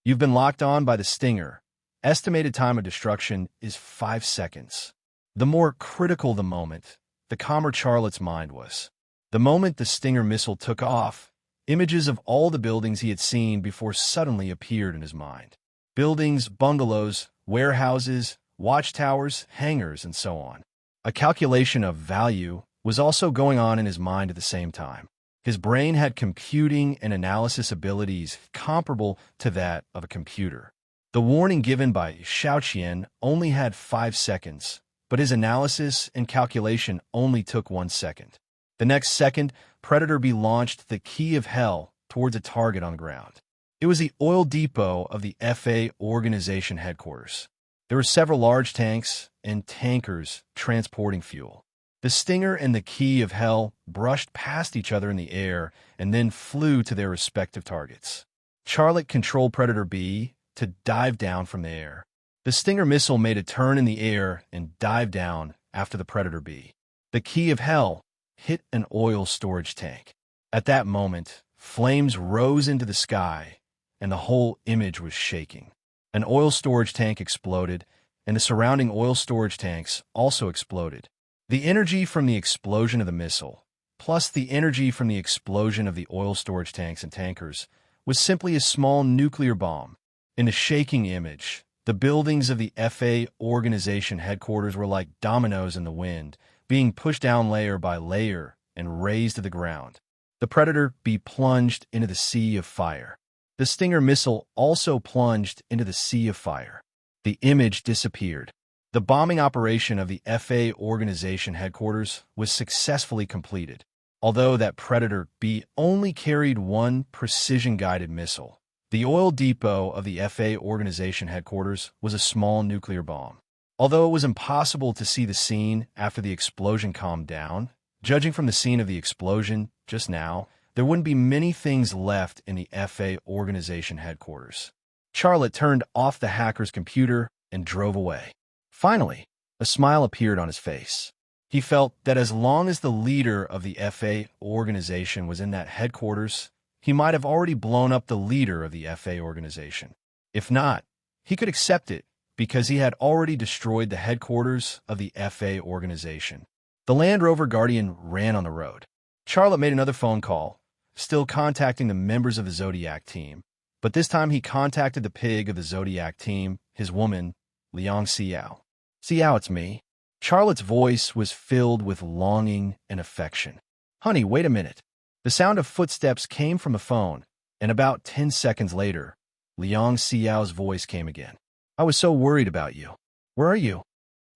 You've been locked on by the Stinger. Estimated time of destruction is 5 seconds. The more critical the moment, the calmer Charlotte's mind was. The moment the Stinger missile took off, images of all the buildings he had seen before suddenly appeared in his mind. Buildings, bungalows, warehouses, watchtowers, hangars, and so on. A calculation of value was also going on in his mind at the same time. His brain had computing and analysis abilities comparable to that of a computer. The warning given by Xiaoqian only had 5 seconds, but his analysis and calculation only took 1 second. The next second, Predator B launched the key of hell towards a target on the ground. It was the oil depot of the FA organization headquarters. There were several large tanks and tankers transporting fuel. The Stinger and the key of hell brushed past each other in the air and then flew to their respective targets. Charlotte controlled Predator B to dive down from the air. The Stinger missile made a turn in the air and dived down after the Predator B. The key of hell hit an oil storage tank. At that moment, flames rose into the sky, and the whole image was shaking. An oil storage tank exploded, and the surrounding oil storage tanks also exploded. The energy from the explosion of the missile, plus the energy from the explosion of the oil storage tanks and tankers, was simply a small nuclear bomb. In the shaking image, the buildings of the FA organization headquarters were like dominoes in the wind, being pushed down layer by layer and razed to the ground. The Predator B plunged into the sea of fire. The Stinger missile also plunged into the sea of fire. The image disappeared. The bombing operation of the FA organization headquarters was successfully completed, although that Predator B only carried one precision-guided missile. The oil depot of the FA organization headquarters was a small nuclear bomb. Although it was impossible to see the scene after the explosion calmed down, judging from the scene of the explosion just now, there wouldn't be many things left in the FA organization headquarters. Charlotte turned off the hacker's computer and drove away. Finally, a smile appeared on his face. He felt that as long as the leader of the FA organization was in that headquarters, he might have already blown up the leader of the FA organization. If not, he could accept it because he had already destroyed the headquarters of the FA organization. The Land Rover Guardian ran on the road. Charlotte made another phone call, still contacting the members of the Zodiac team, but this time he contacted the pig of the Zodiac team, his woman, Liang Xiao. Xiao, it's me. Charlotte's voice was filled with longing and affection. Honey, wait a minute. The sound of footsteps came from the phone, and about 10 seconds later, Liang Xiao's voice came again. I was so worried about you. Where are you?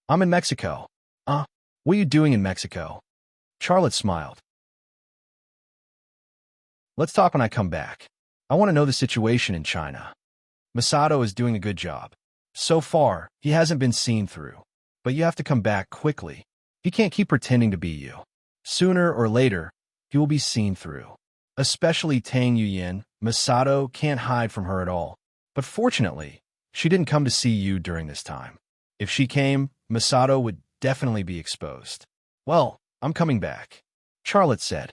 I'm in Mexico. What are you doing in Mexico? Charlotte smiled. Let's talk when I come back. I want to know the situation in China. Masato is doing a good job. So far, he hasn't been seen through. But you have to come back quickly. He can't keep pretending to be you. Sooner or later, he will be seen through. Especially Tang Yuyin, Masato can't hide from her at all. But fortunately, she didn't come to see you during this time. If she came, Masato would definitely be exposed. Well, I'm coming back, Charlotte said.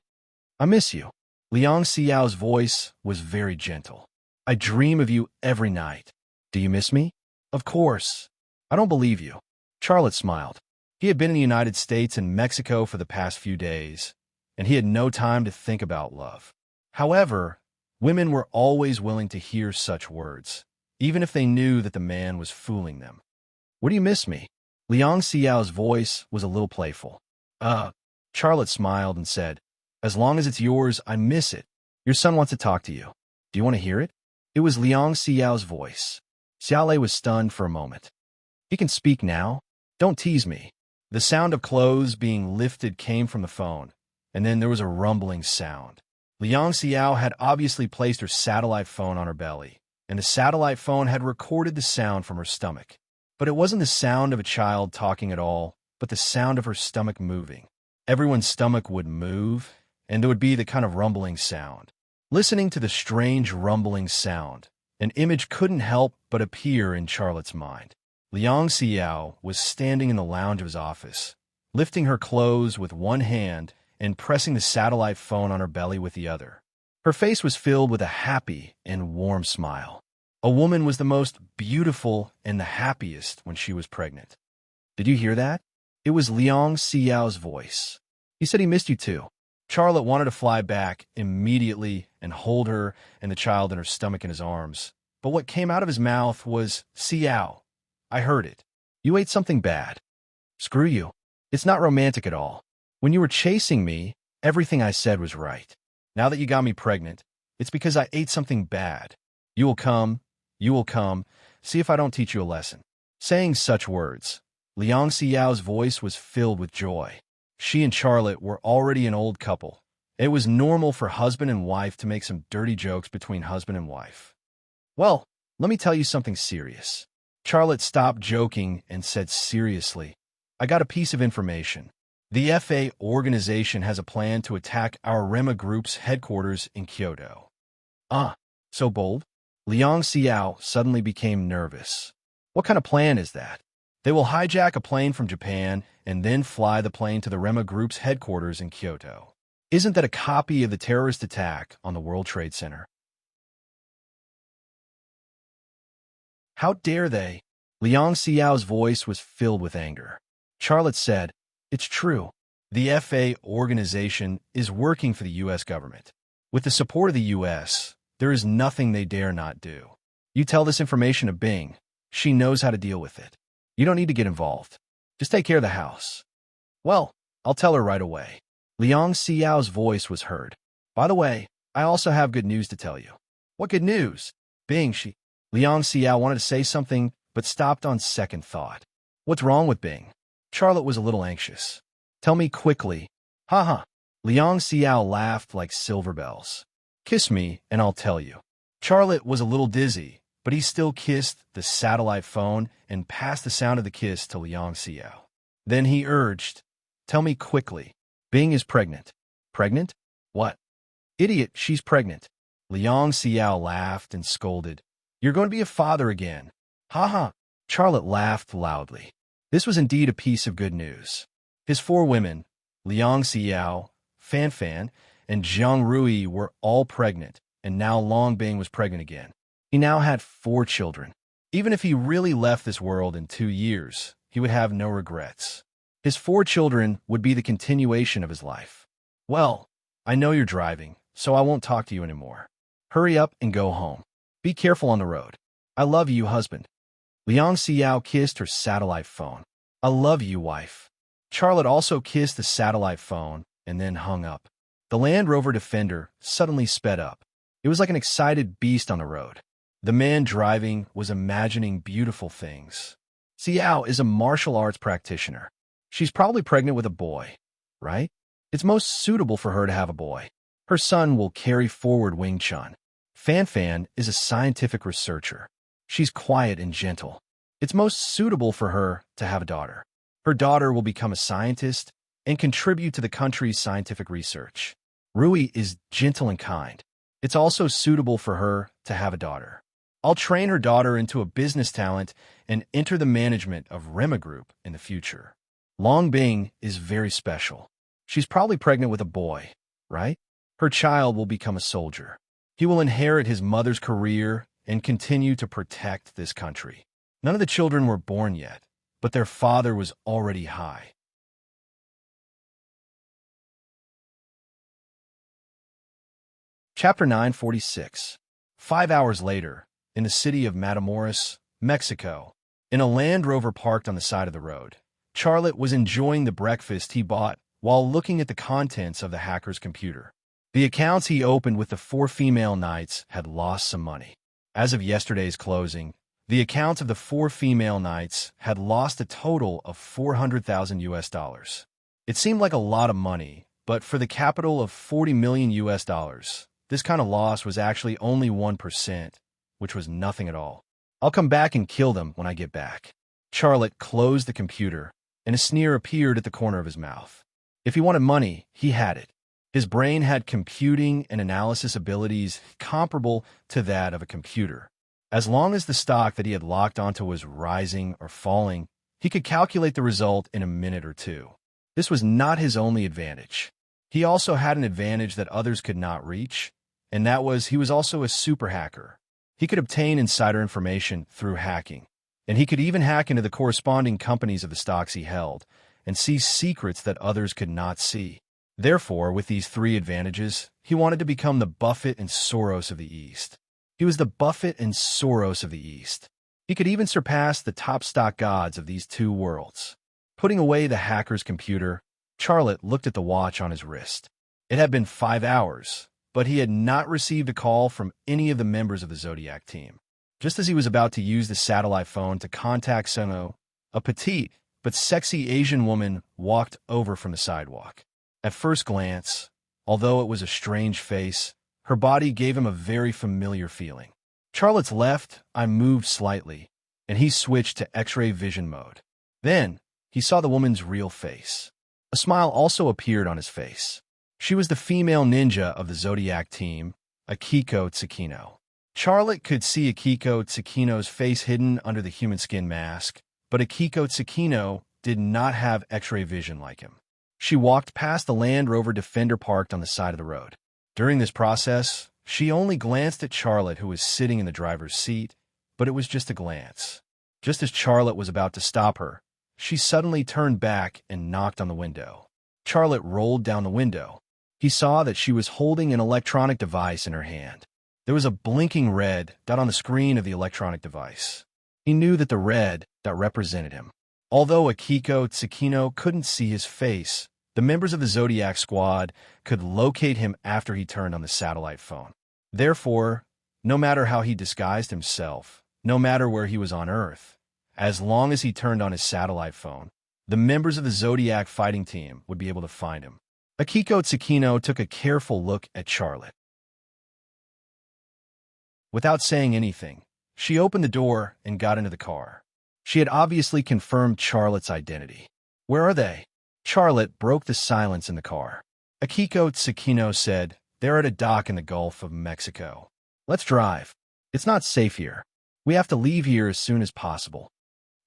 I miss you. Liang Xiao's voice was very gentle. I dream of you every night. Do you miss me? Of course. I don't believe you. Charlotte smiled. He had been in the United States and Mexico for the past few days, and he had no time to think about love. However, women were always willing to hear such words, even if they knew that the man was fooling them. What do you miss me? Liang Xiao's voice was a little playful. Charlotte smiled and said, as long as it's yours, I miss it. Your son wants to talk to you. Do you want to hear it? It was Liang Xiao's voice. Xiaolei was stunned for a moment. He can speak now? Don't tease me. The sound of clothes being lifted came from the phone, and then there was a rumbling sound. Liang Xiao had obviously placed her satellite phone on her belly, and the satellite phone had recorded the sound from her stomach. But it wasn't the sound of a child talking at all, but the sound of her stomach moving. Everyone's stomach would move, and there would be the kind of rumbling sound. Listening to the strange rumbling sound, an image couldn't help but appear in Charlotte's mind. Liang Xiao was standing in the lounge of his office, lifting her clothes with one hand and pressing the satellite phone on her belly with the other. Her face was filled with a happy and warm smile. A woman was the most beautiful and the happiest when she was pregnant. Did you hear that? It was Liang Xiao's voice. He said he missed you too. Charlotte wanted to fly back immediately and hold her and the child in her stomach in his arms. But what came out of his mouth was, Xiao. I heard it. You ate something bad. Screw you. It's not romantic at all. When you were chasing me, everything I said was right. Now that you got me pregnant, it's because I ate something bad. You will come. See if I don't teach you a lesson. Saying such words, Liang Xiao's voice was filled with joy. She and Charlotte were already an old couple. It was normal for husband and wife to make some dirty jokes between husband and wife. Well, let me tell you something serious. Charlotte stopped joking and said seriously, I got a piece of information. The FA organization has a plan to attack our Rema Group's headquarters in Kyoto. So bold? Liang Xiao suddenly became nervous. What kind of plan is that? They will hijack a plane from Japan and then fly the plane to the Rema Group's headquarters in Kyoto. Isn't that a copy of the terrorist attack on the World Trade Center? How dare they? Liang Xiao's voice was filled with anger. Charlotte said, it's true. The FA organization is working for the U.S. government. With the support of the U.S., there is nothing they dare not do. You tell this information to Bing. She knows how to deal with it. You don't need to get involved. Just take care of the house. Well, I'll tell her right away. Liang Xiao's voice was heard. By the way, I also have good news to tell you. What good news? Bing, Liang Xiao wanted to say something, but stopped on second thought. What's wrong with Bing? Charlotte was a little anxious. Tell me quickly. Haha. Liang Xiao laughed like silver bells. Kiss me, and I'll tell you. Charlotte was a little dizzy, but he still kissed the satellite phone and passed the sound of the kiss to Liang Xiao. Then he urged, Tell me quickly. Bing is pregnant. Pregnant? What? Idiot, she's pregnant. Liang Xiao laughed and scolded. You're going to be a father again. Ha. Charlotte laughed loudly. This was indeed a piece of good news. His 4 women, Liang Xiao, Fan, and Zhang Rui, were all pregnant, and now Long Bing was pregnant again. He now had 4 children. Even if he really left this world in 2 years, he would have no regrets. His 4 children would be the continuation of his life. Well, I know you're driving, so I won't talk to you anymore. Hurry up and go home. Be careful on the road. I love you, husband. Liang Xiao kissed her satellite phone. I love you, wife. Charlotte also kissed the satellite phone and then hung up. The Land Rover Defender suddenly sped up. It was like an excited beast on the road. The man driving was imagining beautiful things. Xiao is a martial arts practitioner. She's probably pregnant with a boy, right? It's most suitable for her to have a boy. Her son will carry forward Wing Chun. Fan is a scientific researcher. She's quiet and gentle. It's most suitable for her to have a daughter. Her daughter will become a scientist and contribute to the country's scientific research. Rui is gentle and kind. It's also suitable for her to have a daughter. I'll train her daughter into a business talent and enter the management of Rema Group in the future. Long Bing is very special. She's probably pregnant with a boy, right? Her child will become a soldier. He will inherit his mother's career and continue to protect this country. None of the children were born yet, but their father was already high. Chapter 946. 5 hours later, in the city of Matamoros, Mexico, in a Land Rover parked on the side of the road, Charlotte was enjoying the breakfast he bought while looking at the contents of the hacker's computer. The accounts he opened with the 4 female knights had lost some money. As of yesterday's closing, the accounts of the 4 female knights had lost a total of $400,000. It seemed like a lot of money, but for the capital of $40 million, this kind of loss was actually only 1%, which was nothing at all. I'll come back and kill them when I get back. Charlotte closed the computer, and a sneer appeared at the corner of his mouth. If he wanted money, he had it. His brain had computing and analysis abilities comparable to that of a computer. As long as the stock that he had locked onto was rising or falling, he could calculate the result in a minute or 2. This was not his only advantage. He also had an advantage that others could not reach, and that was he was also a super hacker. He could obtain insider information through hacking, and he could even hack into the corresponding companies of the stocks he held and see secrets that others could not see. Therefore, with these 3 advantages, he wanted to become the Buffett and Soros of the East. He was the Buffett and Soros of the East. He could even surpass the top stock gods of these 2 worlds. Putting away the hacker's computer, Charlotte looked at the watch on his wrist. It had been 5 hours, but he had not received a call from any of the members of the Zodiac team. Just as he was about to use the satellite phone to contact Sono, a petite but sexy Asian woman walked over from the sidewalk. At first glance, although it was a strange face, her body gave him a very familiar feeling. Charlotte's left eye moved slightly, and he switched to X-ray vision mode. Then, he saw the woman's real face. A smile also appeared on his face. She was the female ninja of the Zodiac team, Akiko Tsukino. Charlotte could see Akiko Tsukino's face hidden under the human skin mask, but Akiko Tsukino did not have X-ray vision like him. She walked past the Land Rover Defender parked on the side of the road. During this process, she only glanced at Charlotte, who was sitting in the driver's seat, but it was just a glance. Just as Charlotte was about to stop her, she suddenly turned back and knocked on the window. Charlotte rolled down the window. He saw that she was holding an electronic device in her hand. There was a blinking red dot on the screen of the electronic device. He knew that the red dot represented him. Although Akiko Tsukino couldn't see his face, the members of the Zodiac squad could locate him after he turned on the satellite phone. Therefore, No matter how he disguised himself, no matter where he was on Earth, as long as he turned on his satellite phone, the members of the Zodiac fighting team would be able to find him. Akiko Tsukino took a careful look at Charlotte. Without saying anything, she opened the door and got into the car. She had obviously confirmed Charlotte's identity. Where are they? Charlotte broke the silence in the car. Akiko Tsukino said, they're at a dock in the Gulf of Mexico. Let's drive. It's not safe here. We have to leave here as soon as possible.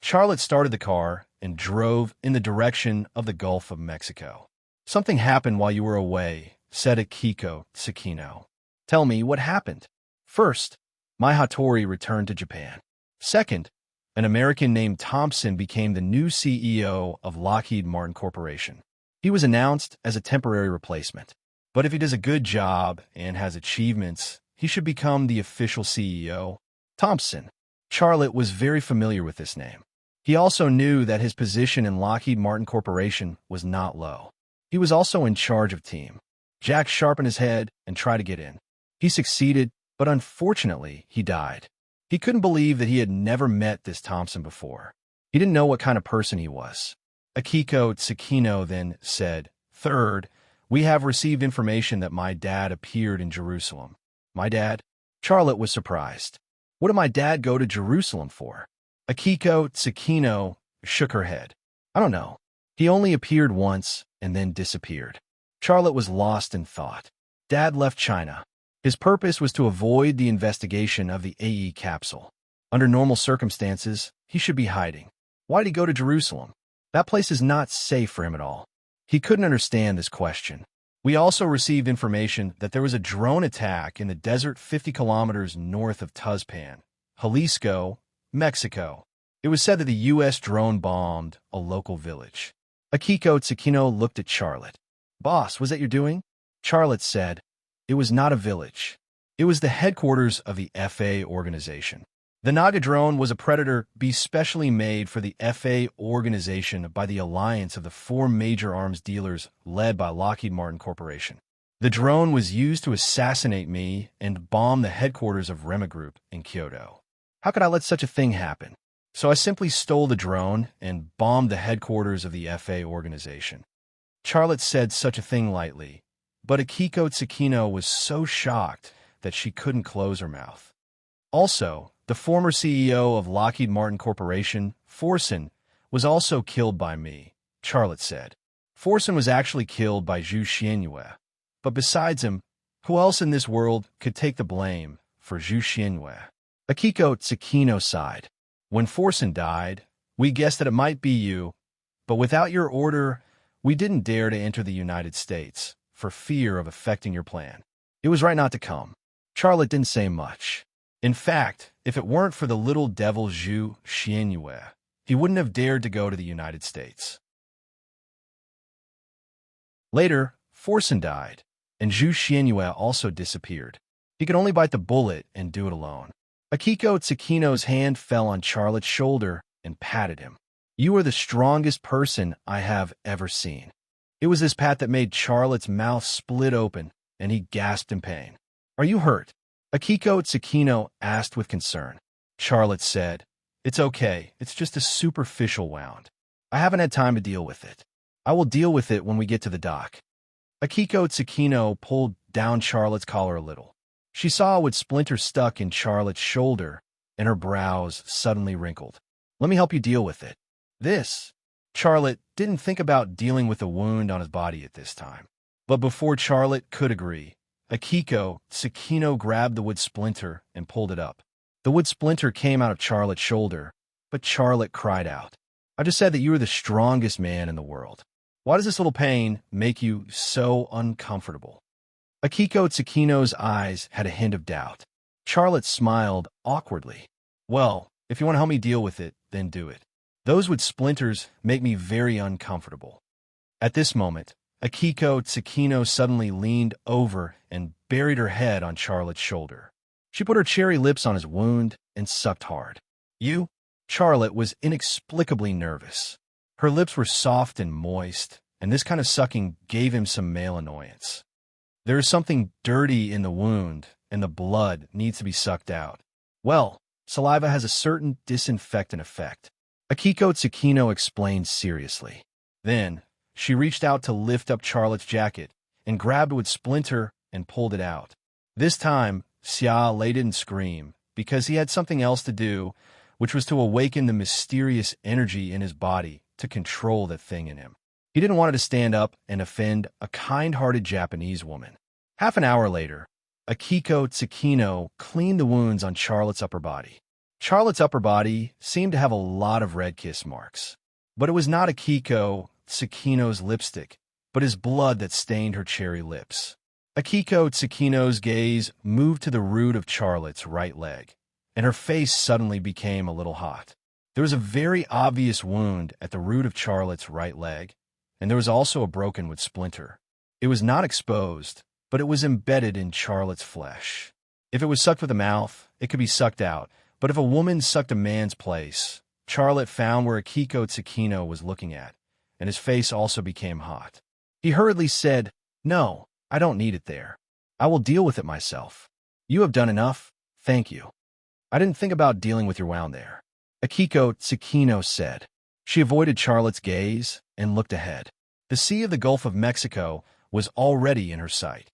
Charlotte started the car and drove in the direction of the Gulf of Mexico. Something happened while you were away, said Akiko Tsukino. Tell me what happened. First, my Hattori returned to Japan. Second, an American named Thompson became the new CEO of Lockheed Martin Corporation. He was announced as a temporary replacement. But if he does a good job and has achievements, he should become the official CEO. Thompson. Charlotte was very familiar with this name. He also knew that his position in Lockheed Martin Corporation was not low. He was also in charge of team. Jack sharpened his head and tried to get in. He succeeded, but unfortunately, he died. He couldn't believe that he had never met this Thompson before. He didn't know what kind of person he was. Akiko Tsukino then said, Third, we have received information that my dad appeared in Jerusalem. My dad? Charlotte was surprised. What did my dad go to Jerusalem for? Akiko Tsukino shook her head. I don't know. He only appeared once and then disappeared. Charlotte was lost in thought. Dad left China. His purpose was to avoid the investigation of the AE capsule. Under normal circumstances, he should be hiding. Why did he go to Jerusalem? That place is not safe for him at all. He couldn't understand this question. We also received information that there was a drone attack in the desert 50 kilometers north of Tuzpan, Jalisco, Mexico. It was said that the U.S. drone bombed a local village. Akiko Tsukino looked at Charlotte. Boss, was that your doing? Charlotte said, it was not a village. It was the headquarters of the FA organization. The Naga drone was a Predator B specially made for the FA organization by the alliance of the 4 major arms dealers led by Lockheed Martin Corporation. The drone was used to assassinate me and bomb the headquarters of Rema Group in Kyoto. How could I let such a thing happen? So I simply stole the drone and bombed the headquarters of the FA organization. Charlotte said such a thing lightly, but Akiko Tsukino was so shocked that she couldn't close her mouth. Also, the former CEO of Lockheed Martin Corporation, Forsen, was also killed by me, Charlotte said. Forsen was actually killed by Zhu Xianyue. But besides him, who else in this world could take the blame for Zhu Xianyue? Akiko Tsukino sighed. When Forsen died, we guessed that it might be you, but without your order, we didn't dare to enter the United States for fear of affecting your plan. It was right not to come. Charlotte didn't say much. In fact, if it weren't for the little devil Zhu Xianyue, he wouldn't have dared to go to the United States. Later, Forsen died, and Zhu Xianyue also disappeared. He could only bite the bullet and do it alone. Akiko Tsukino's hand fell on Charlotte's shoulder and patted him. You are the strongest person I have ever seen. It was this pat that made Charlotte's mouth split open, and he gasped in pain. Are you hurt? Akiko Tsukino asked with concern. Charlotte said, It's okay, it's just a superficial wound. I haven't had time to deal with it. I will deal with it when we get to the dock. Akiko Tsukino pulled down Charlotte's collar a little. She saw a wood splinter stuck in Charlotte's shoulder, and her brows suddenly wrinkled. Let me help you deal with it. Charlotte didn't think about dealing with a wound on his body at this time. But before Charlotte could agree, Akiko Tsukino grabbed the wood splinter and pulled it up. The wood splinter came out of Charlotte's shoulder, but Charlotte cried out. I just said that you were the strongest man in the world. Why does this little pain make you so uncomfortable? Akiko Tsukino's eyes had a hint of doubt. Charlotte smiled awkwardly. Well, if you want to help me deal with it, then do it. Those wood splinters make me very uncomfortable. At this moment, Akiko Tsukino suddenly leaned over and buried her head on Charlotte's shoulder. She put her cherry lips on his wound and sucked hard. You? Charlotte was inexplicably nervous. Her lips were soft and moist, and this kind of sucking gave him some male annoyance. There is something dirty in the wound, and the blood needs to be sucked out. Well, saliva has a certain disinfectant effect. Akiko Tsukino explained seriously. Then, she reached out to lift up Charlotte's jacket and grabbed with Splinter and pulled it out. This time, Xia Lei didn't scream, because he had something else to do, which was to awaken the mysterious energy in his body to control the thing in him. He didn't want it to stand up and offend a kind-hearted Japanese woman. Half an hour later, Akiko Tsukino cleaned the wounds on Charlotte's upper body. Charlotte's upper body seemed to have a lot of red kiss marks. But it was not Akiko Tsukino's lipstick, but his blood that stained her cherry lips. Akiko Tsukino's gaze moved to the root of Charlotte's right leg, and her face suddenly became a little hot. There was a very obvious wound at the root of Charlotte's right leg, and there was also a broken wood splinter. It was not exposed, but it was embedded in Charlotte's flesh. If it was sucked with the mouth, it could be sucked out, but if a woman sucked a man's place, Charlotte found where Akiko Tsukino was looking at, and his face also became hot. He hurriedly said, "No, I don't need it there. I will deal with it myself. You have done enough, thank you." "I didn't think about dealing with your wound there," Akiko Tsukino said. She avoided Charlotte's gaze and looked ahead. The Sea of the Gulf of Mexico was already in her sight.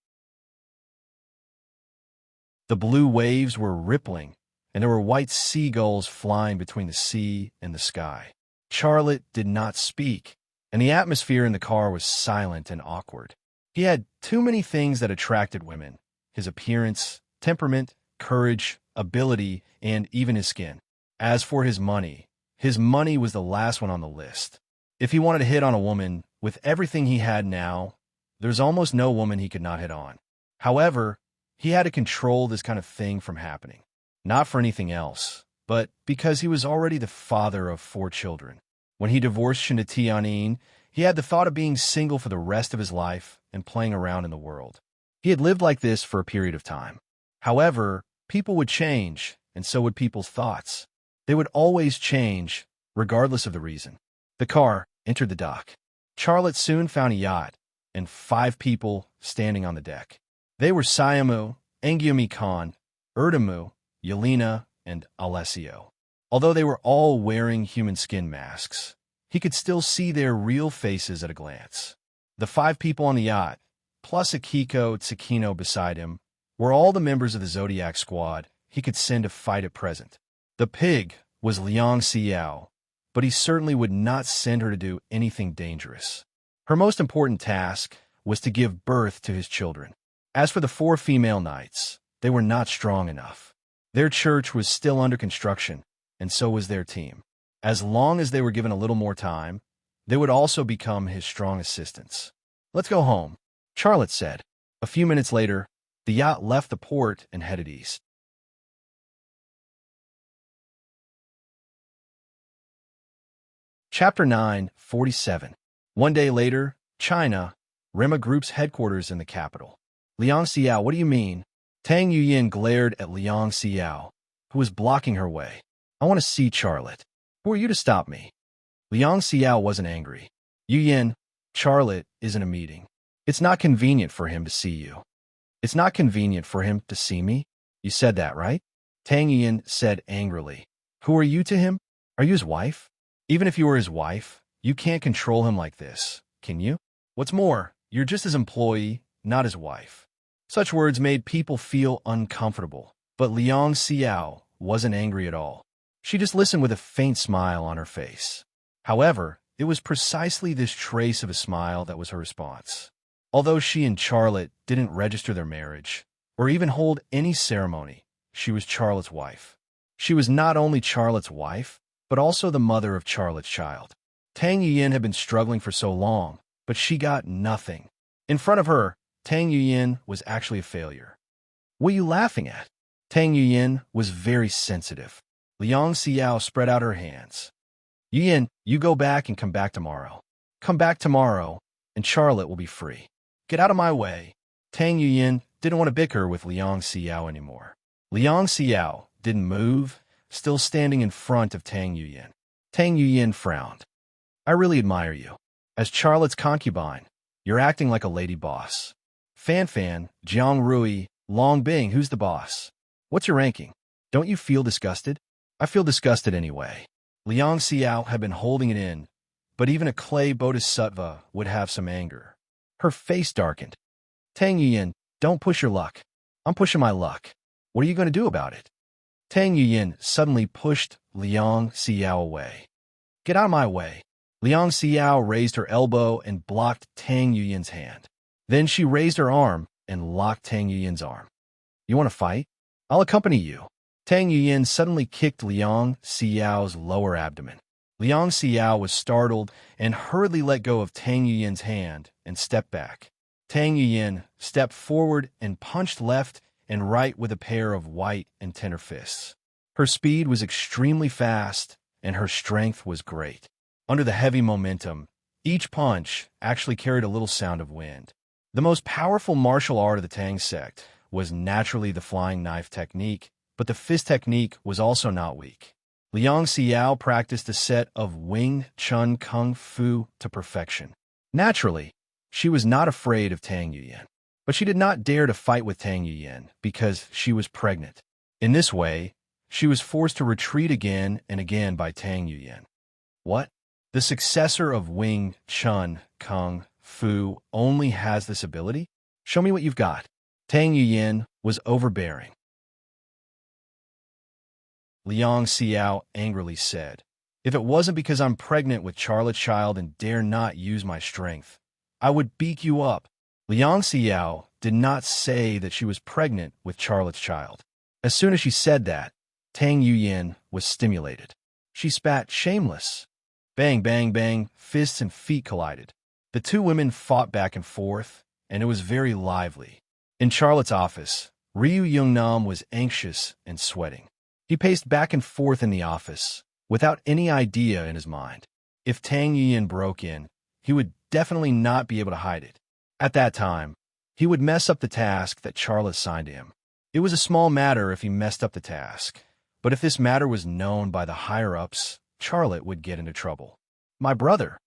The blue waves were rippling, and there were white seagulls flying between the sea and the sky. Charlotte did not speak, and the atmosphere in the car was silent and awkward. He had too many things that attracted women: his appearance, temperament, courage, ability, and even his skin. As for his money was the last one on the list. If he wanted to hit on a woman with everything he had now, there's almost no woman he could not hit on. However, he had to control this kind of thing from happening. Not for anything else, but because he was already the father of 4 children. When he divorced Shinatianin, he had the thought of being single for the rest of his life and playing around in the world. He had lived like this for a period of time. However, people would change, and so would people's thoughts. They would always change, regardless of the reason. The car entered the dock. Charlotte soon found a yacht and 5 people standing on the deck. They were Sayamu, Engyumi Khan, Erdamu, Yelena, and Alessio. Although they were all wearing human skin masks, he could still see their real faces at a glance. The 5 people on the yacht, plus Akiko Tsukino beside him, were all the members of the Zodiac squad he could send to fight at present. The pig was Liang Xiao, but he certainly would not send her to do anything dangerous. Her most important task was to give birth to his children. As for the 4 female knights, they were not strong enough. Their church was still under construction, and so was their team. As long as they were given a little more time, they would also become his strong assistants. "Let's go home," Charlotte said. A few minutes later, the yacht left the port and headed east. Chapter 9:47. One day later, China, Rema Group's headquarters in the capital. "Liang Xiao, what do you mean?" Tang Yuyin glared at Liang Xiao, who was blocking her way. "I want to see Charlotte. Who are you to stop me?" Liang Xiao wasn't angry. "Yuyin, Charlotte is in a meeting. It's not convenient for him to see you." "It's not convenient for him to see me? You said that, right?" Tang Yuyin said angrily. "Who are you to him? Are you his wife? Even if you were his wife, you can't control him like this, can you? What's more, you're just his employee, not his wife." Such words made people feel uncomfortable, but Liang Xiao wasn't angry at all. She just listened with a faint smile on her face. However, it was precisely this trace of a smile that was her response. Although she and Charlotte didn't register their marriage, or even hold any ceremony, she was Charlotte's wife. She was not only Charlotte's wife, but also the mother of Charlotte's child. Tang Yuyin had been struggling for so long, but she got nothing. In front of her, Tang Yuyin was actually a failure. "What are you laughing at?" Tang Yuyin was very sensitive. Liang Xiao spread out her hands. "Yuyin, you go back and come back tomorrow. Come back tomorrow, and Charlotte will be free. Get out of my way." Tang Yuyin didn't want to bicker with Liang Xiao anymore. Liang Xiao didn't move, still standing in front of Tang Yuyin. Tang Yuyin frowned. "I really admire you. As Charlotte's concubine, you're acting like a lady boss." Fan Fan, Jiang Rui, Long Bing, who's the boss? What's your ranking? Don't you feel disgusted? I feel disgusted anyway. Liang Xiao had been holding it in, but even a clay bodhisattva would have some anger. Her face darkened. Tang Yuyin, don't push your luck. I'm pushing my luck. What are you going to do about it? Tang Yuyin suddenly pushed Liang Xiao away. Get out of my way. Liang Xiao raised her elbow and blocked Tang Yuyin's hand. Then she raised her arm and locked Tang Yuyin's arm. You want to fight? I'll accompany you. Tang Yuyin suddenly kicked Liang Xiao's lower abdomen. Liang Xiao was startled and hurriedly let go of Tang Yuyin's hand and stepped back. Tang Yuyin stepped forward and punched left and right with a pair of white and tender fists. Her speed was extremely fast and her strength was great. Under the heavy momentum, each punch actually carried a little sound of wind. The most powerful martial art of the Tang sect was naturally the flying knife technique, but the fist technique was also not weak. Liang Xiao practiced a set of Wing Chun Kung Fu to perfection. Naturally, she was not afraid of Tang Yuyin, but she did not dare to fight with Tang Yuyin because she was pregnant. In this way, she was forced to retreat again and again by Tang Yuyin. What? The successor of Wing Chun Kung Fu only has this ability? Show me what you've got. Tang Yuyin was overbearing. Liang Xiao angrily said, If it wasn't because I'm pregnant with Charlotte's child and dare not use my strength, I would beat you up. Liang Xiao did not say that she was pregnant with Charlotte's child. As soon as she said that, Tang Yuyin was stimulated. She spat shameless. Bang, bang, bang, fists and feet collided. The two women fought back and forth, and it was very lively. In Charlotte's office, Ryu Yungnam was anxious and sweating. He paced back and forth in the office, without any idea in his mind. If Tang Yuyin broke in, he would definitely not be able to hide it. At that time, he would mess up the task that Charlotte assigned to him. It was a small matter if he messed up the task, but if this matter was known by the higher-ups, Charlotte would get into trouble. My brother,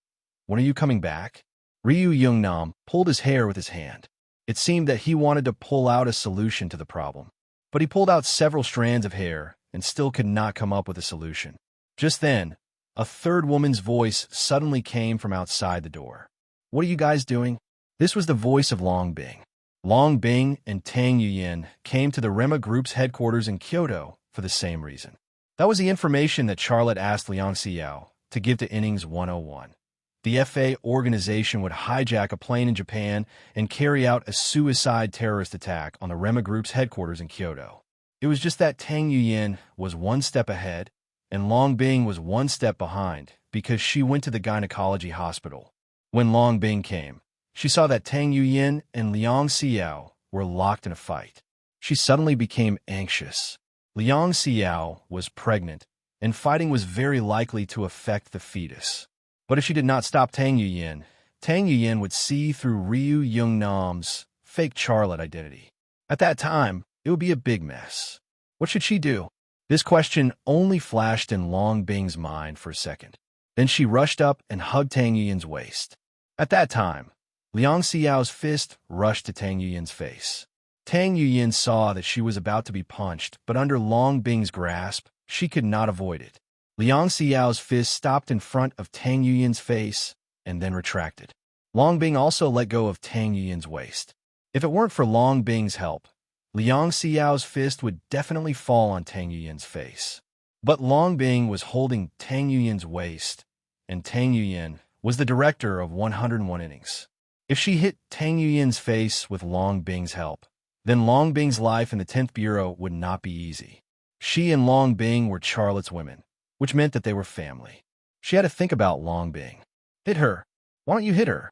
when are you coming back? Ryu Yungnam pulled his hair with his hand. It seemed that he wanted to pull out a solution to the problem, but he pulled out several strands of hair and still could not come up with a solution. Just then, a third woman's voice suddenly came from outside the door. What are you guys doing? This was the voice of Long Bing. Long Bing and Tang Yuyin came to the Rema Group's headquarters in Kyoto for the same reason. That was the information that Charlotte asked Liang Xiao to give to Innings 101. The FA organization would hijack a plane in Japan and carry out a suicide terrorist attack on the Rema Group's headquarters in Kyoto. It was just that Tang Yuyin was one step ahead and Long Bing was one step behind because she went to the gynecology hospital. When Long Bing came, she saw that Tang Yuyin and Liang Xiao were locked in a fight. She suddenly became anxious. Liang Xiao was pregnant, and fighting was very likely to affect the fetus. But if she did not stop Tang Yuyin would see through Ryu Yungnam's fake Charlotte identity. At that time, it would be a big mess. What should she do? This question only flashed in Long Bing's mind for a second. Then she rushed up and hugged Tang Yuyin's waist. At that time, Liang Xiao's fist rushed to Tang Yuyin's face. Tang Yuyin saw that she was about to be punched, but under Long Bing's grasp, she could not avoid it. Liang Xiao's fist stopped in front of Tang Yuyin's face and then retracted. Long Bing also let go of Tang Yuyin's waist. If it weren't for Long Bing's help, Liang Xiao's fist would definitely fall on Tang Yuyin's face. But Long Bing was holding Tang Yuyin's waist, and Tang Yuyin was the director of 101 innings. If she hit Tang Yuyin's face with Long Bing's help, then Long Bing's life in the 10th Bureau would not be easy. She and Long Bing were Charlotte's women, which meant that they were family. She had to think about Long Bing. Hit her. Why don't you hit her?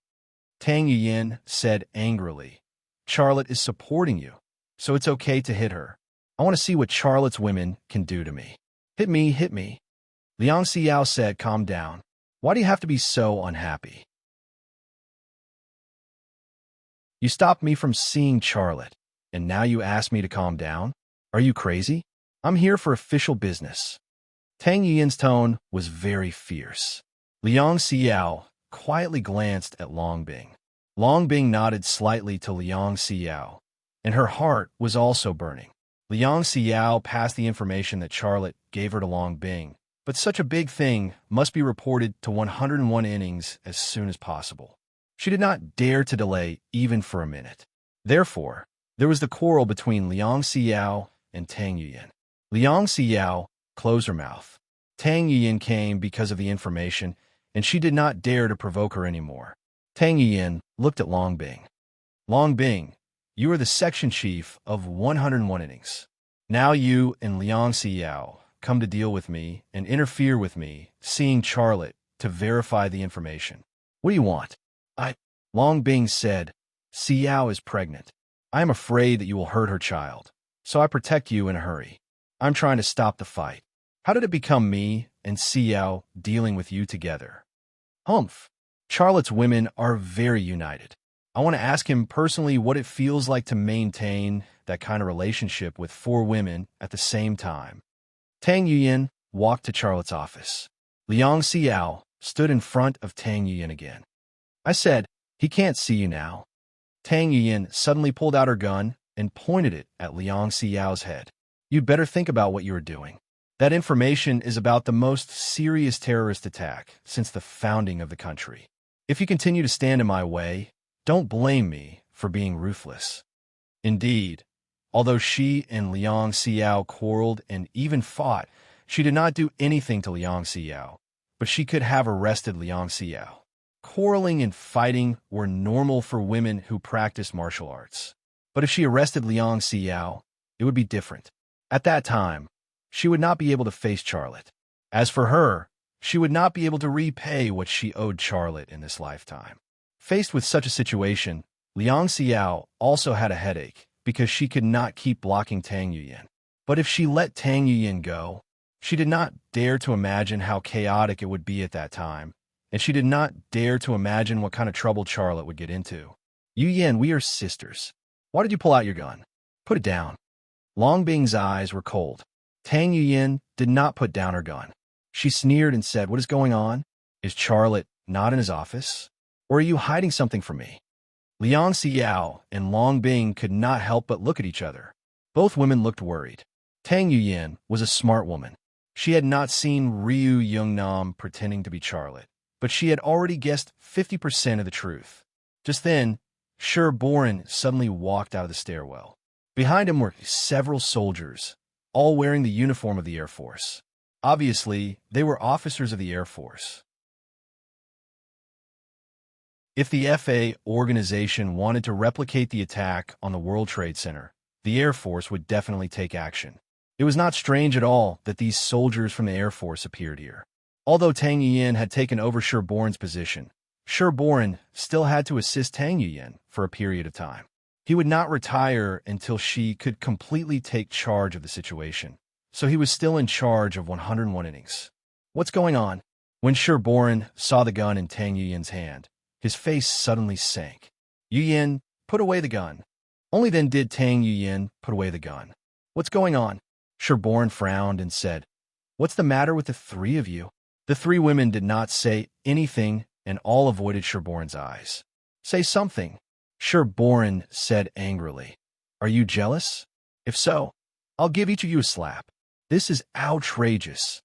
Tang Yuyin said angrily. Charlotte is supporting you, so it's okay to hit her. I want to see what Charlotte's women can do to me. Hit me, hit me. Liang Xiao said, calm down. Why do you have to be so unhappy? You stopped me from seeing Charlotte, and now you ask me to calm down? Are you crazy? I'm here for official business. Tang Yuyin's tone was very fierce. Liang Xiao quietly glanced at Long Bing. Long Bing nodded slightly to Liang Xiao, and her heart was also burning. Liang Xiao passed the information that Charlotte gave her to Long Bing, but such a big thing must be reported to 101 innings as soon as possible. She did not dare to delay even for a minute. Therefore, there was the quarrel between Liang Xiao and Tang Yuyan. Liang Xiao closed her mouth. Tang Yuyan came because of the information, and she did not dare to provoke her anymore. Tang Yuyan looked at Long Bing. Long Bing, you are the section chief of 101 innings. Now you and Liang Xiao come to deal with me and interfere with me, seeing Charlotte to verify the information. What do you want? Long Bing said, Xiao is pregnant. I am afraid that you will hurt her child, so I protect you in a hurry. I'm trying to stop the fight. How did it become me and Xiao dealing with you together? Humph. Charlotte's women are very united. I want to ask him personally what it feels like to maintain that kind of relationship with 4 women at the same time. Tang Yuyan walked to Charlotte's office. Liang Xiao stood in front of Tang Yuyan again. I said, he can't see you now. Tang Yuyan suddenly pulled out her gun and pointed it at Liang Xiao's head. You'd better think about what you are doing. That information is about the most serious terrorist attack since the founding of the country. If you continue to stand in my way, don't blame me for being ruthless. Indeed, although she and Liang Xiao quarreled and even fought, she did not do anything to Liang Xiao, but she could have arrested Liang Xiao. Quarreling and fighting were normal for women who practiced martial arts. But if she arrested Liang Xiao, it would be different. At that time, she would not be able to face Charlotte. As for her, she would not be able to repay what she owed Charlotte in this lifetime. Faced with such a situation, Liang Xiao also had a headache because she could not keep blocking Tang Yuyan. But if she let Tang Yuyan go, she did not dare to imagine how chaotic it would be at that time, and she did not dare to imagine what kind of trouble Charlotte would get into. Yuyan, we are sisters. Why did you pull out your gun? Put it down. Long Bing's eyes were cold. Tang Yuyan did not put down her gun. She sneered and said, what is going on? Is Charlotte not in his office? Or are you hiding something from me? Liang Xiao and Long Bing could not help but look at each other. Both women looked worried. Tang Yuyan was a smart woman. She had not seen Ryu Yungnam pretending to be Charlotte, but she had already guessed 50% of the truth. Just then, Sher Boren suddenly walked out of the stairwell. Behind him were several soldiers, all wearing the uniform of the Air Force. Obviously, they were officers of the Air Force. If the FA organization wanted to replicate the attack on the World Trade Center, the Air Force would definitely take action. It was not strange at all that these soldiers from the Air Force appeared here. Although Tang Yuyan had taken over Sher Boren's position, Sher Boren still had to assist Tang Yuyan for a period of time. He would not retire until she could completely take charge of the situation, so he was still in charge of 101 innings. What's going on? When Sher Boren saw the gun in Tang Yuyan's hand, his face suddenly sank. Yuyan, put away the gun. Only then did Tang Yuyan put away the gun. What's going on? Sher Boren frowned and said, what's the matter with the 3 of you? The 3 women did not say anything and all avoided Sher Boren's eyes. Say something, Sher Boren said angrily. Are you jealous? If so, I'll give each of you a slap. This is outrageous.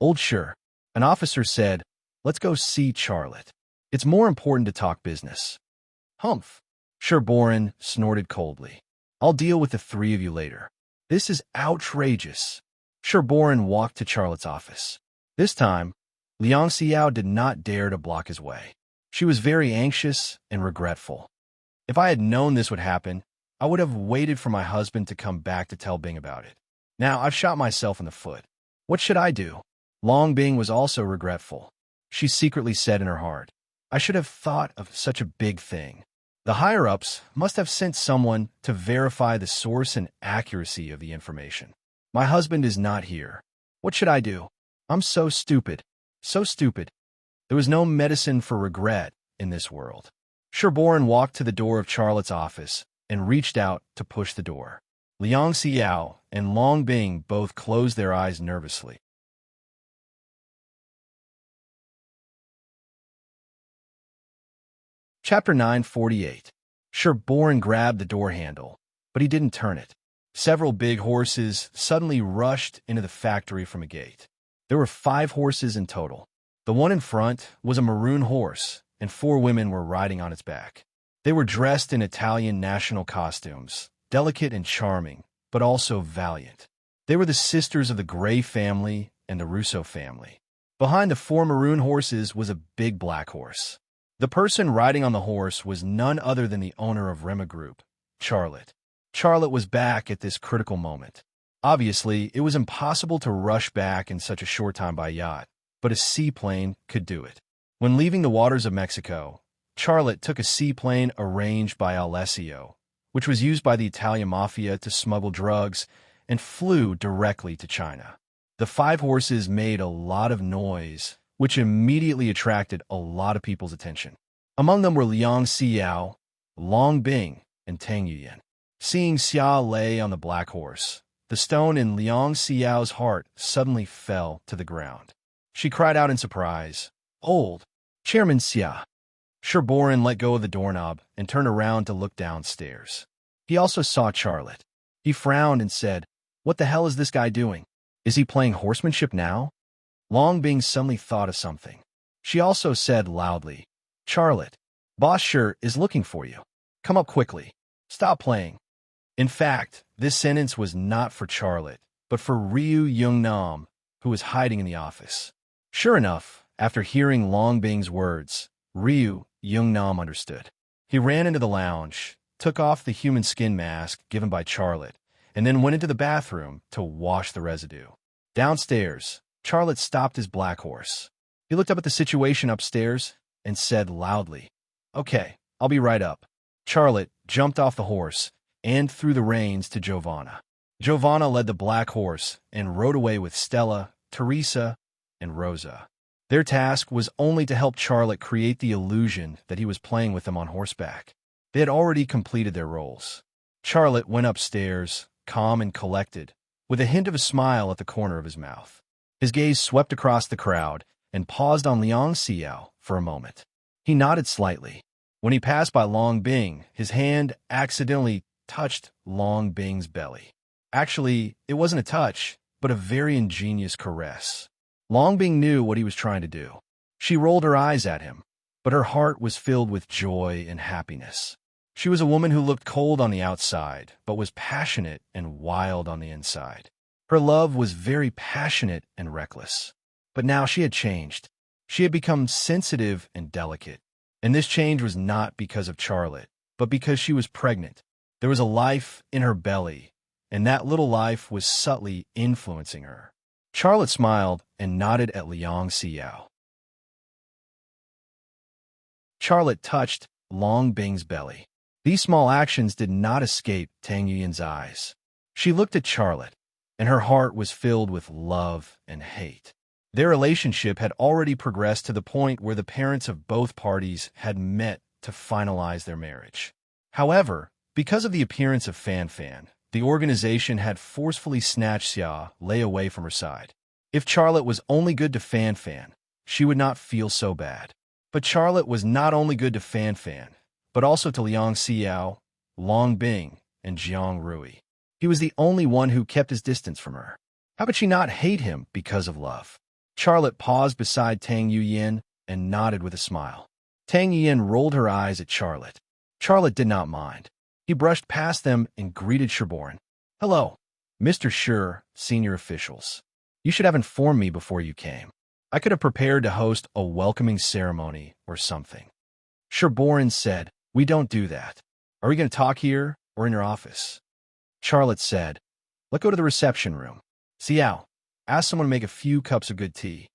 Old Sher, an officer said, let's go see Charlotte. It's more important to talk business. Humph. Sher Boren snorted coldly. I'll deal with the 3 of you later. This is outrageous. Sher Boren walked to Charlotte's office. This time, Liang Xiao did not dare to block his way. She was very anxious and regretful. If I had known this would happen, I would have waited for my husband to come back to tell Bing about it. Now I've shot myself in the foot. What should I do? Long Bing was also regretful. She secretly said in her heart, I should have thought of such a big thing. The higher-ups must have sent someone to verify the source and accuracy of the information. My husband is not here. What should I do? I'm so stupid. So stupid. There was no medicine for regret in this world. Sher Boren walked to the door of Charlotte's office and reached out to push the door. Liang Xiao and Long Bing both closed their eyes nervously. Chapter 948. Sher Boren grabbed the door handle. but he didn't turn it. Several big horses suddenly rushed into the factory from a gate. There were 5 horses in total. The one in front was a maroon horse, and 4 women were riding on its back. They were dressed in Italian national costumes, delicate and charming, but also valiant. They were the sisters of the Gray family and the Russo family. Behind the 4 maroon horses was a big black horse. The person riding on the horse was none other than the owner of Rema Group, Charlotte. Charlotte was back at this critical moment. Obviously, it was impossible to rush back in such a short time by yacht, but a seaplane could do it. When leaving the waters of Mexico, Charlotte took a seaplane arranged by Alessio, which was used by the Italian mafia to smuggle drugs, and flew directly to China. The 5 horses made a lot of noise, which immediately attracted a lot of people's attention. Among them were Liang Xiao, Long Bing, and Tang Yuyan. Seeing Xia lay on the black horse, the stone in Liang Xiao's heart suddenly fell to the ground. She cried out in surprise, "Old Chairman Xia!" Sherborin let go of the doorknob and turned around to look downstairs. He also saw Charlotte. He frowned and said, "What the hell is this guy doing? Is he playing horsemanship now?" Long Bing suddenly thought of something. She also said loudly, "Charlotte, Boss Sher is looking for you. Come up quickly. Stop playing." In fact, this sentence was not for Charlotte, but for Ryu Youngnam, who was hiding in the office. Sure enough, after hearing Long Bing's words, Ryu Youngnam understood. He ran into the lounge, took off the human skin mask given by Charlotte, and then went into the bathroom to wash the residue. Downstairs, Charlotte stopped his black horse. He looked up at the situation upstairs and said loudly, "Okay, I'll be right up." Charlotte jumped off the horse and threw the reins to Giovanna. Giovanna led the black horse and rode away with Stella, Teresa, and Rosa. Their task was only to help Charlotte create the illusion that he was playing with them on horseback. They had already completed their roles. Charlotte went upstairs, calm and collected, with a hint of a smile at the corner of his mouth. His gaze swept across the crowd and paused on Liang Xiao for a moment. He nodded slightly. When he passed by Long Bing, his hand accidentally touched Long Bing's belly. Actually, it wasn't a touch, but a very ingenious caress. Long Bing knew what he was trying to do. She rolled her eyes at him, but her heart was filled with joy and happiness. She was a woman who looked cold on the outside, but was passionate and wild on the inside. Her love was very passionate and reckless. But now she had changed. She had become sensitive and delicate. And this change was not because of Charlotte, but because she was pregnant. There was a life in her belly, and that little life was subtly influencing her. Charlotte smiled and nodded at Liang Xiao. Charlotte touched Long Bing's belly. These small actions did not escape Tang Yuyan's eyes. She looked at Charlotte, and her heart was filled with love and hate. Their relationship had already progressed to the point where the parents of both parties had met to finalize their marriage. However, because of the appearance of Fan Fan, the organization had forcefully snatched Xia Lei away from her side. If Charlotte was only good to Fan Fan, she would not feel so bad. But Charlotte was not only good to Fan Fan, but also to Liang Xiao, Long Bing, and Jiang Rui. He was the only one who kept his distance from her. How could she not hate him because of love? Charlotte paused beside Tang Yuyan and nodded with a smile. Tang Yuyan rolled her eyes at Charlotte. Charlotte did not mind. He brushed past them and greeted Sherborin. "Hello, Mr. Sher, senior officials. You should have informed me before you came. I could have prepared to host a welcoming ceremony or something." Sherborin said, "We don't do that. Are we going to talk here or in your office?" Charlotte said, "Let's go to the reception room. Xiao, ask someone to make a few cups of good tea."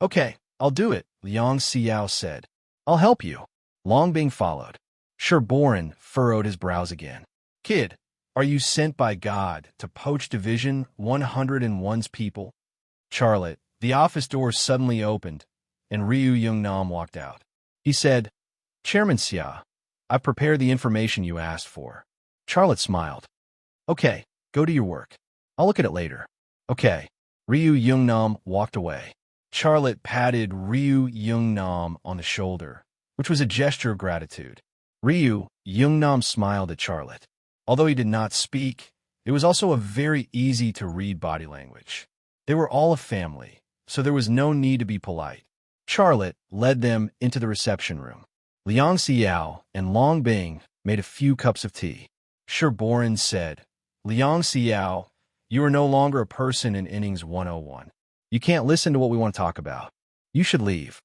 "Okay, I'll do it," Liang Xiao said. "I'll help you." Long Bing followed. Sherborin furrowed his brows again. "Kid, are you sent by God to poach Division 101's people?" Charlotte, the office door suddenly opened, and Ryu Youngnam walked out. He said, "Chairman Xia, I've prepared the information you asked for." Charlotte smiled. "Okay, go to your work. I'll look at it later." "Okay." Ryu Youngnam walked away. Charlotte patted Ryu Youngnam on the shoulder, which was a gesture of gratitude. Ryu Youngnam smiled at Charlotte. Although he did not speak, it was also a very easy to read body language. They were all a family, so there was no need to be polite. Charlotte led them into the reception room. Liang Xiao and Long Bing made a few cups of tea. Sherboran said, Liang Xiao, you are no longer a person in innings 101. You can't listen to what we want to talk about. You should leave.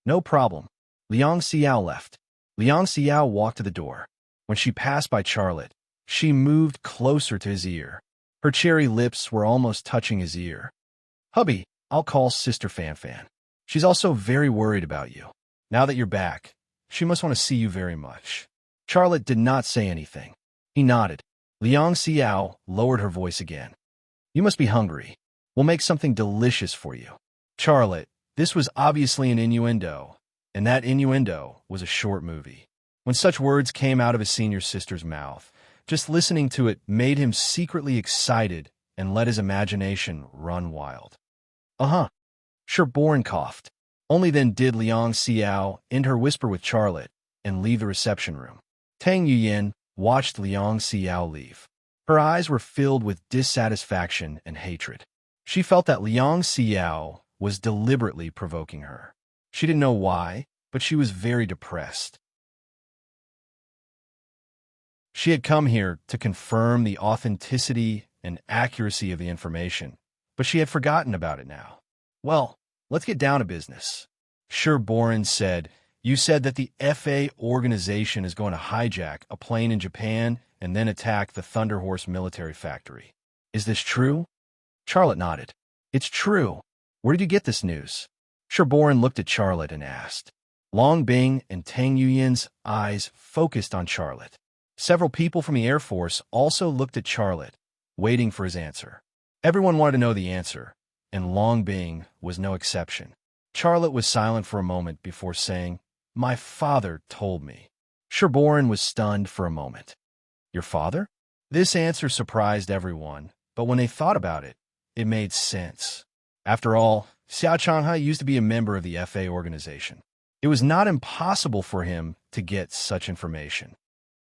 No problem. Liang Xiao left. Liang Xiao walked to the door. When she passed by Charlotte, she moved closer to his ear. Her cherry lips were almost touching his ear. Hubby, I'll call Sister Fanfan. She's also very worried about you. Now that you're back, she must want to see you very much. Charlotte did not say anything. He nodded. Liang Xiao lowered her voice again. You must be hungry. We'll make something delicious for you. Charlotte, this was obviously an innuendo, and that innuendo was a short movie. When such words came out of his senior sister's mouth, just listening to it made him secretly excited and let his imagination run wild. Uh-huh. Sherboran coughed. Only then did Liang Xiao end her whisper with Charlotte and leave the reception room. Tang Yuyin watched Liang Xiao leave. Her eyes were filled with dissatisfaction and hatred. She felt that Liang Xiao was deliberately provoking her. She didn't know why, but she was very depressed. She had come here to confirm the authenticity and accuracy of the information, but she had forgotten about it now. Well, let's get down to business. Sherboran said, you said that the FA organization is going to hijack a plane in Japan and then attack the Thunder Horse military factory. Is this true? Charlotte nodded. It's true. Where did you get this news? Sherboran looked at Charlotte and asked. Long Bing and Tang Yuyin's eyes focused on Charlotte. Several people from the Air Force also looked at Charlotte, waiting for his answer. Everyone wanted to know the answer, and Long Bing was no exception. Charlotte was silent for a moment before saying, My father told me. Sherboran was stunned for a moment. Your father? This answer surprised everyone, but when they thought about it, it made sense. After all, Xiao Changhe used to be a member of the FA organization. It was not impossible for him to get such information.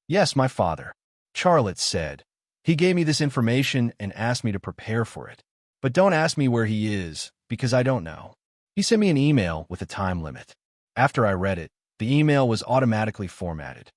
Yes, my father, Charlotte said. He gave me this information and asked me to prepare for it. But don't ask me where he is, because I don't know. He sent me an email with a time limit. After I read it, the email was automatically formatted.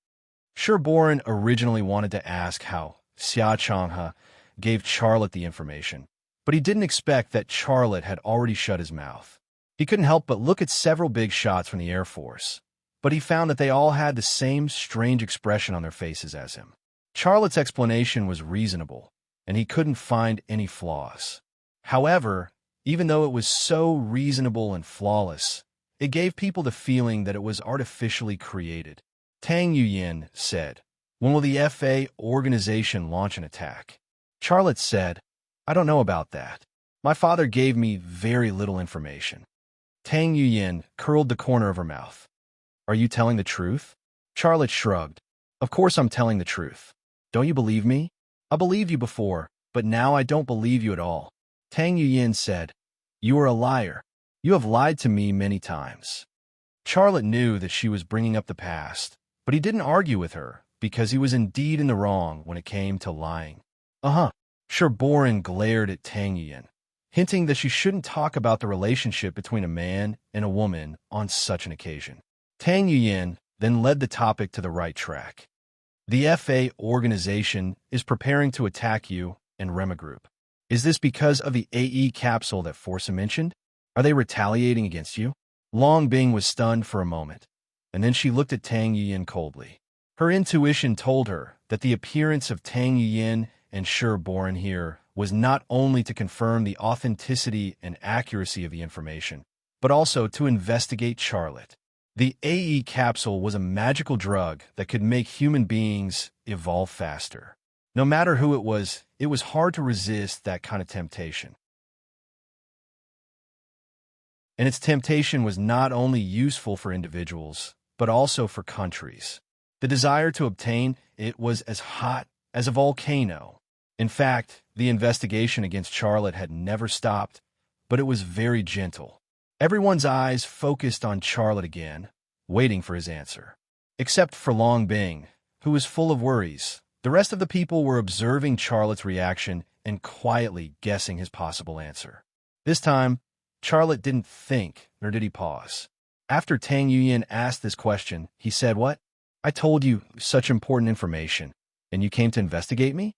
Sherboran originally wanted to ask how Xiao Changhe gave Charlotte the information, but he didn't expect that Charlotte had already shut his mouth. He couldn't help but look at several big shots from the Air Force, but he found that they all had the same strange expression on their faces as him. Charlotte's explanation was reasonable, and he couldn't find any flaws. However, even though it was so reasonable and flawless, it gave people the feeling that it was artificially created. Tang Yuyin said, When will the FA organization launch an attack? Charlotte said, I don't know about that. My father gave me very little information. Tang Yuyin curled the corner of her mouth. Are you telling the truth? Charlotte shrugged. Of course I'm telling the truth. Don't you believe me? I believed you before, but now I don't believe you at all. Tang Yuyin said, You are a liar. You have lied to me many times. Charlotte knew that she was bringing up the past, but he didn't argue with her because he was indeed in the wrong when it came to lying. Uh-huh. Sherboran glared at Tang Yuyin, hinting that she shouldn't talk about the relationship between a man and a woman on such an occasion. Tang Yuyin then led the topic to the right track. The FA organization is preparing to attack you and Rema Group. Is this because of the AE capsule that Forza mentioned? Are they retaliating against you? Long Bing was stunned for a moment, and then she looked at Tang Yuyin coldly. Her intuition told her that the appearance of Tang Yuyin and Sherboran here was not only to confirm the authenticity and accuracy of the information, but also to investigate Charlotte. The AE capsule was a magical drug that could make human beings evolve faster. No matter who it was hard to resist that kind of temptation. And its temptation was not only useful for individuals, but also for countries. The desire to obtain it was as hot as a volcano. In fact, the investigation against Charlotte had never stopped, but it was very gentle. Everyone's eyes focused on Charlotte again, waiting for his answer. Except for Long Bing, who was full of worries, The rest of the people were observing Charlotte's reaction and quietly guessing his possible answer. This time, Charlotte didn't think, nor did he pause. After Tang Yuyan asked this question, he said, "What? I told you such important information, and you came to investigate me?"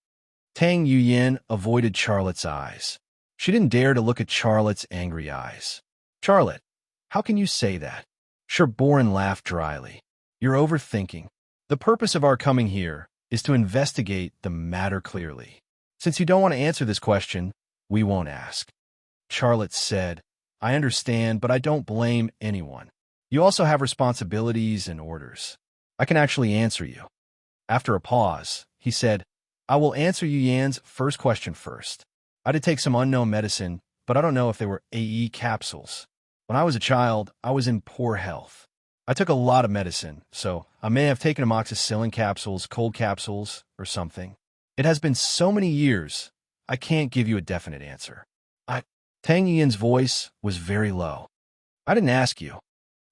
Tang Yuyan avoided Charlotte's eyes. She didn't dare to look at Charlotte's angry eyes. "Charlotte, how can you say that?" Sherborin laughed dryly. "You're overthinking. The purpose of our coming here is to investigate the matter clearly. Since you don't want to answer this question, we won't ask." Charlotte said, "I understand, but I don't blame anyone. You also have responsibilities and orders. I can actually answer you." After a pause, he said, "I will answer Yu Yan's first question first. I did take some unknown medicine, but I don't know if they were AE capsules. When I was a child, I was in poor health. I took a lot of medicine, so I may have taken amoxicillin capsules, cold capsules, or something. It has been so many years, I can't give you a definite answer." Tang Yan's voice was very low. "I didn't ask you."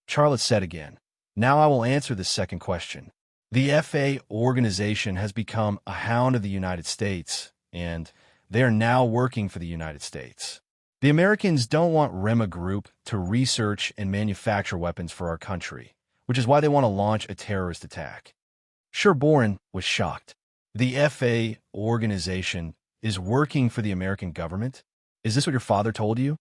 Charlotte said again, "Now I will answer the second question. The FA organization has become a hound of the United States, and they are now working for the United States. The Americans don't want Rema Group to research and manufacture weapons for our country, which is why they want to launch a terrorist attack." Sherborin was shocked. "The FA organization is working for the American government? Is this what your father told you?"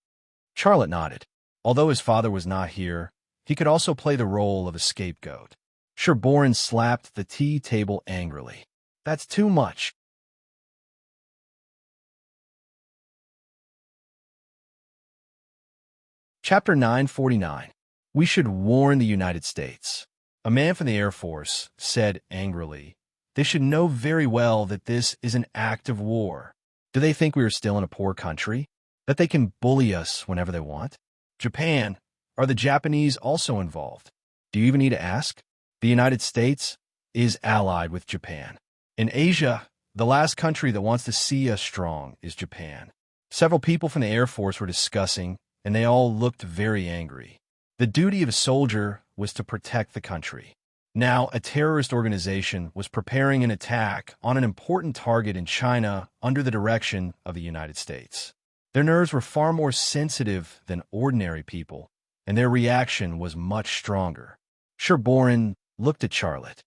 Charlotte nodded. Although his father was not here, he could also play the role of a scapegoat. Sherborin slapped the tea table angrily. "That's too much." Chapter 949. We should warn the United States. A man from the Air Force said angrily, "They should know very well that this is an act of war. Do they think we are still in a poor country? That they can bully us whenever they want? Japan, are the Japanese also involved? Do you even need to ask? The United States is allied with Japan. In Asia, the last country that wants to see us strong is Japan." Several people from the Air Force were discussing, and they all looked very angry. The duty of a soldier was to protect the country. Now, a terrorist organization was preparing an attack on an important target in China under the direction of the United States. Their nerves were far more sensitive than ordinary people, and their reaction was much stronger. Sherborin looked at Charlotte.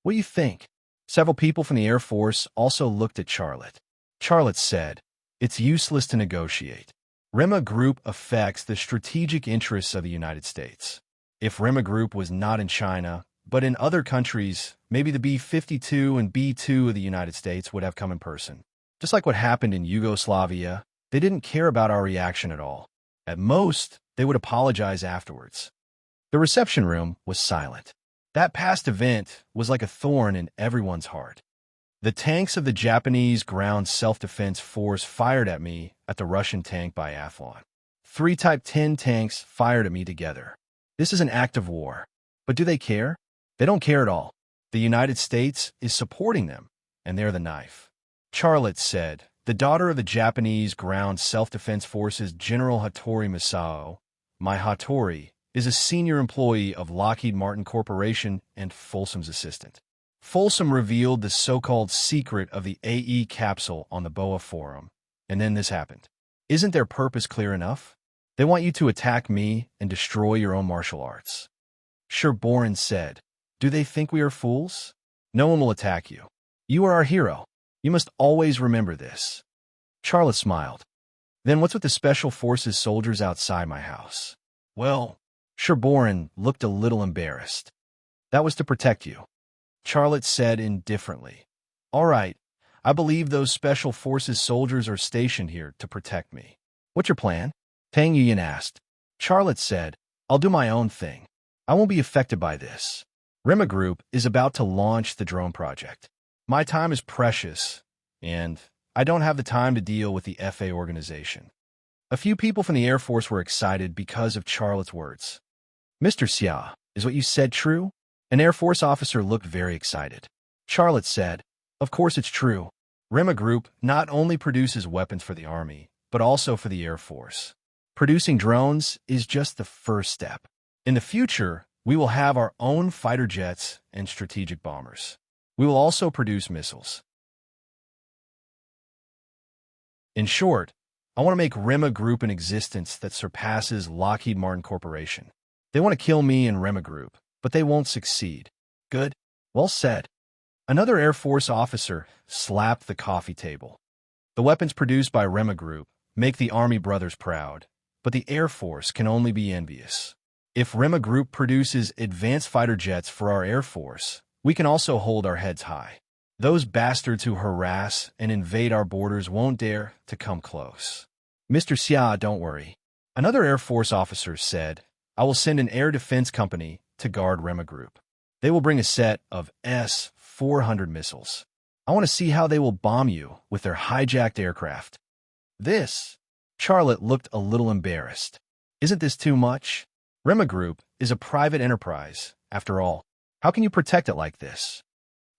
"What do you think?" Several people from the Air Force also looked at Charlotte. Charlotte said, "It's useless to negotiate. Rema Group affects the strategic interests of the United States. If Rema Group was not in China, but in other countries, maybe the B-52 and B-2 of the United States would have come in person. Just like what happened in Yugoslavia, they didn't care about our reaction at all. At most, they would apologize afterwards." The reception room was silent. That past event was like a thorn in everyone's heart. The tanks of the Japanese ground self-defense force fired at me at the Russian tank biathlon. 3 Type 10 tanks fired at me together. This is an act of war. But do they care? They don't care at all. The United States is supporting them, and they're the knife. Charlotte said, "The daughter of the Japanese ground self-defense forces General Hattori Masao, my Hattori, is a senior employee of Lockheed Martin Corporation and Folsom's assistant." Folsom revealed the so-called secret of the AE capsule on the BOA forum, and then this happened. Isn't their purpose clear enough? They want you to attack me and destroy your own martial arts. Sherborin said, "Do they think we are fools? No one will attack you. You are our hero. You must always remember this." Charlotte smiled. "Then what's with the Special Forces soldiers outside my house?" "Well," Sherborin looked a little embarrassed. "That was to protect you." Charlotte said indifferently, "All right, I believe those Special Forces soldiers are stationed here to protect me. What's your plan?" Tang Yuyan asked. Charlotte said, "I'll do my own thing. I won't be affected by this. Rema Group is about to launch the drone project. My time is precious, and I don't have the time to deal with the FA organization." A few people from the Air Force were excited because of Charlotte's words. "Mr. Xia, is what you said true?" An Air Force officer looked very excited. Charlotte said, "Of course it's true. Rema Group not only produces weapons for the Army, but also for the Air Force. Producing drones is just the first step. In the future, we will have our own fighter jets and strategic bombers. We will also produce missiles. In short, I want to make Rema Group an existence that surpasses Lockheed Martin Corporation. They want to kill me and Rema Group, but they won't succeed. Good. Well said. Another Air Force officer slapped the coffee table. The weapons produced by Rema Group make the Army brothers proud, but the Air Force can only be envious. If Rema Group produces advanced fighter jets for our Air Force, we can also hold our heads high. Those bastards who harass and invade our borders won't dare to come close. Mr. Xia, don't worry. Another Air Force officer said, I will send an air defense company to guard Rema Group. They will bring a set of S-400 missiles. I want to see how they will bomb you with their hijacked aircraft. Charlotte looked a little embarrassed. Isn't this too much? Rema Group is a private enterprise, after all. How can you protect it like this?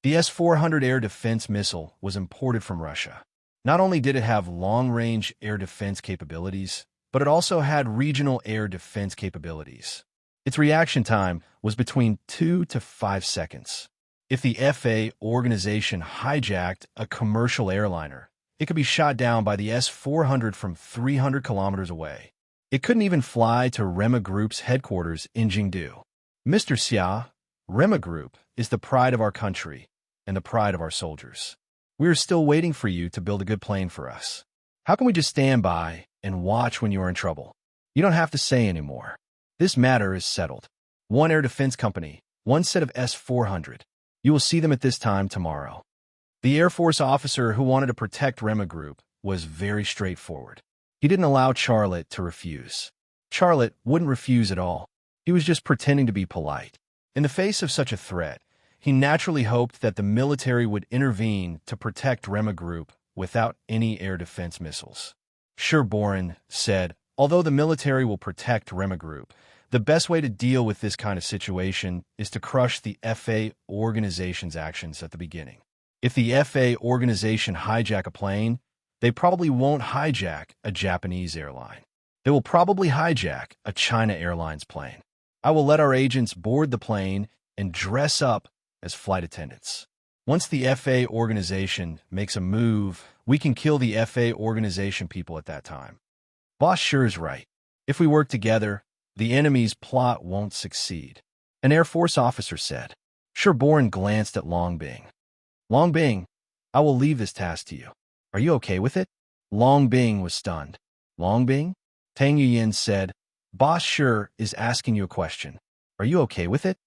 The S-400 air defense missile was imported from Russia. Not only did it have long-range air defense capabilities, but it also had regional air defense capabilities. Its reaction time was between 2 to 5 seconds. If the FA organization hijacked a commercial airliner, it could be shot down by the S-400 from 300 kilometers away. It couldn't even fly to Rema Group's headquarters in Jingdu. Mr. Xia, Rema Group is the pride of our country and the pride of our soldiers. We are still waiting for you to build a good plane for us. How can we just stand by and watch when you are in trouble? You don't have to say anymore. This matter is settled. One air defense company, one set of S-400. You will see them at this time tomorrow. The Air Force officer who wanted to protect Rema Group was very straightforward. He didn't allow Charlotte to refuse. Charlotte wouldn't refuse at all. He was just pretending to be polite. In the face of such a threat, he naturally hoped that the military would intervene to protect Rema Group without any air defense missiles. Sure, Boren said, although the military will protect Rema Group, the best way to deal with this kind of situation is to crush the FA organization's actions at the beginning. If the FA organization hijack a plane, they probably won't hijack a Japanese airline. They will probably hijack a China Airlines plane. I will let our agents board the plane and dress up as flight attendants. Once the FA organization makes a move, we can kill the FA organization people at that time. Boss sure is right. If we work together, the enemy's plot won't succeed. An Air Force officer said. Sherborne glanced at Long Bing. Long Bing, I will leave this task to you. Are you okay with it? Long Bing was stunned. Long Bing? Tang Yuyin said, Boss sure is asking you a question. Are you okay with it?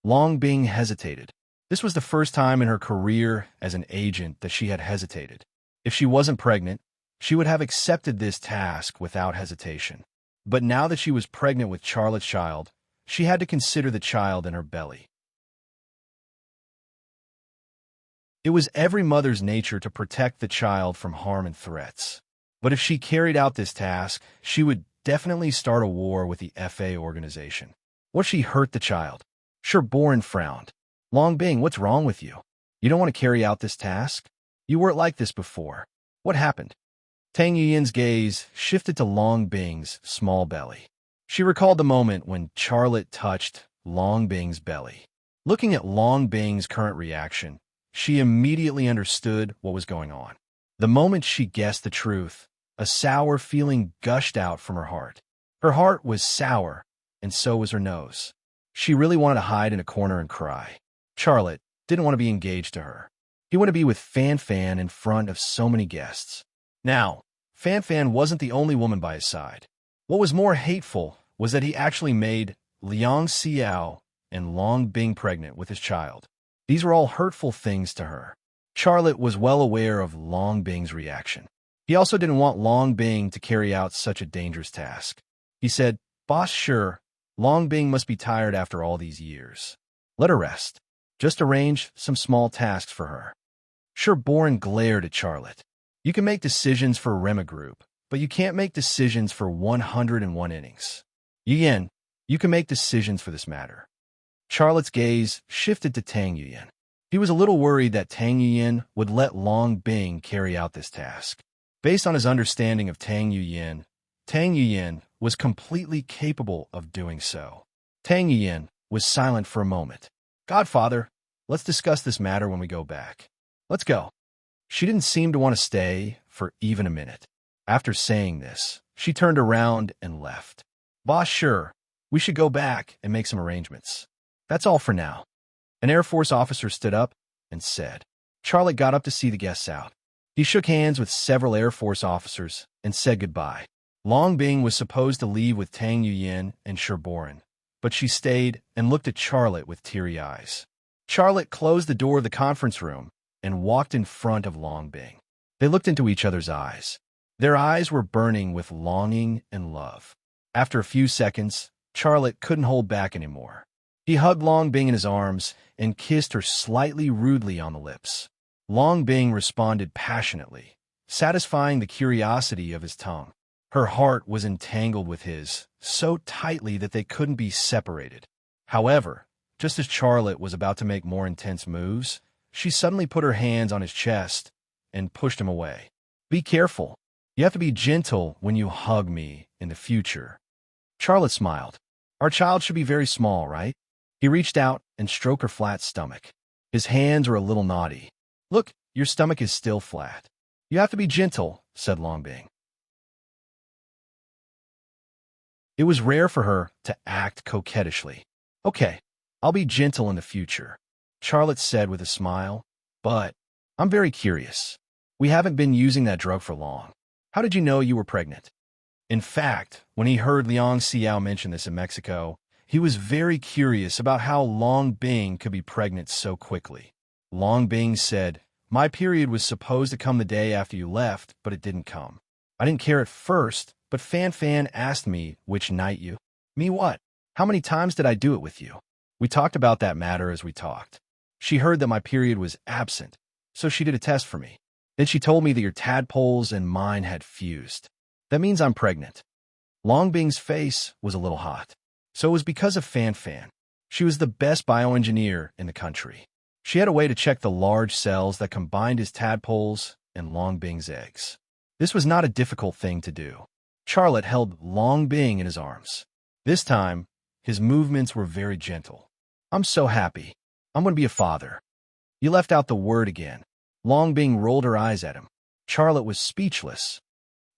Long Bing hesitated. This was the first time in her career as an agent that she had hesitated. If she wasn't pregnant, she would have accepted this task without hesitation. But now that she was pregnant with Charlotte's child, she had to consider the child in her belly. It was every mother's nature to protect the child from harm and threats. But if she carried out this task, she would definitely start a war with the FA organization. What if she hurt the child? Sherborne frowned. Long Bing, what's wrong with you? You don't want to carry out this task? You weren't like this before. What happened? Tang Yuyin's gaze shifted to Long Bing's small belly. She recalled the moment when Charlotte touched Long Bing's belly. Looking at Long Bing's current reaction, she immediately understood what was going on. The moment she guessed the truth, a sour feeling gushed out from her heart. Her heart was sour, and so was her nose. She really wanted to hide in a corner and cry. Charlotte didn't want to be engaged to her. He wanted to be with Fan Fan in front of so many guests. Now, Fan Fan wasn't the only woman by his side. What was more hateful was that he actually made Liang Xiao and Long Bing pregnant with his child. These were all hurtful things to her. Charlotte was well aware of Long Bing's reaction. He also didn't want Long Bing to carry out such a dangerous task. He said, Boss, sure, Long Bing must be tired after all these years. Let her rest. Just arrange some small tasks for her. Sherborne glared at Charlotte. You can make decisions for Rema Group, but you can't make decisions for 101 innings. Yuyin, you can make decisions for this matter. Charlotte's gaze shifted to Tang Yuyin. He was a little worried that Tang Yuyin would let Long Bing carry out this task. Based on his understanding of Tang Yuyin was completely capable of doing so. Tang Yuyin was silent for a moment. Godfather, Let's discuss this matter when we go back. Let's go. She didn't seem to want to stay for even a minute. After saying this, she turned around and left. Boss, sure, we should go back and make some arrangements. That's all for now. An Air Force officer stood up and said. Charlotte got up to see the guests out. He shook hands with several Air Force officers and said goodbye. Long Bing was supposed to leave with Tang Yuyin and Sherboran, but she stayed and looked at Charlotte with teary eyes. Charlotte closed the door of the conference room and walked in front of Long Bing. They looked into each other's eyes. Their eyes were burning with longing and love. After a few seconds, Charlotte couldn't hold back anymore. He hugged Long Bing in his arms and kissed her slightly rudely on the lips. Long Bing responded passionately, satisfying the curiosity of his tongue. Her heart was entangled with his, so tightly that they couldn't be separated. However, just as Charlotte was about to make more intense moves, she suddenly put her hands on his chest and pushed him away. Be careful. You have to be gentle when you hug me in the future. Charlotte smiled. Our child should be very small, right? He reached out and stroked her flat stomach. His hands were a little naughty. Look, your stomach is still flat. You have to be gentle, said Long Bing. It was rare for her to act coquettishly. Okay, I'll be gentle in the future, Charlotte said with a smile. But I'm very curious. We haven't been using that drug for long. How did you know you were pregnant? In fact, when he heard Liang Xiao mention this in Mexico, he was very curious about how Long Bing could be pregnant so quickly. Long Bing said, My period was supposed to come the day after you left, but it didn't come. I didn't care at first, but Fan Fan asked me which night you... Me what? How many times did I do it with you? We talked about that matter as we talked. She heard that my period was absent, so she did a test for me. Then she told me that your tadpoles and mine had fused. That means I'm pregnant. Long Bing's face was a little hot. So it was because of Fan Fan. She was the best bioengineer in the country. She had a way to check the large cells that combined his tadpoles and Long Bing's eggs. This was not a difficult thing to do. Charlotte held Long Bing in his arms. This time, his movements were very gentle. I'm so happy. I'm going to be a father. You left out the word again. Long Bing rolled her eyes at him. Charlotte was speechless.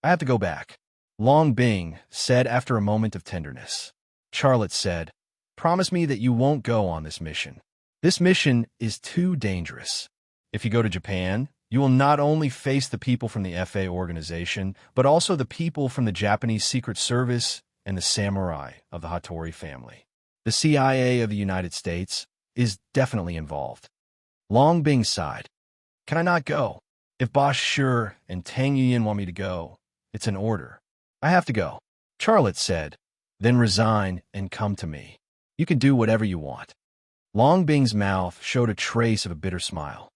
I have to go back, Long Bing said after a moment of tenderness. Charlotte said, Promise me that you won't go on this mission. This mission is too dangerous. If you go to Japan, you will not only face the people from the FA organization, but also the people from the Japanese Secret Service and the samurai of the Hattori family. The CIA of the United States is definitely involved. Long Bing sighed. Can I not go? If Boss Sure and Tang Yuyin want me to go, it's an order. I have to go. Charlotte said, Then resign and come to me. You can do whatever you want. Long Bing's mouth showed a trace of a bitter smile.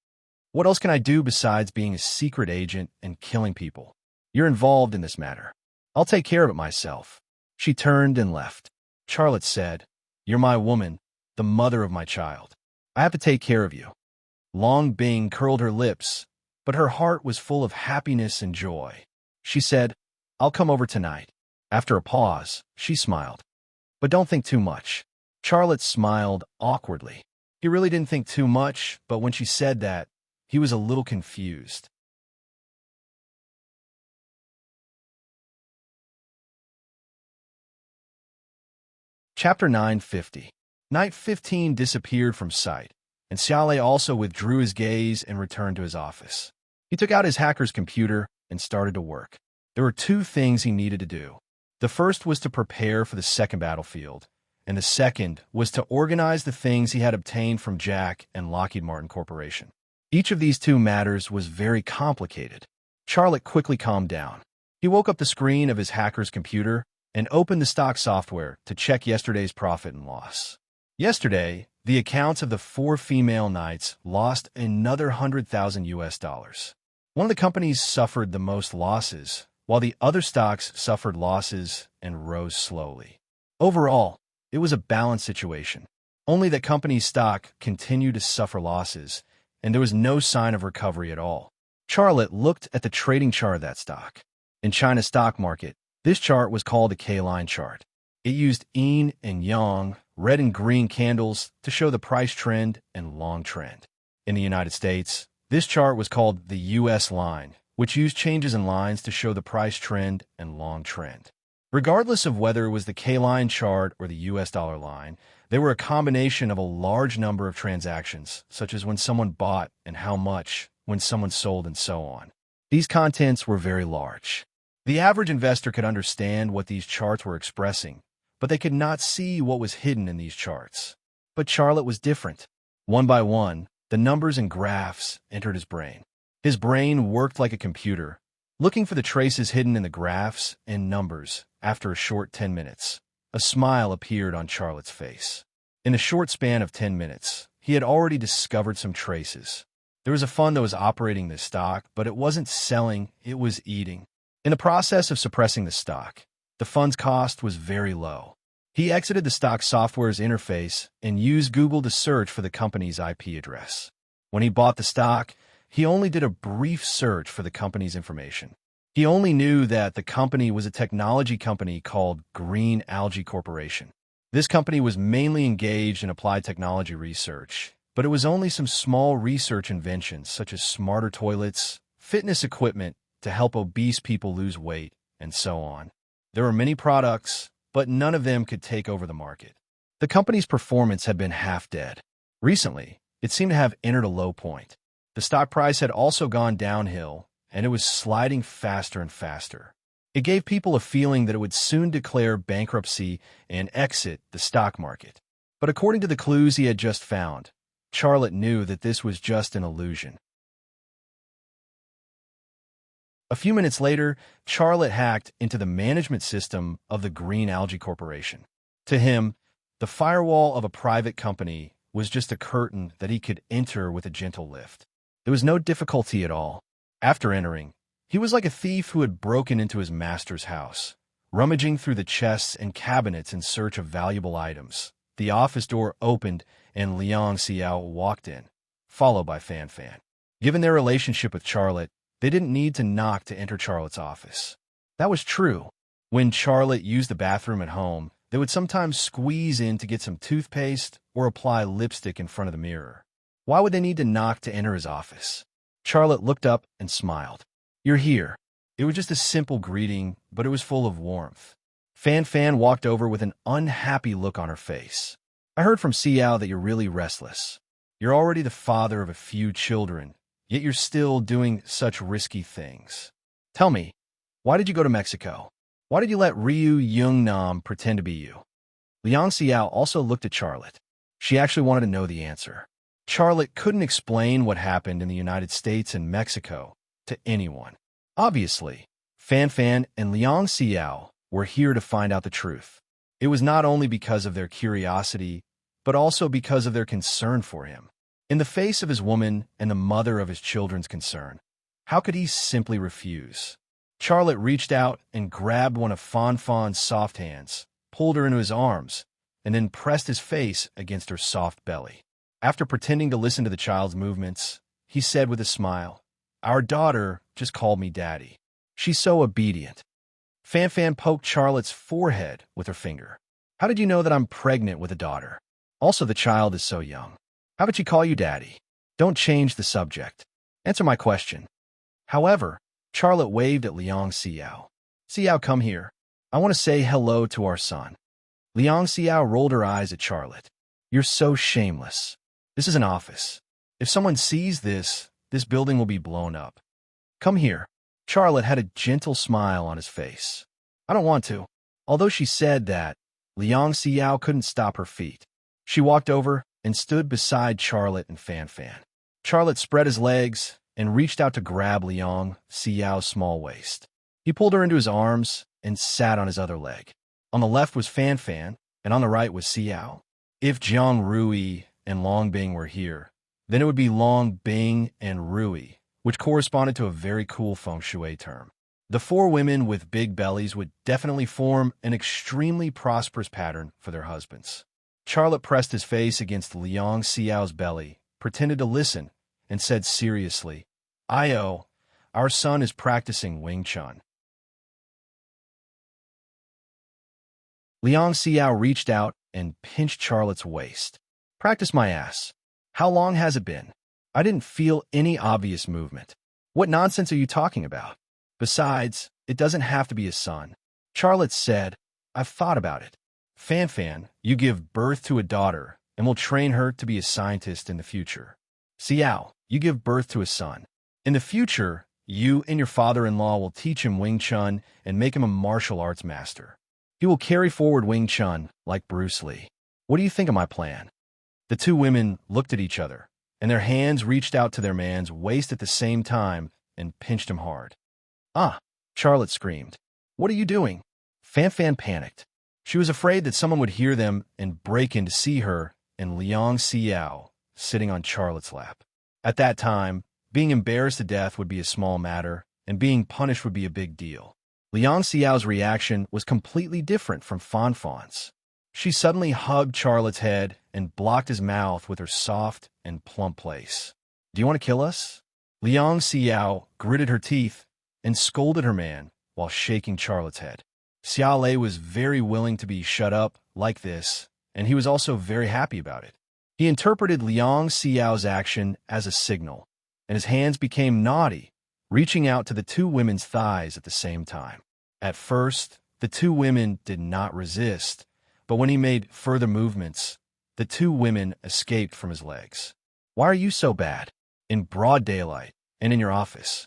What else can I do besides being a secret agent and killing people? You're involved in this matter. I'll take care of it myself. She turned and left. Charlotte said, You're my woman, the mother of my child. I have to take care of you. Long Bing curled her lips, but her heart was full of happiness and joy. She said, I'll come over tonight. After a pause, she smiled. But don't think too much. Charlotte smiled awkwardly. He really didn't think too much, but when she said that, he was a little confused. Chapter 950. Night 15 disappeared from sight, and Xiaolei also withdrew his gaze and returned to his office. He took out his hacker's computer and started to work. There were two things he needed to do. The first was to prepare for the second battlefield, and the second was to organize the things he had obtained from Jack and Lockheed Martin Corporation. Each of these two matters was very complicated. Charlotte quickly calmed down. He woke up the screen of his hacker's computer and opened the stock software to check yesterday's profit and loss. Yesterday, the accounts of the 4 female knights lost another $100,000. One of the companies suffered the most losses, while the other stocks suffered losses and rose slowly. Overall, it was a balanced situation. Only that company's stock continued to suffer losses, and there was no sign of recovery at all. Charlotte looked at the trading chart of that stock. In China's stock market, this chart was called a K-line chart. It used yin and yang, red and green candles to show the price trend and long trend. In the United States, this chart was called the US line, which used changes in lines to show the price trend and long trend. Regardless of whether it was the K-line chart or the US dollar line, they were a combination of a large number of transactions, such as when someone bought and how much, when someone sold, and so on. These contents were very large. The average investor could understand what these charts were expressing, but they could not see what was hidden in these charts. But Charlotte was different. One by one, the numbers and graphs entered his brain. His brain worked like a computer, looking for the traces hidden in the graphs and numbers. After a short 10 minutes, a smile appeared on Charlotte's face. In a short span of 10 minutes, he had already discovered some traces. There was a fund that was operating this stock, but it wasn't selling, it was eating. In the process of suppressing the stock, the fund's cost was very low. He exited the stock software's interface and used Google to search for the company's IP address. When he bought the stock, he only did a brief search for the company's information. He only knew that the company was a technology company called Green Algae Corporation. This company was mainly engaged in applied technology research, but it was only some small research inventions such as smarter toilets, fitness equipment to help obese people lose weight, and so on. There were many products, but none of them could take over the market. The company's performance had been half dead. Recently, it seemed to have entered a low point. The stock price had also gone downhill, and it was sliding faster and faster. It gave people a feeling that it would soon declare bankruptcy and exit the stock market. But according to the clues he had just found, Charlotte knew that this was just an illusion. A few minutes later, Charlotte hacked into the management system of the Green Algae Corporation. To him, the firewall of a private company was just a curtain that he could enter with a gentle lift. There was no difficulty at all. After entering, he was like a thief who had broken into his master's house, rummaging through the chests and cabinets in search of valuable items. The office door opened and Liang Xiao walked in, followed by Fan Fan. Given their relationship with Charlotte, they didn't need to knock to enter Charlotte's office. That was true. When Charlotte used the bathroom at home, they would sometimes squeeze in to get some toothpaste or apply lipstick in front of the mirror. Why would they need to knock to enter his office? Charlotte looked up and smiled. "You're here." It was just a simple greeting, but it was full of warmth. Fan Fan walked over with an unhappy look on her face. "I heard from Xiao that you're really restless. You're already the father of a few children, yet you're still doing such risky things. Tell me, why did you go to Mexico? Why did you let Ryu Youngnam pretend to be you?" Liang Xiao also looked at Charlotte. She actually wanted to know the answer. Charlotte couldn't explain what happened in the United States and Mexico to anyone. Obviously, Fan Fan and Liang Xiao were here to find out the truth. It was not only because of their curiosity, but also because of their concern for him. In the face of his woman and the mother of his children's concern, how could he simply refuse? Charlotte reached out and grabbed one of Fan Fan's soft hands, pulled her into his arms, and then pressed his face against her soft belly. After pretending to listen to the child's movements, he said with a smile, "Our daughter just called me daddy. She's so obedient." Fan Fan poked Charlotte's forehead with her finger. "How did you know that I'm pregnant with a daughter? Also, the child is so young. How about she call you daddy? Don't change the subject. Answer my question." However, Charlotte waved at Liang Xiao. "Xiao, come here. I want to say hello to our son." Liang Xiao rolled her eyes at Charlotte. "You're so shameless. This is an office. If someone sees this, this building will be blown up. Come here." Charlotte had a gentle smile on his face. "I don't want to." Although she said that, Liang Xiao couldn't stop her feet. She walked over and stood beside Charlotte and Fan Fan. Charlotte spread his legs and reached out to grab Liang Xiao's small waist. He pulled her into his arms and sat on his other leg. On the left was Fan Fan, and on the right was Xiao. If Jiang Rui and Long Bing were here, then it would be Long Bing and Rui, which corresponded to a very cool feng shui term. The four women with big bellies would definitely form an extremely prosperous pattern for their husbands. Charlotte pressed his face against Liang Xiao's belly, pretended to listen, and said seriously, "Io, our son is practicing Wing Chun." Liang Xiao reached out and pinched Charlotte's waist. Practice my ass. How long has it been? I didn't feel any obvious movement. What nonsense are you talking about? Besides, it doesn't have to be a son. Charlotte said, I've thought about it. Fan, you give birth to a daughter, and will train her to be a scientist in the future. Xiao, you give birth to a son. In the future, you and your father-in-law will teach him Wing Chun and make him a martial arts master. He will carry forward Wing Chun like Bruce Lee. What do you think of my plan? The two women looked at each other, and their hands reached out to their man's waist at the same time and pinched him hard. Ah! Charlotte screamed. What are you doing? Fan panicked. She was afraid that someone would hear them and break in to see her and Liang Xiao sitting on Charlotte's lap. At that time, being embarrassed to death would be a small matter, and being punished would be a big deal. Liang Xiao's reaction was completely different from Fan's. She suddenly hugged Charlotte's head and blocked his mouth with her soft and plump place. Do you want to kill us? Liang Xiao gritted her teeth and scolded her man while shaking Charlotte's head. Xiao Lei was very willing to be shut up like this, and he was also very happy about it. He interpreted Liang Xiao's action as a signal, and his hands became naughty, reaching out to the two women's thighs at the same time. At first, the two women did not resist, but when he made further movements, the two women escaped from his legs. Why are you so bad? In broad daylight, and in your office.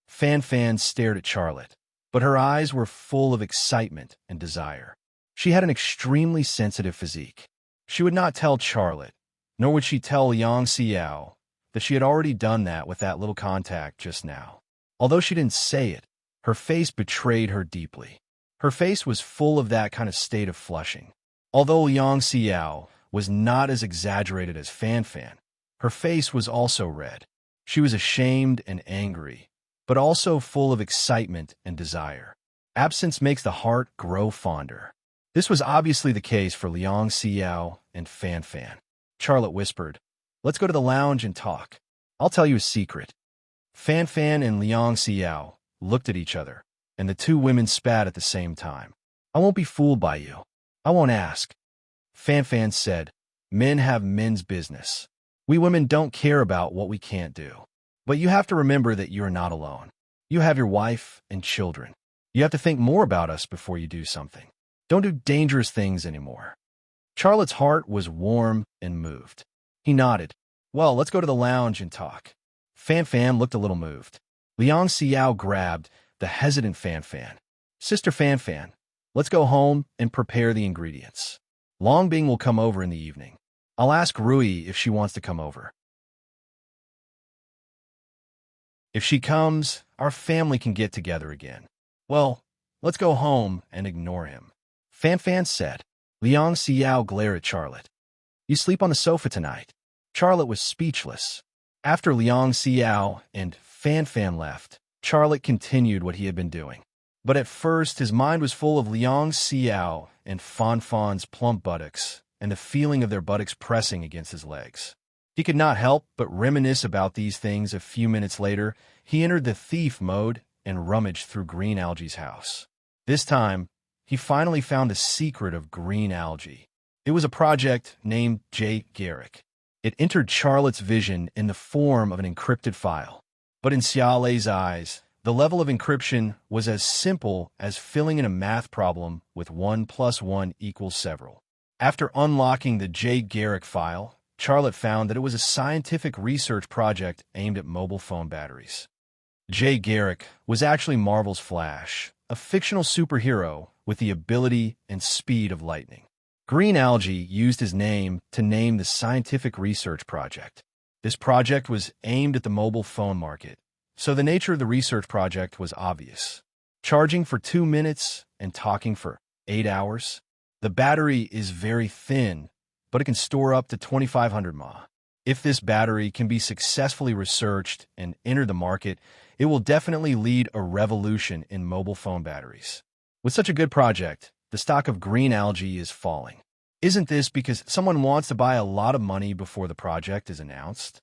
Fan stared at Charlotte, but her eyes were full of excitement and desire. She had an extremely sensitive physique. She would not tell Charlotte, nor would she tell Liang Xiao, that she had already done that with that little contact just now. Although she didn't say it, her face betrayed her deeply. Her face was full of that kind of state of flushing. Although Liang Xiao was not as exaggerated as Fan, her face was also red. She was ashamed and angry, but also full of excitement and desire. Absence makes the heart grow fonder. This was obviously the case for Liang Xiao and Fan. Charlotte whispered, Let's go to the lounge and talk. I'll tell you a secret. Fan and Liang Xiao looked at each other, and the two women spat at the same time. I won't be fooled by you. I won't ask. Fan said, Men have men's business. We women don't care about what we can't do. But you have to remember that you are not alone. You have your wife and children. You have to think more about us before you do something. Don't do dangerous things anymore. Charlotte's heart was warm and moved. He nodded. Well, let's go to the lounge and talk. Fan looked a little moved. Liang Xiao grabbed the hesitant Fan. Sister Fan, let's go home and prepare the ingredients. Longbing will come over in the evening. I'll ask Rui if she wants to come over. If she comes, our family can get together again. Well, let's go home and ignore him. Fan said. Liang Xiao glared at Charlotte. You sleep on the sofa tonight. Charlotte was speechless. After Liang Xiao and Fan left, Charlotte continued what he had been doing. But at first, his mind was full of Liang Xiao and Fan's plump buttocks and the feeling of their buttocks pressing against his legs. He could not help but reminisce about these things. A few minutes later, he entered the thief mode and rummaged through Green Algae's house. This time, he finally found the secret of green algae. It was a project named J. Garrick. It entered Charlotte's vision in the form of an encrypted file. But in Xiao Lei's eyes, the level of encryption was as simple as filling in a math problem with 1 + 1 = several. After unlocking the J. Garrick file, Charlotte found that it was a scientific research project aimed at mobile phone batteries. J. Garrick was actually Marvel's Flash, a fictional superhero with the ability and speed of lightning. Green Algae used his name to name the scientific research project. This project was aimed at the mobile phone market, so the nature of the research project was obvious. Charging for 2 minutes and talking for 8 hours. The battery is very thin, but it can store up to 2,500 mAh. If this battery can be successfully researched and enter the market, it will definitely lead a revolution in mobile phone batteries. With such a good project, the stock of Green Algae is falling. Isn't this because someone wants to buy a lot of money before the project is announced?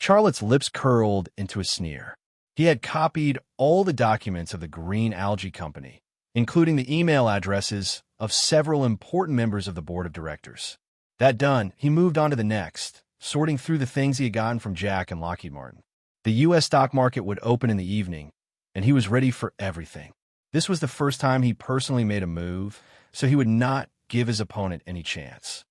Charlotte's lips curled into a sneer. He had copied all the documents of the Green Algae Company, including the email addresses of several important members of the board of directors. That done, he moved on to the next, sorting through the things he had gotten from Jack and Lockheed Martin. The U.S. stock market would open in the evening, and he was ready for everything. This was the first time he personally made a move, so he would not give his opponent any chance.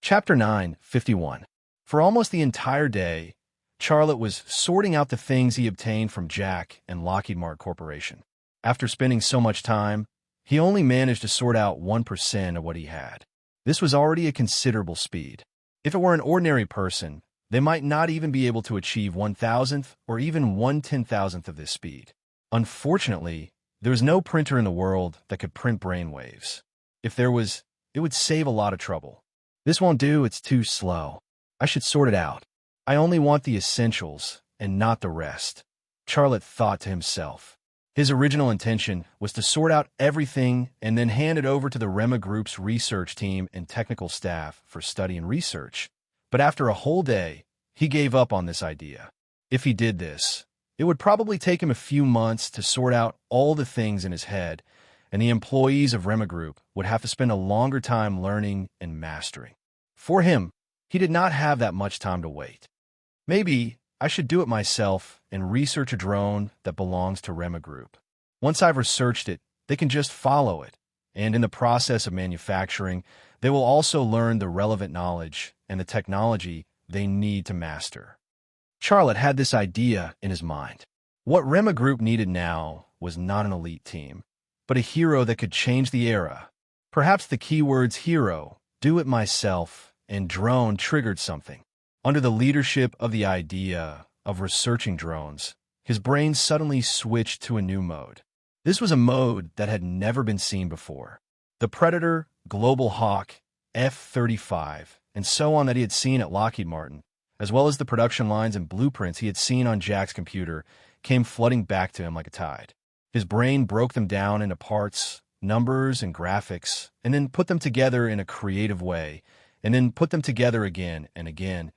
Chapter 9:51. For almost the entire day, Charlotte was sorting out the things he obtained from Jack and Lockheed Martin Corporation. After spending so much time, he only managed to sort out 1% of what he had. This was already a considerable speed. If it were an ordinary person, they might not even be able to achieve 1,000th or even 1/10,000th of this speed. Unfortunately, there was no printer in the world that could print brainwaves. If there was, it would save a lot of trouble. This won't do, it's too slow. I should sort it out. I only want the essentials and not the rest, Charlotte thought to himself. His original intention was to sort out everything and then hand it over to the Rema Group's research team and technical staff for study and research. But after a whole day, he gave up on this idea. If he did this, it would probably take him a few months to sort out all the things in his head, and the employees of Rema Group would have to spend a longer time learning and mastering. For him, he did not have that much time to wait. Maybe I should do it myself and research a drone that belongs to Rema Group. Once I've researched it, they can just follow it, and in the process of manufacturing, they will also learn the relevant knowledge and the technology they need to master. Charlotte had this idea in his mind. What Rema Group needed now was not an elite team, but a hero that could change the era. Perhaps the keywords hero, do it myself, and drone triggered something. Under the leadership of the idea of researching drones, his brain suddenly switched to a new mode. This was a mode that had never been seen before. The Predator, Global Hawk, F-35, and so on that he had seen at Lockheed Martin, as well as the production lines and blueprints he had seen on Jack's computer, came flooding back to him like a tide. His brain broke them down into parts, numbers, and graphics, and then put them together in a creative way, and then put them together again and again.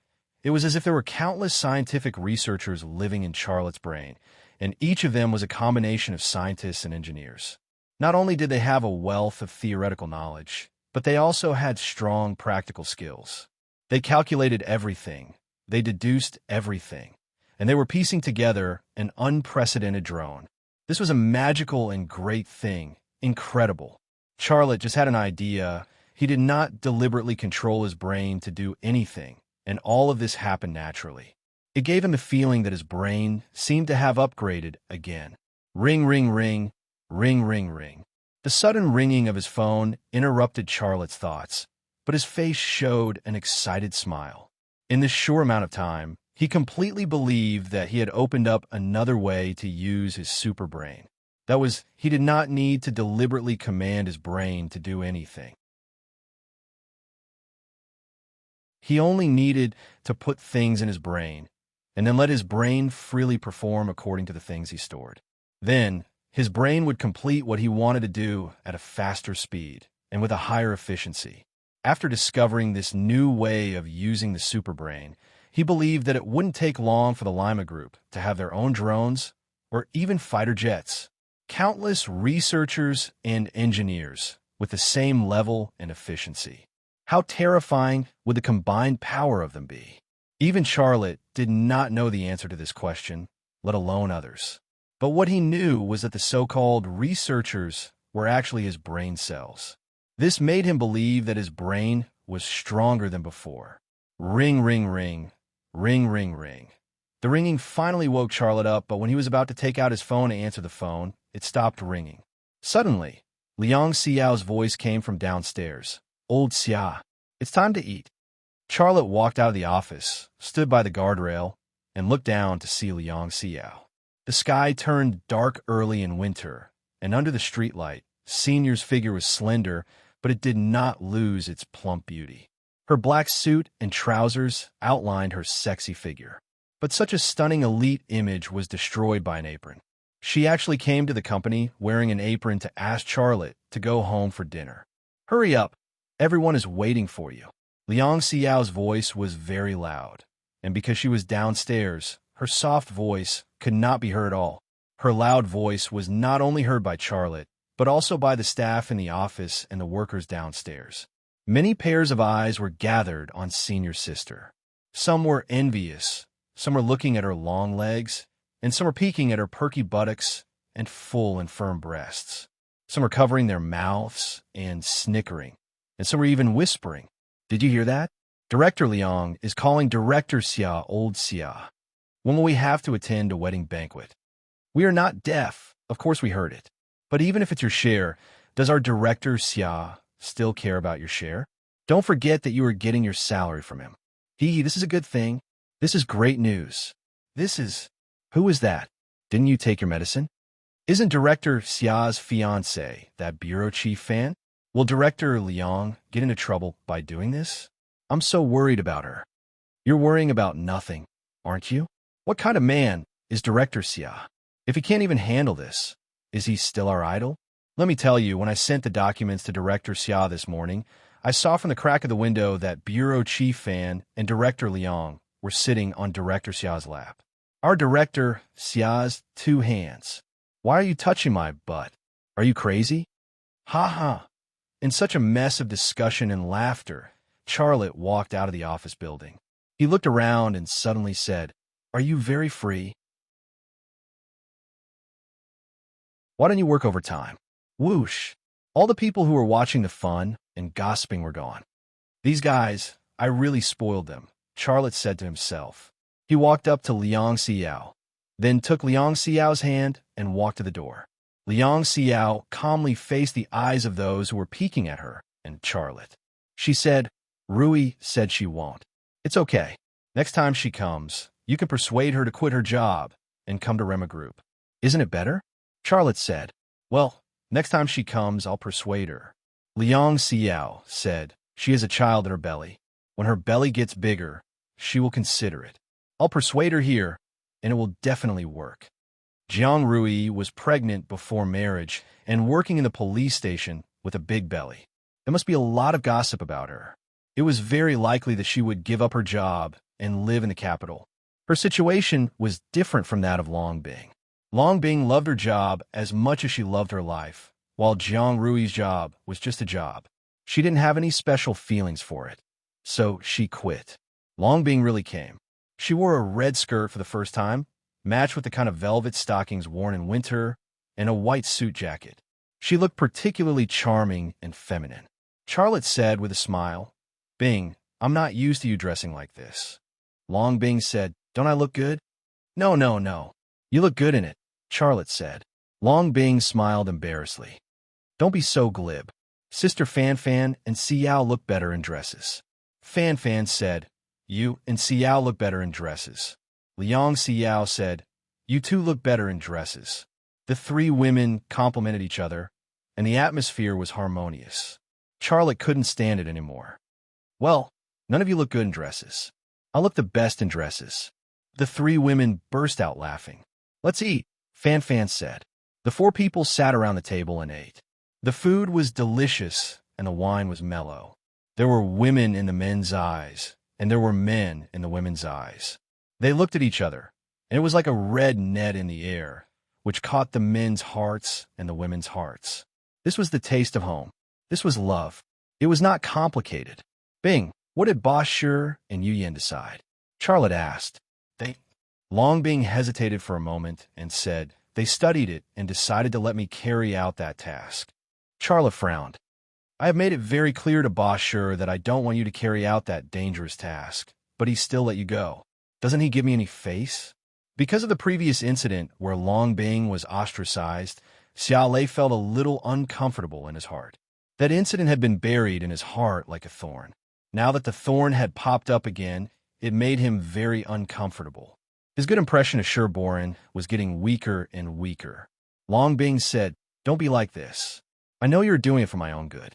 It was as if there were countless scientific researchers living in Charlotte's brain, and each of them was a combination of scientists and engineers. Not only did they have a wealth of theoretical knowledge, but they also had strong practical skills. They calculated everything, they deduced everything, and they were piecing together an unprecedented drone. This was a magical and great thing, incredible. Charlotte just had an idea. He did not deliberately control his brain to do anything, and all of this happened naturally. It gave him the feeling that his brain seemed to have upgraded again. Ring, ring, ring, ring, ring, ring. The sudden ringing of his phone interrupted Charlotte's thoughts, but his face showed an excited smile. In this short amount of time, he completely believed that he had opened up another way to use his super brain. That was, he did not need to deliberately command his brain to do anything. He only needed to put things in his brain, and then let his brain freely perform according to the things he stored. Then, his brain would complete what he wanted to do at a faster speed and with a higher efficiency. After discovering this new way of using the superbrain, he believed that it wouldn't take long for the Lima Group to have their own drones or even fighter jets. Countless researchers and engineers with the same level and efficiency. How terrifying would the combined power of them be? Even Charlotte did not know the answer to this question, let alone others. But what he knew was that the so-called researchers were actually his brain cells. This made him believe that his brain was stronger than before. Ring, ring, ring, ring, ring, ring. The ringing finally woke Charlotte up, but when he was about to take out his phone to answer the phone, it stopped ringing. Suddenly, Liang Xiao's voice came from downstairs. Old Xia, it's time to eat. Charlotte walked out of the office, stood by the guardrail, and looked down to see Liang Xiao. The sky turned dark early in winter, and under the streetlight, Senior's figure was slender, but it did not lose its plump beauty. Her black suit and trousers outlined her sexy figure. But such a stunning elite image was destroyed by an apron. She actually came to the company wearing an apron to ask Charlotte to go home for dinner. Hurry up, everyone is waiting for you. Liang Xiao's voice was very loud, and because she was downstairs, her soft voice could not be heard at all. Her loud voice was not only heard by Charlotte, but also by the staff in the office and the workers downstairs. Many pairs of eyes were gathered on senior sister. Some were envious, some were looking at her long legs, and some were peeking at her perky buttocks and full and firm breasts. Some were covering their mouths and snickering, and some were even whispering. Did you hear that? Director Liang is calling Director Xia old Xia. When will we have to attend a wedding banquet? We are not deaf. Of course we heard it. But even if it's your share, does our Director Xia still care about your share? Don't forget that you are getting your salary from him. This is a good thing. This is great news. Who is that? Didn't you take your medicine? Isn't Director Xia's fiancé that bureau chief fan? Will Director Liang get into trouble by doing this? I'm so worried about her. You're worrying about nothing, aren't you? What kind of man is Director Xia? If he can't even handle this, is he still our idol? Let me tell you, when I sent the documents to Director Xia this morning, I saw from the crack of the window that Bureau Chief Fan and Director Liang were sitting on Director Xia's lap. Our Director Xia's two hands. Why are you touching my butt? Are you crazy? Ha ha. In such a mess of discussion and laughter, Charlotte walked out of the office building. He looked around and suddenly said, "Are you very free? Why don't you work overtime?" Whoosh! All the people who were watching the fun and gossiping were gone. These guys, I really spoiled them, Charlotte said to himself. He walked up to Liang Xiao, then took Liang Xiao's hand and walked to the door. Liang Xiao calmly faced the eyes of those who were peeking at her and Charlotte. She said, "Rui said she won't. It's okay. Next time she comes, you can persuade her to quit her job and come to Rema Group. Isn't it better?" Charlotte said, "Well, next time she comes, I'll persuade her." Liang Xiao said, "She has a child in her belly. When her belly gets bigger, she will consider it. I'll persuade her here, and it will definitely work." Jiang Rui was pregnant before marriage and working in the police station with a big belly. There must be a lot of gossip about her. It was very likely that she would give up her job and live in the capital. Her situation was different from that of Long Bing. Long Bing loved her job as much as she loved her life, while Jiang Rui's job was just a job. She didn't have any special feelings for it, so she quit. Long Bing really came. She wore a red skirt for the first time, matched with the kind of velvet stockings worn in winter, and a white suit jacket. She looked particularly charming and feminine. Charlotte said with a smile, "Bing, I'm not used to you dressing like this." Long Bing said, "Don't I look good?" No. You look good in it," Charlotte said. Long Bing smiled embarrassedly. "Don't be so glib. Sister Fan Fan and Xiao look better in dresses." Fan Fan said, "You and Xiao look better in dresses." Liang Xiao said, "You two look better in dresses." The three women complimented each other, and the atmosphere was harmonious. Charlotte couldn't stand it anymore. "Well, none of you look good in dresses. I'll look the best in dresses." The three women burst out laughing. "Let's eat," Fan Fan said. The four people sat around the table and ate. The food was delicious, and the wine was mellow. There were women in the men's eyes, and there were men in the women's eyes. They looked at each other, and it was like a red net in the air, which caught the men's hearts and the women's hearts. This was the taste of home. This was love. It was not complicated. "Bing, what did Boss Sure and Yu Yan decide?" Charlotte asked. Long Bing hesitated for a moment and said, "They studied it and decided to let me carry out that task." Charlotte frowned. "I have made it very clear to Boss Sure that I don't want you to carry out that dangerous task, but he still let you go. Doesn't he give me any face?" Because of the previous incident where Long Bing was ostracized, Xiao Lei felt a little uncomfortable in his heart. That incident had been buried in his heart like a thorn. Now that the thorn had popped up again, it made him very uncomfortable. His good impression of Sherborin was getting weaker and weaker. Long Bing said, "Don't be like this. I know you're doing it for my own good.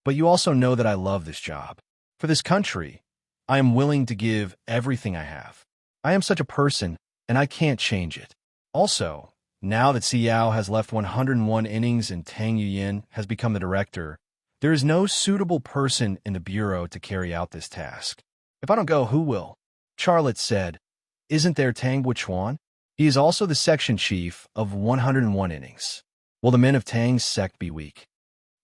But you also know that I love this job. For this country, I am willing to give everything I have. I am such a person, and I can't change it. Also, now that Xiao has left 101 innings and Tang Yuyin has become the director, There is no suitable person in the Bureau to carry out this task. If I don't go, who will? Charlotte said. Isn't there Tang Buchuan? He is also the section chief of 101 innings. Will the men of Tang's sect be weak?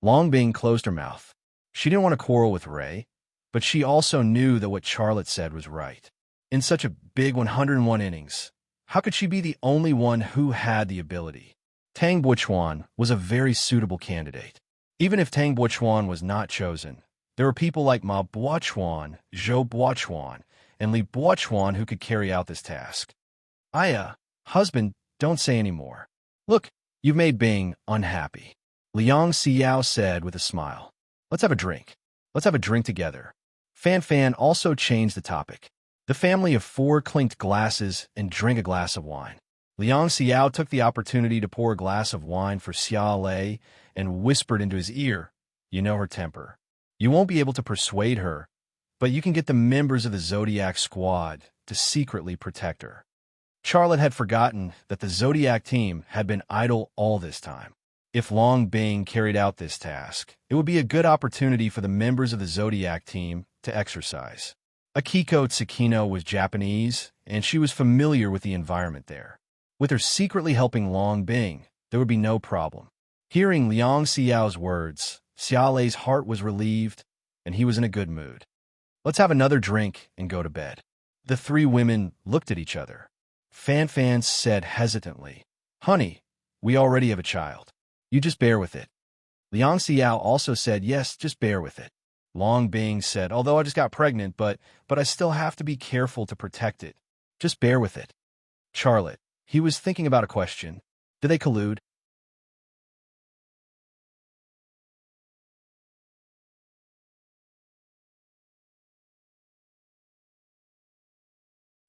Long Bing closed her mouth. She didn't want to quarrel with Ray, but she also knew that what Charlotte said was right. In such a big 101 innings, how could she be the only one who had the ability? Tang Buchuan was a very suitable candidate. Even if Tang Buchuan was not chosen, there were people like Ma Buchuan, Zhou Buchuan, and Li Buchuan who could carry out this task. Husband, don't say any more. Look, you've made Bing unhappy. Liang Xiao said with a smile. Let's have a drink. Let's have a drink together. Fan Fan also changed the topic. The family of four clinked glasses and drank a glass of wine. Liang Xiao took the opportunity to pour a glass of wine for Xia Lei and whispered into his ear, "You know her temper. You won't be able to persuade her, but you can get the members of the Zodiac squad to secretly protect her." Charlotte had forgotten that the Zodiac team had been idle all this time. If Long Bing carried out this task, it would be a good opportunity for the members of the Zodiac team to exercise. Akiko Tsukino was Japanese, and she was familiar with the environment there. With her secretly helping Long Bing, there would be no problem. Hearing Liang Xiao's words, Xia Lei's heart was relieved, and he was in a good mood. Let's have another drink and go to bed. The three women looked at each other. Fan Fan said hesitantly, "Honey, we already have a child. You just bear with it." Liang Xiao also said, "Yes, just bear with it." Long Bing said, "Although I just got pregnant, but I still have to be careful to protect it. Just bear with it." Charlotte, he was thinking about a question. Did they collude?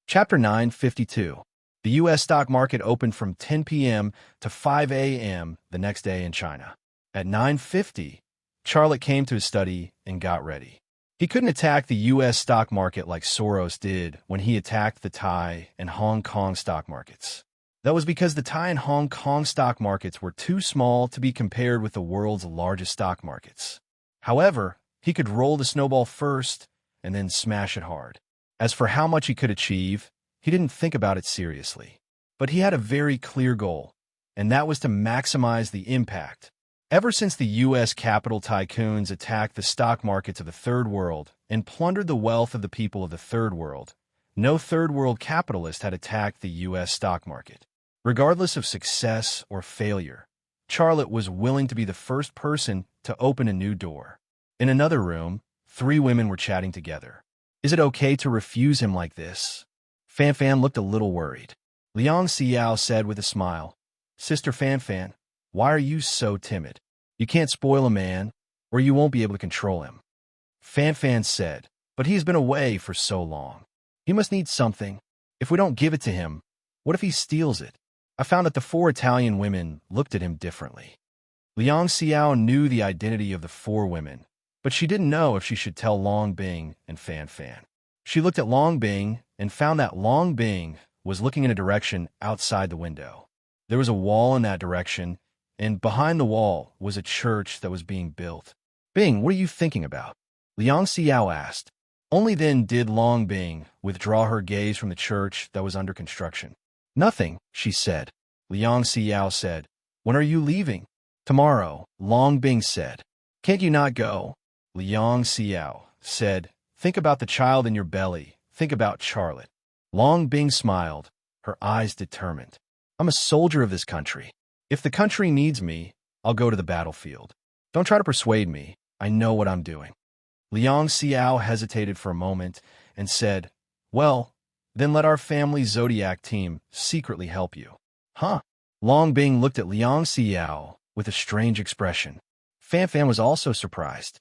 Chapter 952. The U.S. stock market opened from 10 p.m. to 5 a.m. the next day in China. At 9:50, Charlotte came to his study and got ready. He couldn't attack the U.S. stock market like Soros did when he attacked the Thai and Hong Kong stock markets. That was because the Thai and Hong Kong stock markets were too small to be compared with the world's largest stock markets. However, he could roll the snowball first and then smash it hard. As for how much he could achieve, he didn't think about it seriously. But he had a very clear goal, and that was to maximize the impact. Ever since the U.S. capital tycoons attacked the stock markets of the Third World and plundered the wealth of the people of the Third World, no Third World capitalist had attacked the U.S. stock market. Regardless of success or failure, Charlotte was willing to be the first person to open a new door. In another room, three women were chatting together. Is it okay to refuse him like this? Fan Fan looked a little worried. Liang Xiao said with a smile, "Sister Fan Fan, why are you so timid? You can't spoil a man, or you won't be able to control him." Fan Fan said, "But he's been away for so long. He must need something. If we don't give it to him, what if he steals it?" I found that the four Italian women looked at him differently. Liang Xiao knew the identity of the four women, but she didn't know if she should tell Long Bing and Fan Fan. She looked at Long Bing and found that Long Bing was looking in a direction outside the window. There was a wall in that direction, and behind the wall was a church that was being built. "Bing, what are you thinking about?" Liang Xiao asked. Only then did Long Bing withdraw her gaze from the church that was under construction. "Nothing," she said. Liang Xiao said, "When are you leaving?" "Tomorrow," Long Bing said. "Can't you not go?" Liang Xiao said, "Think about the child in your belly. Think about Charlotte." Long Bing smiled, her eyes determined. "I'm a soldier of this country. If the country needs me, I'll go to the battlefield. Don't try to persuade me. I know what I'm doing." Liang Xiao hesitated for a moment and said, "Well, then let our family Zodiac team secretly help you." "Huh?" Long Bing looked at Liang Xiao with a strange expression. Fan Fan was also surprised.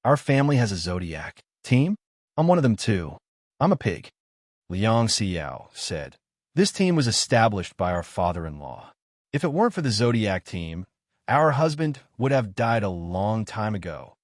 "Our family has a Zodiac team? I'm one of them too. I'm a pig." Liang Xiao said, "This team was established by our father-in-law. If it weren't for the Zodiac team, our husband would have died a long time ago."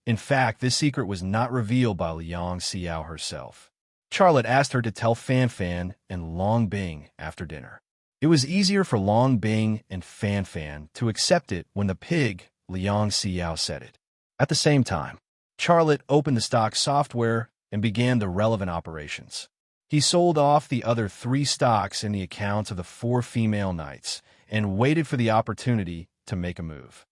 In fact, this secret was not revealed by Liang Xiao herself. Charlotte asked her to tell Fan Fan and Long Bing after dinner. It was easier for Long Bing and Fan Fan to accept it when the pig, Liang Xiao, said it. At the same time, Charlotte opened the stock software and began the relevant operations. He sold off the other 3 stocks in the accounts of the 4 female knights and waited for the opportunity to make a move.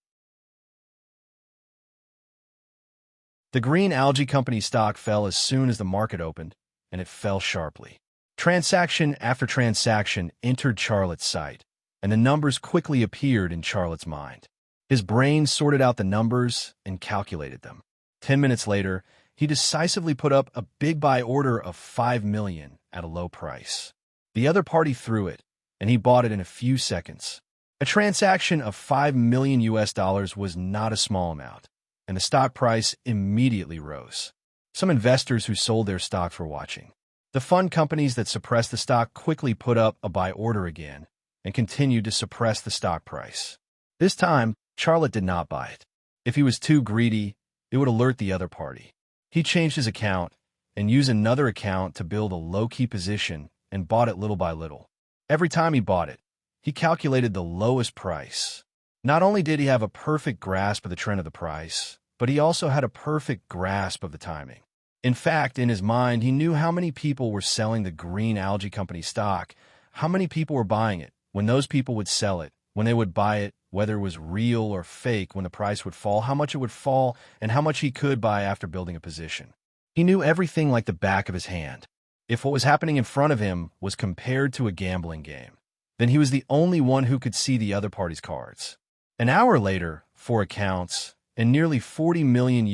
The Green Algae Company stock fell as soon as the market opened, and it fell sharply. Transaction after transaction entered Charlotte's sight, and the numbers quickly appeared in Charlotte's mind. His brain sorted out the numbers and calculated them. 10 minutes later, he decisively put up a big buy order of $5 million at a low price. The other party threw it, and he bought it in a few seconds. A transaction of $5 million was not a small amount, and the stock price immediately rose. Some investors who sold their stock were watching. The fund companies that suppressed the stock quickly put up a buy order again and continued to suppress the stock price. This time, Charlotte did not buy it. If he was too greedy, it would alert the other party. He changed his account and used another account to build a low-key position and bought it little by little. Every time he bought it, he calculated the lowest price. Not only did he have a perfect grasp of the trend of the price, but he also had a perfect grasp of the timing. In fact, in his mind, he knew how many people were selling the Green Algae Company stock, how many people were buying it, when those people would sell it, when they would buy it, whether it was real or fake, when the price would fall, how much it would fall, and how much he could buy after building a position. He knew everything like the back of his hand. If what was happening in front of him was compared to a gambling game, then he was the only one who could see the other party's cards. An hour later, 4 accounts and nearly $40 million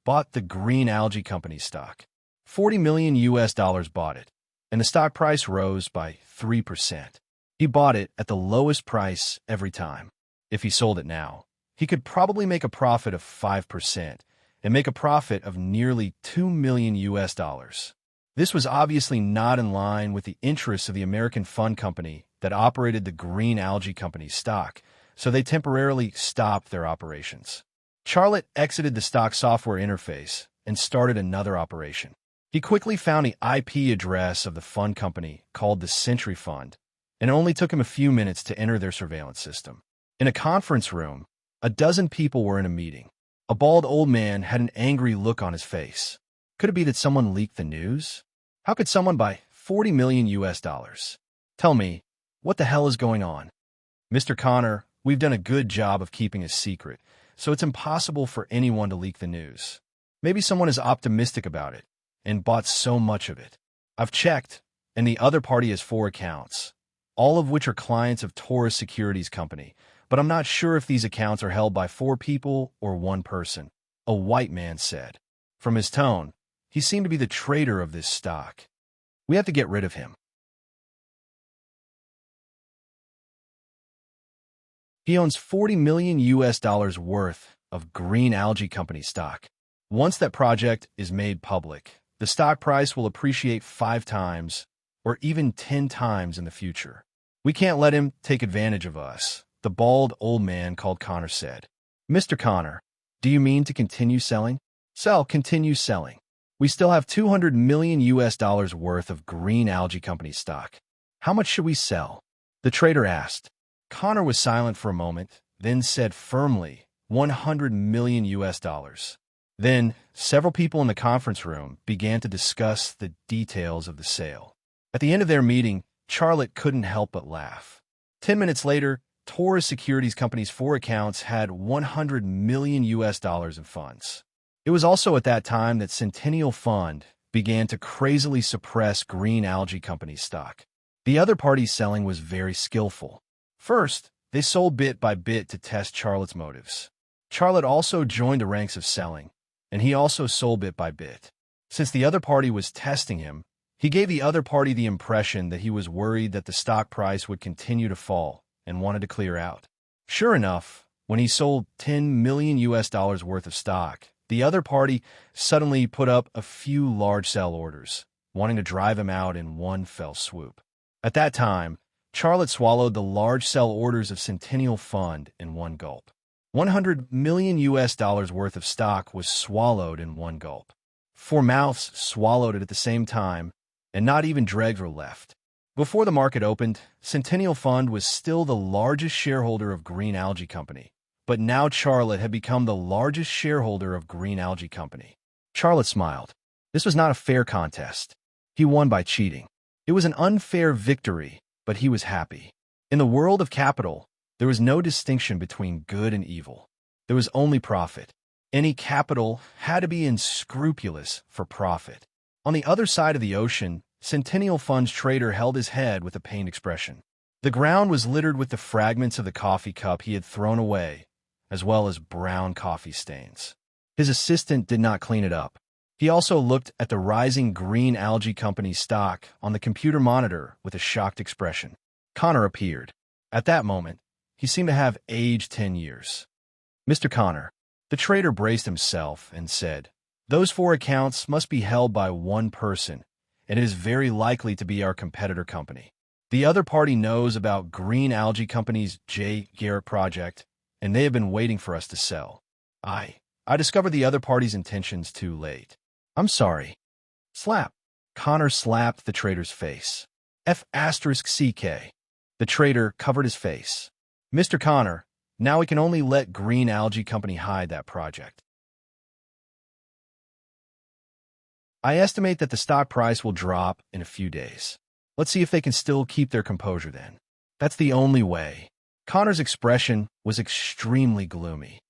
bought the Green Algae Company stock. $40 million bought it, and the stock price rose by 3%. He bought it at the lowest price every time. If he sold it now, he could probably make a profit of 5% and make a profit of nearly $2 million. This was obviously not in line with the interests of the American fund company that operated the Green Algae Company stock, so they temporarily stopped their operations. Charlotte exited the stock software interface and started another operation. He quickly found the IP address of the fund company called the Century Fund, and it only took him a few minutes to enter their surveillance system. In a conference room, a dozen people were in a meeting. A bald old man had an angry look on his face. Could it be that someone leaked the news? How could someone buy $40 million? Tell me, what the hell is going on? Mr. Connor, we've done a good job of keeping a secret, so it's impossible for anyone to leak the news. Maybe someone is optimistic about it and bought so much of it. I've checked, and the other party has 4 accounts, all of which are clients of Taurus Securities Company, but I'm not sure if these accounts are held by 4 people or 1 person, a white man said. From his tone, he seemed to be the trader of this stock. We have to get rid of him. He owns $40 million worth of Green Algae Company stock. Once that project is made public, the stock price will appreciate 5 times or even 10 times in the future. We can't let him take advantage of us, the bald old man called Connor said. Mr. Connor, do you mean to continue selling? Continue selling. We still have $200 million worth of Green Algae Company stock. How much should we sell? The trader asked. Connor was silent for a moment, then said firmly, $100 million. Then, several people in the conference room began to discuss the details of the sale. At the end of their meeting, Charlotte couldn't help but laugh. 10 minutes later, Taurus Securities Company's 4 accounts had $100 million in funds. It was also at that time that Centennial Fund began to crazily suppress Green Algae Company stock. The other party's selling was very skillful. First, they sold bit by bit to test Charlotte's motives. Charlotte also joined the ranks of selling, and he also sold bit by bit. Since the other party was testing him, he gave the other party the impression that he was worried that the stock price would continue to fall and wanted to clear out. Sure enough, when he sold $10 million worth of stock, the other party suddenly put up a few large sell orders, wanting to drive him out in one fell swoop. At that time, Charlotte swallowed the large sell orders of Centennial Fund in one gulp. $100 million worth of stock was swallowed in one gulp. 4 mouths swallowed it at the same time, and not even dregs were left. Before the market opened, Centennial Fund was still the largest shareholder of Green Algae Company, but now Charlotte had become the largest shareholder of Green Algae Company. Charlotte smiled. This was not a fair contest. He won by cheating. It was an unfair victory, but he was happy. In the world of capital, there was no distinction between good and evil. There was only profit. Any capital had to be unscrupulous for profit. On the other side of the ocean, Centennial Fund's trader held his head with a pained expression. The ground was littered with the fragments of the coffee cup he had thrown away, as well as brown coffee stains. His assistant did not clean it up. He also looked at the rising Green Algae Company stock on the computer monitor with a shocked expression. Connor appeared. At that moment, he seemed to have aged 10 years. Mr. Connor, the trader braced himself and said, "Those 4 accounts must be held by one person, and it is very likely to be our competitor company. The other party knows about Green Algae Company's J. Garrett project, and they have been waiting for us to sell. I discovered the other party's intentions too late. I'm sorry." Slap. Connor slapped the trader's face. F***CK. The trader covered his face. "Mr. Connor, now we can only let Green Algae Company hide that project. I estimate that the stock price will drop in a few days. Let's see if they can still keep their composure then. That's the only way." Connor's expression was extremely gloomy.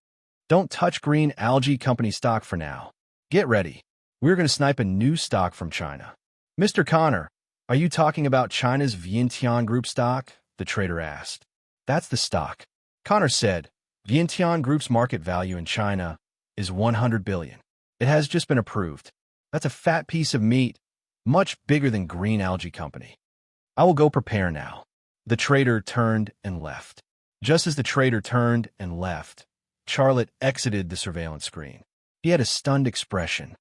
"Don't touch Green Algae Company stock for now. Get ready. We're going to snipe a new stock from China." "Mr. Connor, are you talking about China's Vientiane Group stock?" the trader asked. "That's the stock." Connor said, "Vientiane Group's market value in China is 100 billion. It has just been approved. That's a fat piece of meat, much bigger than Green Algae Company. I will go prepare now." The trader turned and left. Just as the trader turned and left, Charlotte exited the surveillance screen. He had a stunned expression.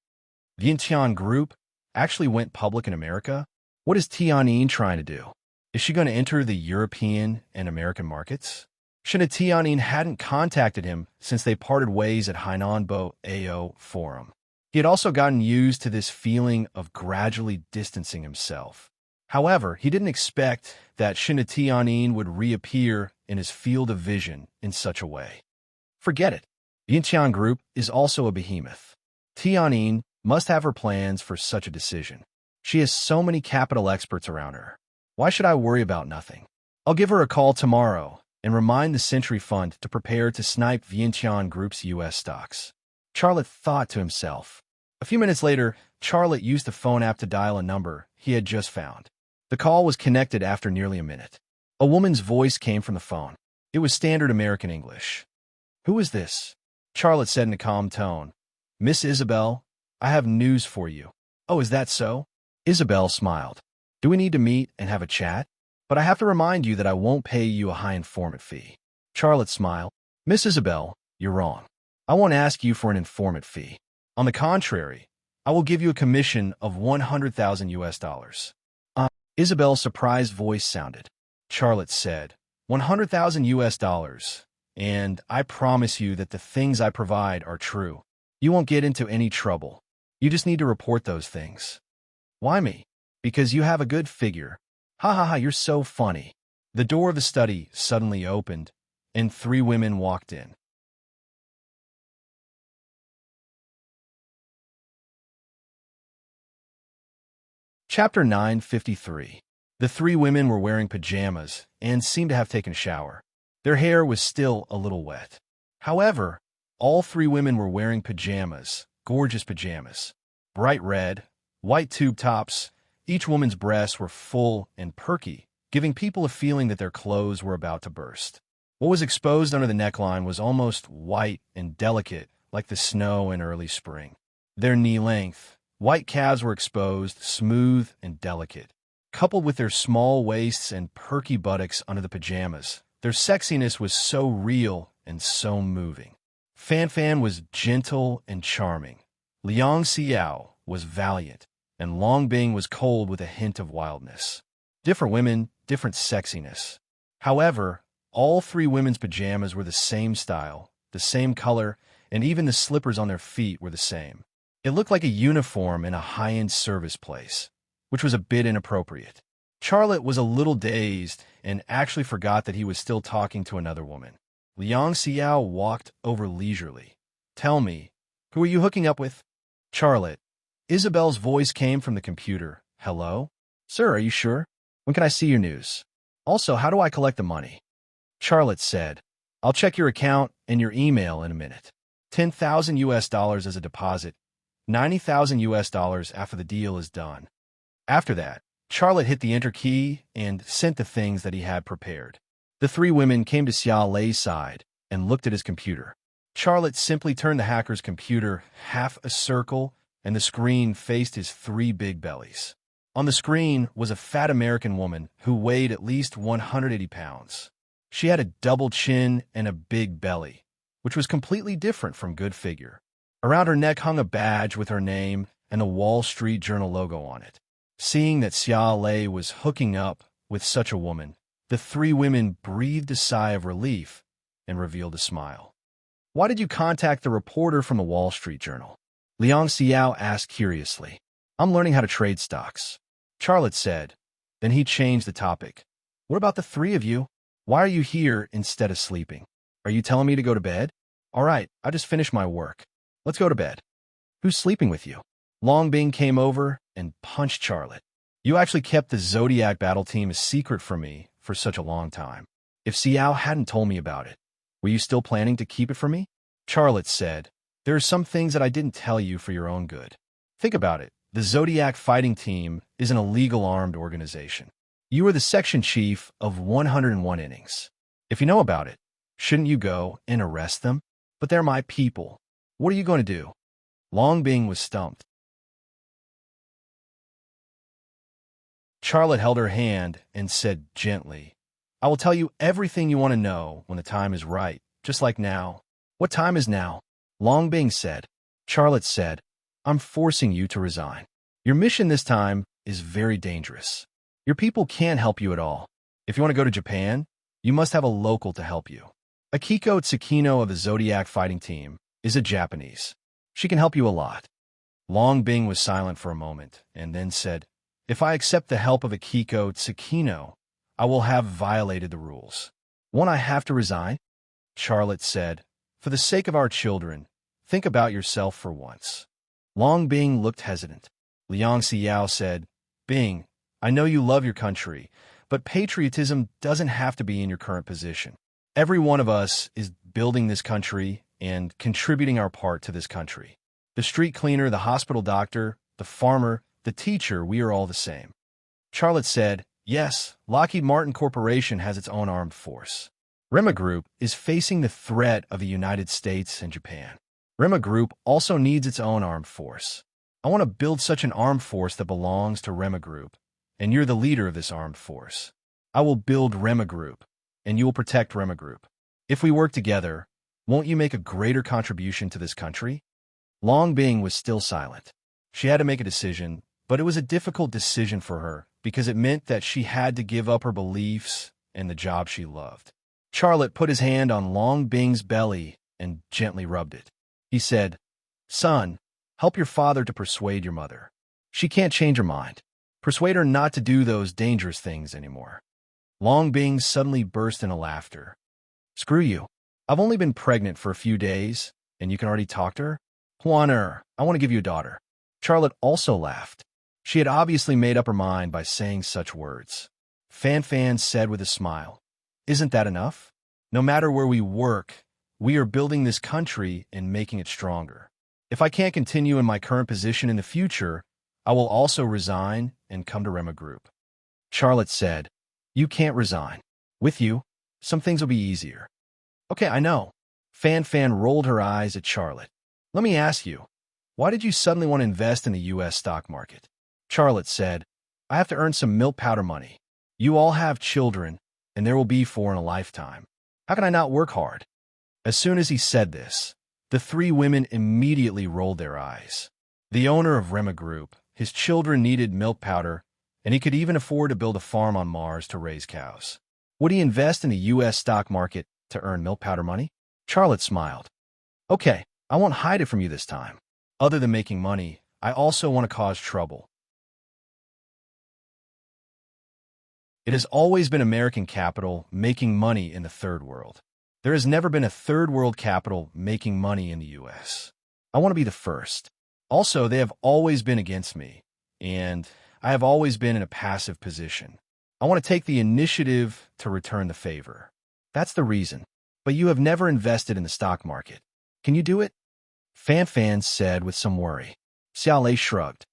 Vientiane Group actually went public in America? What is Tianyin trying to do? Is she going to enter the European and American markets? Shina Tianyin hadn't contacted him since they parted ways at Hainanbo AO Forum. He had also gotten used to this feeling of gradually distancing himself. However, he didn't expect that Shina Tianyin would reappear in his field of vision in such a way. Forget it. Vientiane Group is also a behemoth. Tianyin must have her plans for such a decision. She has so many capital experts around her. Why should I worry about nothing? I'll give her a call tomorrow and remind the Century Fund to prepare to snipe Vientiane Group's U.S. stocks. Charlotte thought to himself. A few minutes later, Charlotte used the phone app to dial a number he had just found. The call was connected after nearly a minute. A woman's voice came from the phone. It was standard American English. "Who is this?" Charlotte said in a calm tone. "Miss Isabel, I have news for you." "Oh, is that so?" Isabel smiled. "Do we need to meet and have a chat? But I have to remind you that I won't pay you a high informant fee." Charlotte smiled. "Miss Isabel, you're wrong. I won't ask you for an informant fee. On the contrary, I will give you a commission of 100,000 US dollars. Isabel's surprised voice sounded. Charlotte said, 100,000 US dollars, and I promise you that the things I provide are true. You won't get into any trouble. You just need to report those things." "Why me?" "Because you have a good figure. Ha ha ha, you're so funny." The door of the study suddenly opened, and 3 women walked in. Chapter 953. The 3 women were wearing pajamas and seemed to have taken a shower. Their hair was still a little wet. However, all 3 women were wearing pajamas, gorgeous pajamas. Bright red, white tube tops, each woman's breasts were full and perky, giving people a feeling that their clothes were about to burst. What was exposed under the neckline was almost white and delicate, like the snow in early spring. Their knee-length, white calves were exposed, smooth and delicate. Coupled with their small waists and perky buttocks under the pajamas, their sexiness was so real and so moving. Fan Fan was gentle and charming. Liang Xiao was valiant, and Long Bing was cold with a hint of wildness. Different women, different sexiness. However, all 3 women's pajamas were the same style, the same color, and even the slippers on their feet were the same. It looked like a uniform in a high-end service place, which was a bit inappropriate. Charlotte was a little dazed and actually forgot that he was still talking to another woman. Liang Xiao walked over leisurely. Tell me, who are you hooking up with? Charlotte. Isabel's voice came from the computer. Hello? Sir, are you sure? When can I see your news? Also, how do I collect the money? Charlotte said, I'll check your account and your email in a minute. 10,000 US dollars as a deposit, 90,000 US dollars after the deal is done. After that, Charlotte hit the enter key and sent the things that he had prepared. The three women came to Xia Lei's side and looked at his computer. Charlotte simply turned the hacker's computer half a circle, and the screen faced his three big bellies. On the screen was a fat American woman who weighed at least 180 pounds. She had a double chin and a big belly, which was completely different from good figure. Around her neck hung a badge with her name and the Wall Street Journal logo on it. Seeing that Xia Lei was hooking up with such a woman, the three women breathed a sigh of relief and revealed a smile. Why did you contact the reporter from the Wall Street Journal? Liang Xiao asked curiously. I'm learning how to trade stocks. Charlotte said. Then he changed the topic. What about the three of you? Why are you here instead of sleeping? Are you telling me to go to bed? All right, I just finished my work. Let's go to bed. Who's sleeping with you? Long Bing came over and punched Charlotte. You actually kept the Zodiac battle team a secret from me for such a long time. If Xiao hadn't told me about it, were you still planning to keep it from me? Charlotte said, there are some things that I didn't tell you for your own good. Think about it. The Zodiac fighting team is an illegal armed organization. You are the section chief of 101 innings. If you know about it, shouldn't you go and arrest them? But they're my people. What are you going to do? Long Bing was stumped. Charlotte held her hand and said gently, I will tell you everything you want to know when the time is right, just like now. What time is now? Long Bing said. Charlotte said, I'm forcing you to resign. Your mission this time is very dangerous. Your people can't help you at all. If you want to go to Japan, you must have a local to help you. Akiko Tsukino of the Zodiac fighting team is a Japanese. She can help you a lot. Long Bing was silent for a moment and then said, if I accept the help of Akiko Tsukino, I will have violated the rules. Won't I have to resign? Charlotte said, for the sake of our children, think about yourself for once. Long Bing looked hesitant. Liang Xiao said, Bing, I know you love your country, but patriotism doesn't have to be in your current position. Every one of us is building this country and contributing our part to this country. The street cleaner, the hospital doctor, the farmer, the teacher, we are all the same. Charlotte said, yes, Lockheed Martin Corporation has its own armed force. Rema Group is facing the threat of the United States and Japan. Rema Group also needs its own armed force. I want to build such an armed force that belongs to Rema Group, and you're the leader of this armed force. I will build Rema Group, and you will protect Rema Group. If we work together, won't you make a greater contribution to this country? Long Bing was still silent. She had to make a decision, but it was a difficult decision for her because it meant that she had to give up her beliefs and the job she loved. Charlotte put his hand on Long Bing's belly and gently rubbed it. He said, son, help your father to persuade your mother. She can't change her mind. Persuade her not to do those dangerous things anymore. Long Bing suddenly burst into laughter. Screw you. I've only been pregnant for a few days, and you can already talk to her? Huan I want to give you a daughter. Charlotte also laughed. She had obviously made up her mind by saying such words. Fan Fan said with a smile, isn't that enough? No matter where we work, we are building this country and making it stronger. If I can't continue in my current position in the future, I will also resign and come to Rema Group. Charlotte said, you can't resign. With you, some things will be easier. Okay, I know. Fan Fan rolled her eyes at Charlotte. Let me ask you, why did you suddenly want to invest in the U.S. stock market? Charlotte said, I have to earn some milk powder money. You all have children, and there will be 4 in a lifetime. How can I not work hard? As soon as he said this, the three women immediately rolled their eyes. The owner of Rema Group, his children needed milk powder, and he could even afford to build a farm on Mars to raise cows. Would he invest in the U.S. stock market to earn milk powder money? Charlotte smiled. Okay, I won't hide it from you this time. Other than making money, I also want to cause trouble. It has always been American capital making money in the third world. There has never been a third world capital making money in the U.S. I want to be the first. Also, they have always been against me, and I have always been in a passive position. I want to take the initiative to return the favor. That's the reason. But you have never invested in the stock market. Can you do it? Fan Fan said with some worry. Xiao Lei shrugged.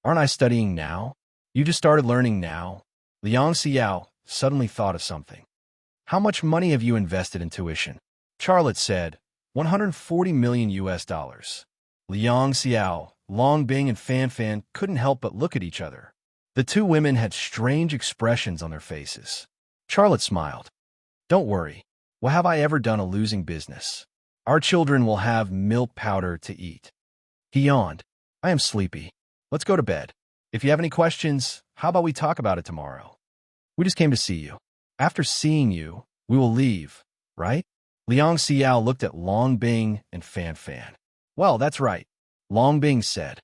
Aren't I studying now? You just started learning now. Liang Xiao suddenly thought of something. How much money have you invested in tuition? Charlotte said, 140 million US dollars. Liang Xiao, Long Bing, and Fan Fan couldn't help but look at each other. The two women had strange expressions on their faces. Charlotte smiled. Don't worry. Well, have I ever done a losing business? Our children will have milk powder to eat. He yawned. I am sleepy. Let's go to bed. If you have any questions, how about we talk about it tomorrow? We just came to see you. After seeing you, we will leave, right? Liang Xiao looked at Long Bing and Fan Fan. Well, that's right, Long Bing said.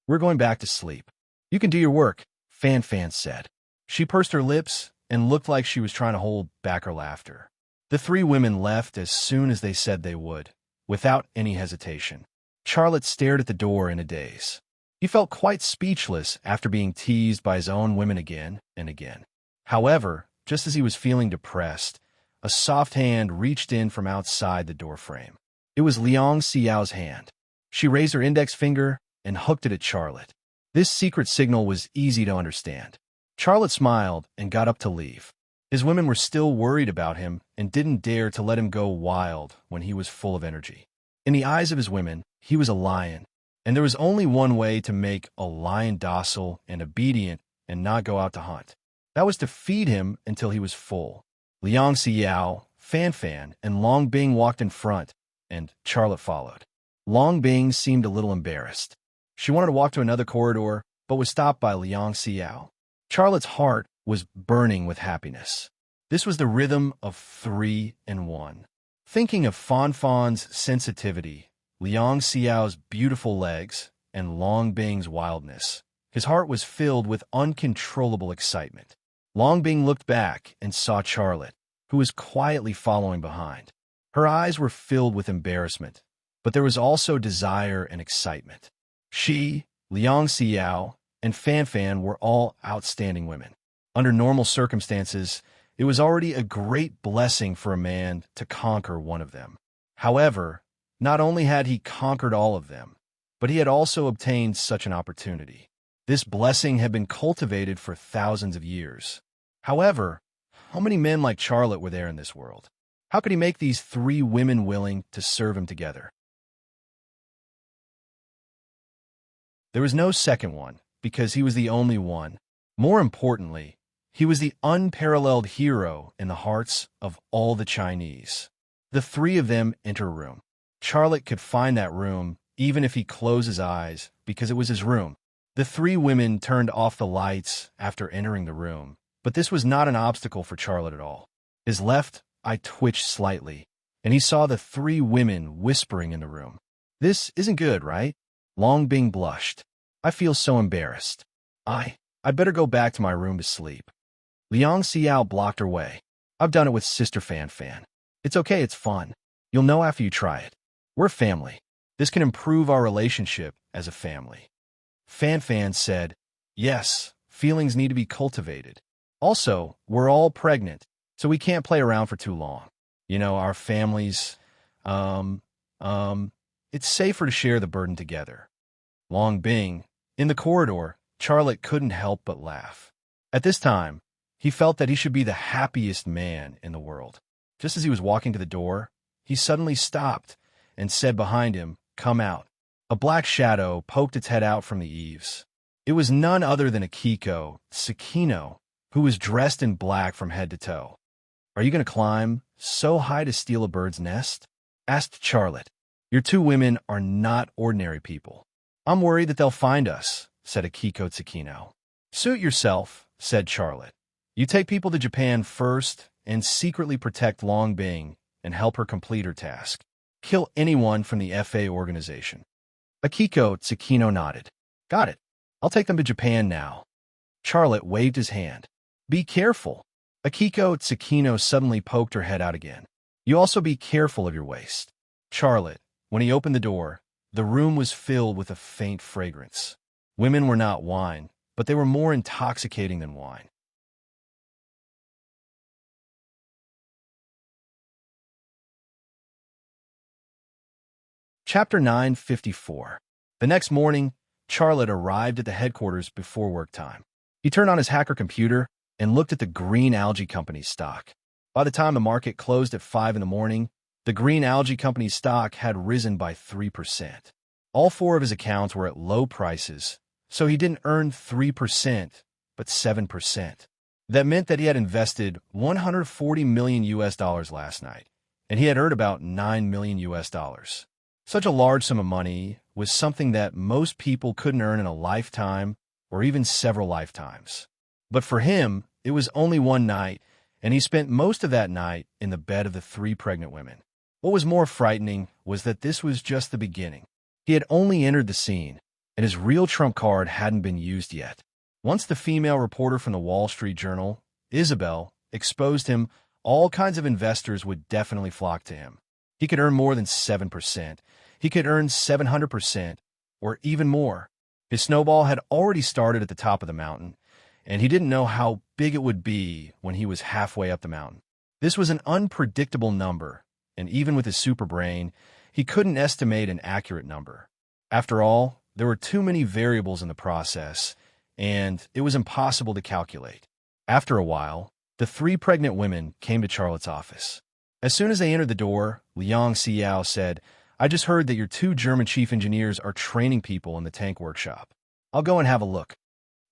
We're going back to sleep. You can do your work, Fan Fan said. She pursed her lips and looked like she was trying to hold back her laughter. The three women left as soon as they said they would, without any hesitation. Charlotte stared at the door in a daze. He felt quite speechless after being teased by his own women again and again. However, just as he was feeling depressed, a soft hand reached in from outside the doorframe. It was Liang Xiao's hand. She raised her index finger and hooked it at Charlotte. This secret signal was easy to understand. Charlotte smiled and got up to leave. His women were still worried about him and didn't dare to let him go wild when he was full of energy. In the eyes of his women, he was a lion, and there was only one way to make a lion docile and obedient and not go out to hunt. That was to feed him until he was full. Liang Xiao, Fan Fan, and Long Bing walked in front, and Charlotte followed. Long Bing seemed a little embarrassed. She wanted to walk to another corridor, but was stopped by Liang Xiao. Charlotte's heart was burning with happiness. This was the rhythm of 3 and 1. Thinking of Fan Fan's sensitivity, Liang Xiao's beautiful legs, and Long Bing's wildness, his heart was filled with uncontrollable excitement. Long Bing looked back and saw Charlotte, who was quietly following behind. Her eyes were filled with embarrassment, but there was also desire and excitement. She, Liang Xiao, and Fan Fan were all outstanding women. Under normal circumstances, it was already a great blessing for a man to conquer one of them. However, not only had he conquered all of them, but he had also obtained such an opportunity. This blessing had been cultivated for thousands of years. However, how many men like Charlotte were there in this world? How could he make these 3 women willing to serve him together? There was no second one, because he was the only one. More importantly, he was the unparalleled hero in the hearts of all the Chinese. The 3 of them enter a room. Charlotte could find that room even if he closed his eyes, because it was his room. The 3 women turned off the lights after entering the room, but this was not an obstacle for Charlotte at all. His left eye twitched slightly, and he saw the 3 women whispering in the room. This isn't good, right? Long Bing blushed. I feel so embarrassed. I'd better go back to my room to sleep. Liang Xiao blocked her way. I've done it with Sister Fan Fan. It's okay, it's fun. You'll know after you try it. We're family. This can improve our relationship as a family. Fan Fan said, yes, feelings need to be cultivated. Also, we're all pregnant, so we can't play around for too long. You know, our families, it's safer to share the burden together. Long Bing, in the corridor, Charlotte couldn't help but laugh. At this time, he felt that he should be the happiest man in the world. Just as he was walking to the door, he suddenly stopped and said behind him, come out. A black shadow poked its head out from the eaves. It was none other than Akiko Tsukino, who was dressed in black from head to toe. Are you going to climb so high to steal a bird's nest? Asked Charlotte. Your 2 women are not ordinary people. I'm worried that they'll find us, said Akiko Tsukino. Suit yourself, said Charlotte. You take people to Japan first and secretly protect Long Bing and help her complete her task. Kill anyone from the FA organization. Akiko Tsukino nodded. Got it. I'll take them to Japan now. Charlotte waved his hand. Be careful. Akiko Tsukino suddenly poked her head out again. You also be careful of your waist. Charlotte, when he opened the door, the room was filled with a faint fragrance. Women were not wine, but they were more intoxicating than wine. Chapter 954. The next morning, Charlotte arrived at the headquarters before work time. He turned on his hacker computer and looked at the Green Algae Company's stock. By the time the market closed at 5 in the morning, the Green Algae Company's stock had risen by 3%. All four of his accounts were at low prices, so he didn't earn 3%, but 7%. That meant that he had invested 140 million US dollars last night, and he had earned about 9 million US dollars. Such a large sum of money was something that most people couldn't earn in a lifetime or even several lifetimes. But for him, it was only one night, and he spent most of that night in the bed of the 3 pregnant women. What was more frightening was that this was just the beginning. He had only entered the scene, and his real trump card hadn't been used yet. Once the female reporter from the Wall Street Journal, Isabel, exposed him, all kinds of investors would definitely flock to him. He could earn more than 7%. He could earn 700%, or even more. His snowball had already started at the top of the mountain, and he didn't know how big it would be when he was halfway up the mountain. This was an unpredictable number, and even with his super brain, he couldn't estimate an accurate number. After all, there were too many variables in the process, and it was impossible to calculate. After a while, the 3 pregnant women came to Charlotte's office. As soon as they entered the door, Liang Xiao said, "I just heard that your 2 German chief engineers are training people in the tank workshop. I'll go and have a look."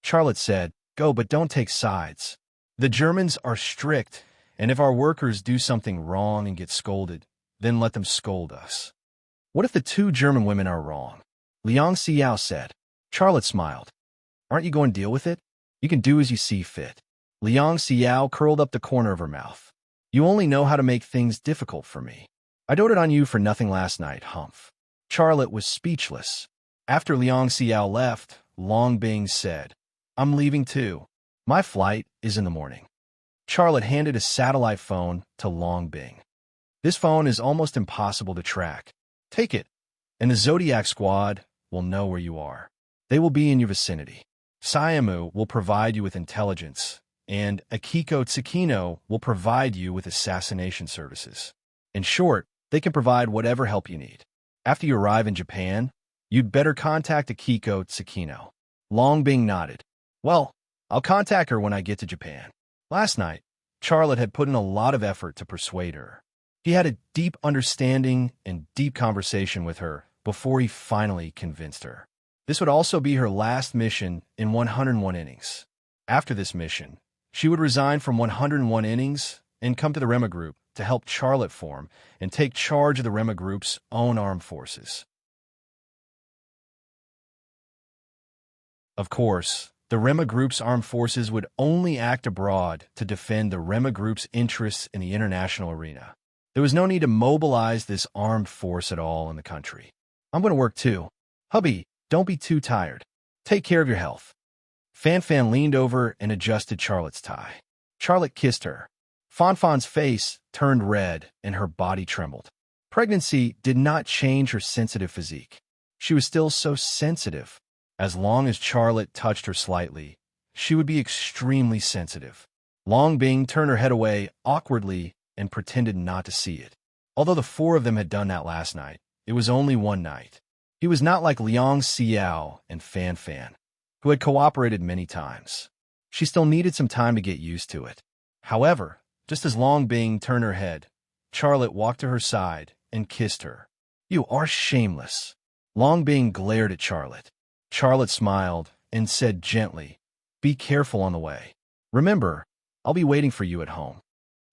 Charlotte said, "Go, but don't take sides. The Germans are strict, and if our workers do something wrong and get scolded, then let them scold us." "What if the 2 German women are wrong?" Liang Xiao said. Charlotte smiled. "Aren't you going to deal with it? You can do as you see fit." Liang Xiao curled up the corner of her mouth. "You only know how to make things difficult for me. I doted on you for nothing last night, humph." Charlotte was speechless. After Liang Xiao left, Long Bing said, "I'm leaving too. My flight is in the morning." Charlotte handed a satellite phone to Long Bing. "This phone is almost impossible to track. Take it, and the Zodiac Squad will know where you are. They will be in your vicinity. Siamu will provide you with intelligence, and Akiko Tsukino will provide you with assassination services. In short, they can provide whatever help you need. After you arrive in Japan, you'd better contact Akiko Tsukino." Long Bing nodded. "Well, I'll contact her when I get to Japan." Last night, Charlotte had put in a lot of effort to persuade her. He had a deep understanding and deep conversation with her before he finally convinced her. This would also be her last mission in 101 innings. After this mission, she would resign from 101 innings and come to the Rema Group to help Charlotte form and take charge of the Rema Group's own armed forces. Of course, the Rema Group's armed forces would only act abroad to defend the Rema Group's interests in the international arena. There was no need to mobilize this armed force at all in the country. "I'm going to work too. Hubby, don't be too tired. Take care of your health." Fan Fan leaned over and adjusted Charlotte's tie. Charlotte kissed her. Fan Fan's face turned red and her body trembled. Pregnancy did not change her sensitive physique. She was still so sensitive. As long as Charlotte touched her slightly, she would be extremely sensitive. Long Bing turned her head away awkwardly and pretended not to see it. Although the 4 of them had done that last night, it was only one night. He was not like Liang Xiao and Fan Fan, who had cooperated many times. She still needed some time to get used to it. However, just as Long Bing turned her head, Charlotte walked to her side and kissed her. "You are shameless." Long Bing glared at Charlotte. Charlotte smiled and said gently, "Be careful on the way. Remember, I'll be waiting for you at home."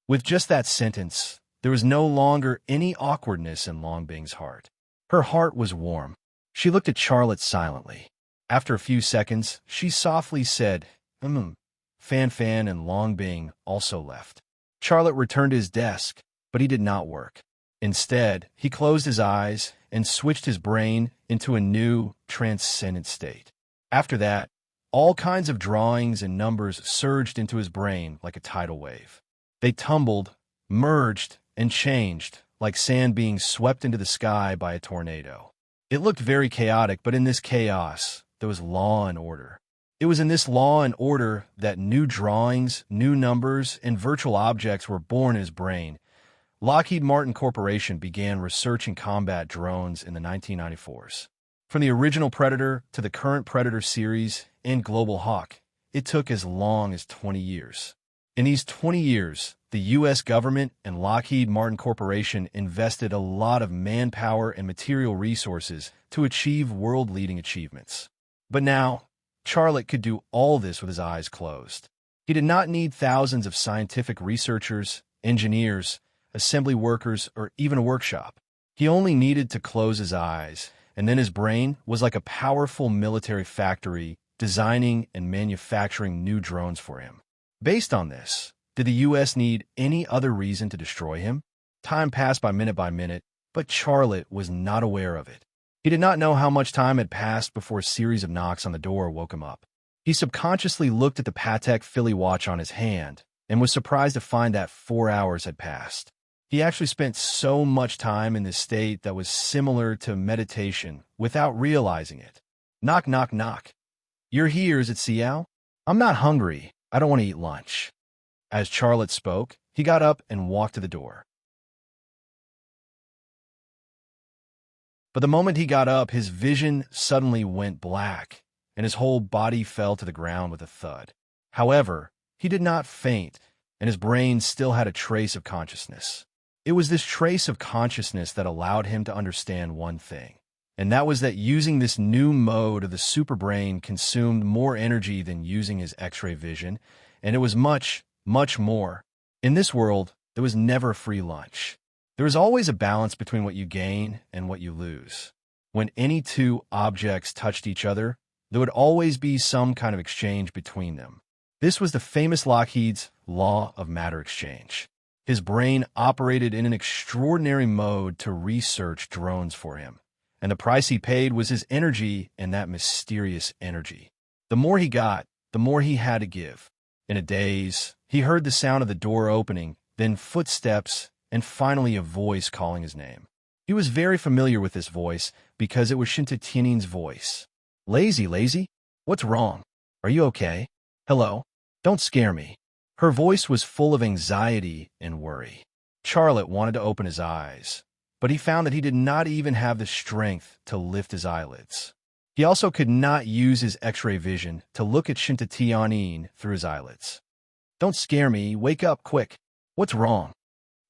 With just that sentence, there was no longer any awkwardness in Long Bing's heart. Her heart was warm. She looked at Charlotte silently. After a few seconds, she softly said, Fan Fan and Long Bing also left. Charlotte returned to his desk, but he did not work. Instead, he closed his eyes and switched his brain into a new, transcendent state. After that, all kinds of drawings and numbers surged into his brain like a tidal wave. They tumbled, merged, and changed, like sand being swept into the sky by a tornado. It looked very chaotic, but in this chaos, there was law and order. It was in this law and order that new drawings, new numbers, and virtual objects were born in his brain. Lockheed Martin Corporation began researching combat drones in the 1994s. From the original Predator to the current Predator series and Global Hawk, it took as long as 20 years. In these 20 years, the U.S. government and Lockheed Martin Corporation invested a lot of manpower and material resources to achieve world-leading achievements. But now, Charlotte could do all this with his eyes closed. He did not need thousands of scientific researchers, engineers, assembly workers, or even a workshop. He only needed to close his eyes, and then his brain was like a powerful military factory designing and manufacturing new drones for him. Based on this, did the U.S. need any other reason to destroy him? Time passed by minute, but Charlotte was not aware of it. He did not know how much time had passed before a series of knocks on the door woke him up. He subconsciously looked at the Patek Philippe watch on his hand and was surprised to find that 4 hours had passed. He actually spent so much time in this state that was similar to meditation without realizing it. Knock, knock, knock. You're here, is it Ciao? I'm not hungry. I don't want to eat lunch. As Charlotte spoke, he got up and walked to the door. But the moment he got up, his vision suddenly went black, and his whole body fell to the ground with a thud. However, he did not faint, and his brain still had a trace of consciousness. It was this trace of consciousness that allowed him to understand one thing, and that was that using this new mode of the superbrain consumed more energy than using his X-ray vision, and it was much, much more. In this world, there was never free lunch. There is always a balance between what you gain and what you lose. When any two objects touched each other, there would always be some kind of exchange between them. This was the famous Lockheed's law of matter exchange. His brain operated in an extraordinary mode to research drones for him, and the price he paid was his energy and that mysterious energy. The more he got, the more he had to give. In a daze, he heard the sound of the door opening, then footsteps, and finally a voice calling his name. He was very familiar with this voice because it was Shinta Tianin's voice. Lazy? What's wrong? Are you okay? Hello? Don't scare me. Her voice was full of anxiety and worry. Charlotte wanted to open his eyes, but he found that he did not even have the strength to lift his eyelids. He also could not use his X-ray vision to look at Shinta Tianin through his eyelids. Don't scare me. Wake up, quick. What's wrong?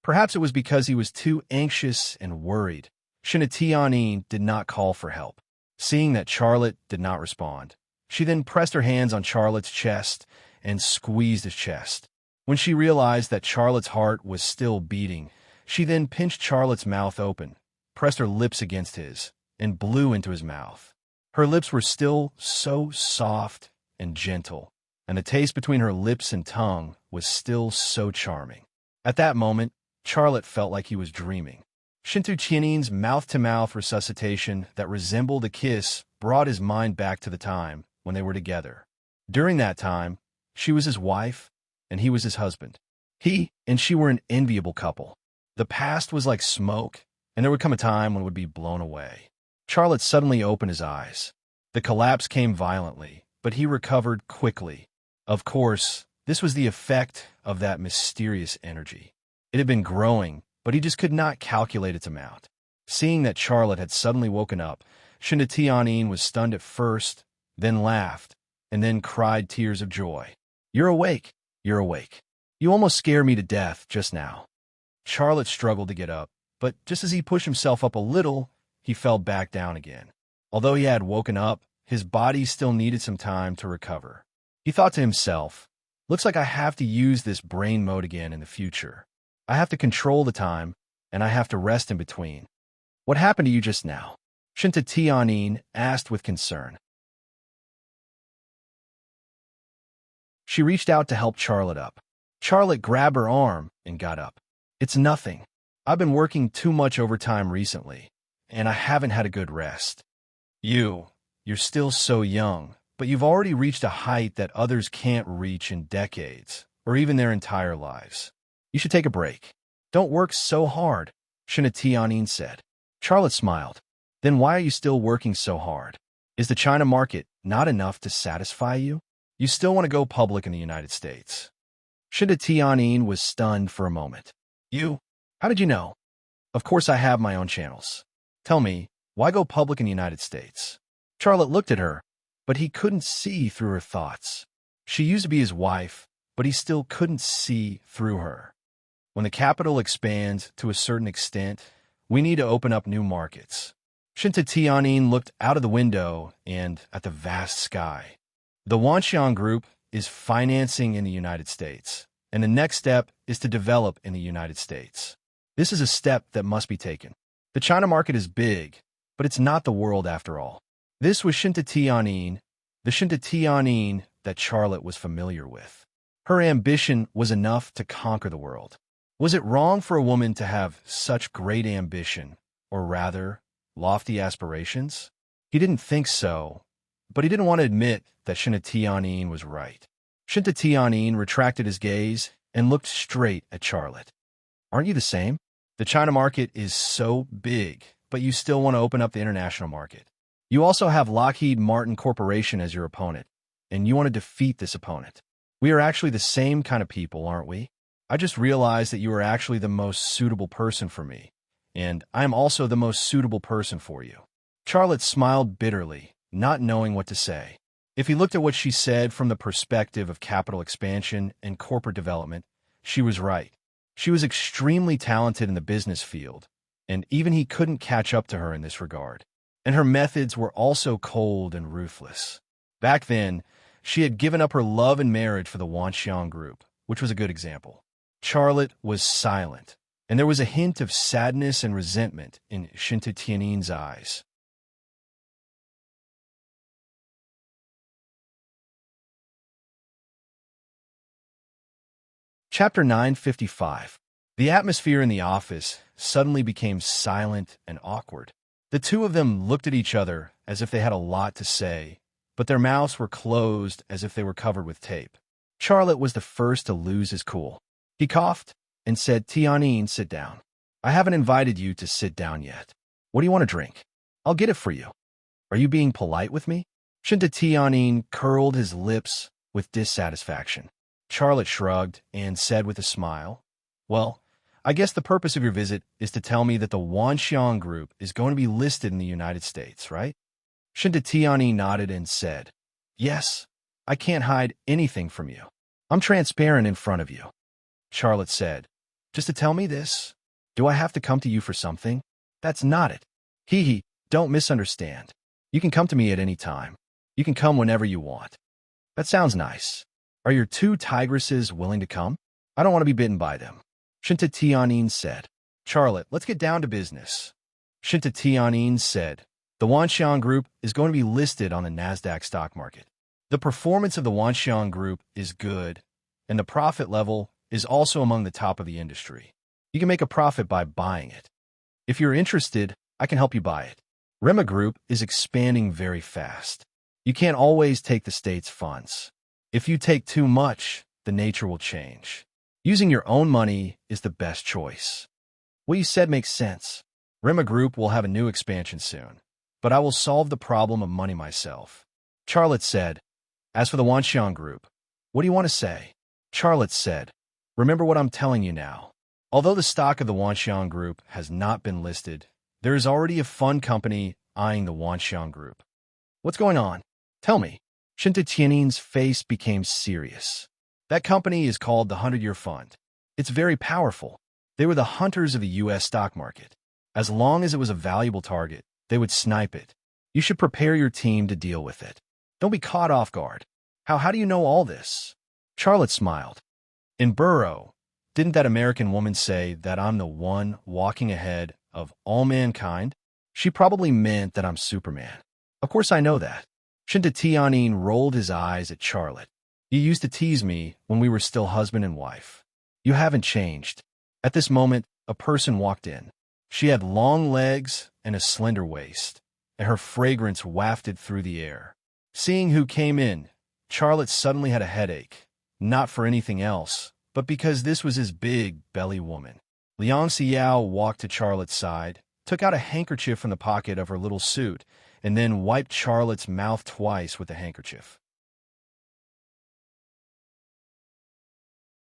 Perhaps it was because he was too anxious and worried. Shinta Tianin did not call for help. Seeing that Charlotte did not respond, she then pressed her hands on Charlotte's chest and squeezed his chest. When she realized that Charlotte's heart was still beating, she then pinched Charlotte's mouth open, pressed her lips against his, and blew into his mouth. Her lips were still so soft and gentle, and the taste between her lips and tongue was still so charming. At that moment, Charlotte felt like he was dreaming. Shinta Tianin's mouth-to-mouth resuscitation that resembled a kiss brought his mind back to the time when they were together. During that time, she was his wife, and he was his husband. He and she were an enviable couple. The past was like smoke, and there would come a time when it would be blown away. Charlotte suddenly opened his eyes. The collapse came violently, but he recovered quickly. Of course, this was the effect of that mysterious energy. It had been growing, but he just could not calculate its amount. Seeing that Charlotte had suddenly woken up, Shinta Tianin was stunned at first, then laughed, and then cried tears of joy. You're awake. You're awake. You almost scared me to death just now. Charlotte struggled to get up, but just as he pushed himself up a little, he fell back down again. Although he had woken up, his body still needed some time to recover. He thought to himself, looks like I have to use this brain mode again in the future. I have to control the time, and I have to rest in between. What happened to you just now? Shinta Tianin asked with concern. She reached out to help Charlotte up. Charlotte grabbed her arm and got up. It's nothing. I've been working too much overtime recently, and I haven't had a good rest. You're still so young, but you've already reached a height that others can't reach in decades, or even their entire lives. You should take a break. Don't work so hard, Shinatianin said. Charlotte smiled. Then why are you still working so hard? Is the China market not enough to satisfy you? You still want to go public in the United States. Shinatianin was stunned for a moment. You? How did you know? Of course I have my own channels. Tell me, why go public in the United States? Charlotte looked at her, but he couldn't see through her thoughts. She used to be his wife, but he still couldn't see through her. When the capital expands to a certain extent, we need to open up new markets. Shinatianin looked out of the window and at the vast sky. The Wanxiang Group is financing in the United States, and the next step is to develop in the United States. This is a step that must be taken. The China market is big, but it's not the world after all. This was Shinatianin, the Shinatianin that Charlotte was familiar with. Her ambition was enough to conquer the world. Was it wrong for a woman to have such great ambition, or rather, lofty aspirations? He didn't think so, but he didn't want to admit that Shinatianin was right. Shinatianin retracted his gaze and looked straight at Charlotte. Aren't you the same? The China market is so big, but you still want to open up the international market. You also have Lockheed Martin Corporation as your opponent, and you want to defeat this opponent. We are actually the same kind of people, aren't we? I just realized that you are actually the most suitable person for me, and I am also the most suitable person for you. Charlotte smiled bitterly, not knowing what to say. If he looked at what she said from the perspective of capital expansion and corporate development, she was right. She was extremely talented in the business field, and even he couldn't catch up to her in this regard. And her methods were also cold and ruthless. Back then, she had given up her love and marriage for the Wanxiang Group, which was a good example. Charlotte was silent, and there was a hint of sadness and resentment in Shinatianin's eyes. Chapter 955. The atmosphere in the office suddenly became silent and awkward. The two of them looked at each other as if they had a lot to say, but their mouths were closed as if they were covered with tape. Charlotte was the first to lose his cool. He coughed and said, Tianin, sit down. I haven't invited you to sit down yet. What do you want to drink? I'll get it for you. Are you being polite with me? Tianin curled his lips with dissatisfaction. Charlotte shrugged and said with a smile, well, I guess the purpose of your visit is to tell me that the Wanxiang Group is going to be listed in the United States, right? Tianin nodded and said, yes, I can't hide anything from you. I'm transparent in front of you. Charlotte said, just to tell me this? Do I have to come to you for something? That's not it. Hee, don't misunderstand. You can come to me at any time. You can come whenever you want. That sounds nice. Are your two tigresses willing to come? I don't want to be bitten by them. Tianin said. Charlotte, let's get down to business. Tianin said, the Wanxiang Group is going to be listed on the NASDAQ stock market. The performance of the Wanxiang Group is good, and the profit level is also among the top of the industry. You can make a profit by buying it. If you're interested, I can help you buy it. Rema Group is expanding very fast. You can't always take the state's funds. If you take too much, the nature will change. Using your own money is the best choice. What you said makes sense. Rema Group will have a new expansion soon, but I will solve the problem of money myself. Charlotte said, as for the Wanxiang Group, what do you want to say? Charlotte said, remember what I'm telling you now. Although the stock of the Wanxiang Group has not been listed, there is already a fund company eyeing the Wanxiang Group. What's going on? Tell me. Tianin's face became serious. That company is called the 100-Year Fund. It's very powerful. They were the hunters of the U.S. stock market. As long as it was a valuable target, they would snipe it. You should prepare your team to deal with it. Don't be caught off guard. How do you know all this? Charlotte smiled. In Burrow, didn't that American woman say that I'm the one walking ahead of all mankind? She probably meant that I'm Superman. Of course I know that. Tianin rolled his eyes at Charlotte. You used to tease me when we were still husband and wife. You haven't changed. At this moment, a person walked in. She had long legs and a slender waist, and her fragrance wafted through the air. Seeing who came in, Charlotte suddenly had a headache, not for anything else, but because this was his big belly woman. Liang Xiao walked to Charlotte's side, took out a handkerchief from the pocket of her little suit, and then wiped Charlotte's mouth twice with the handkerchief.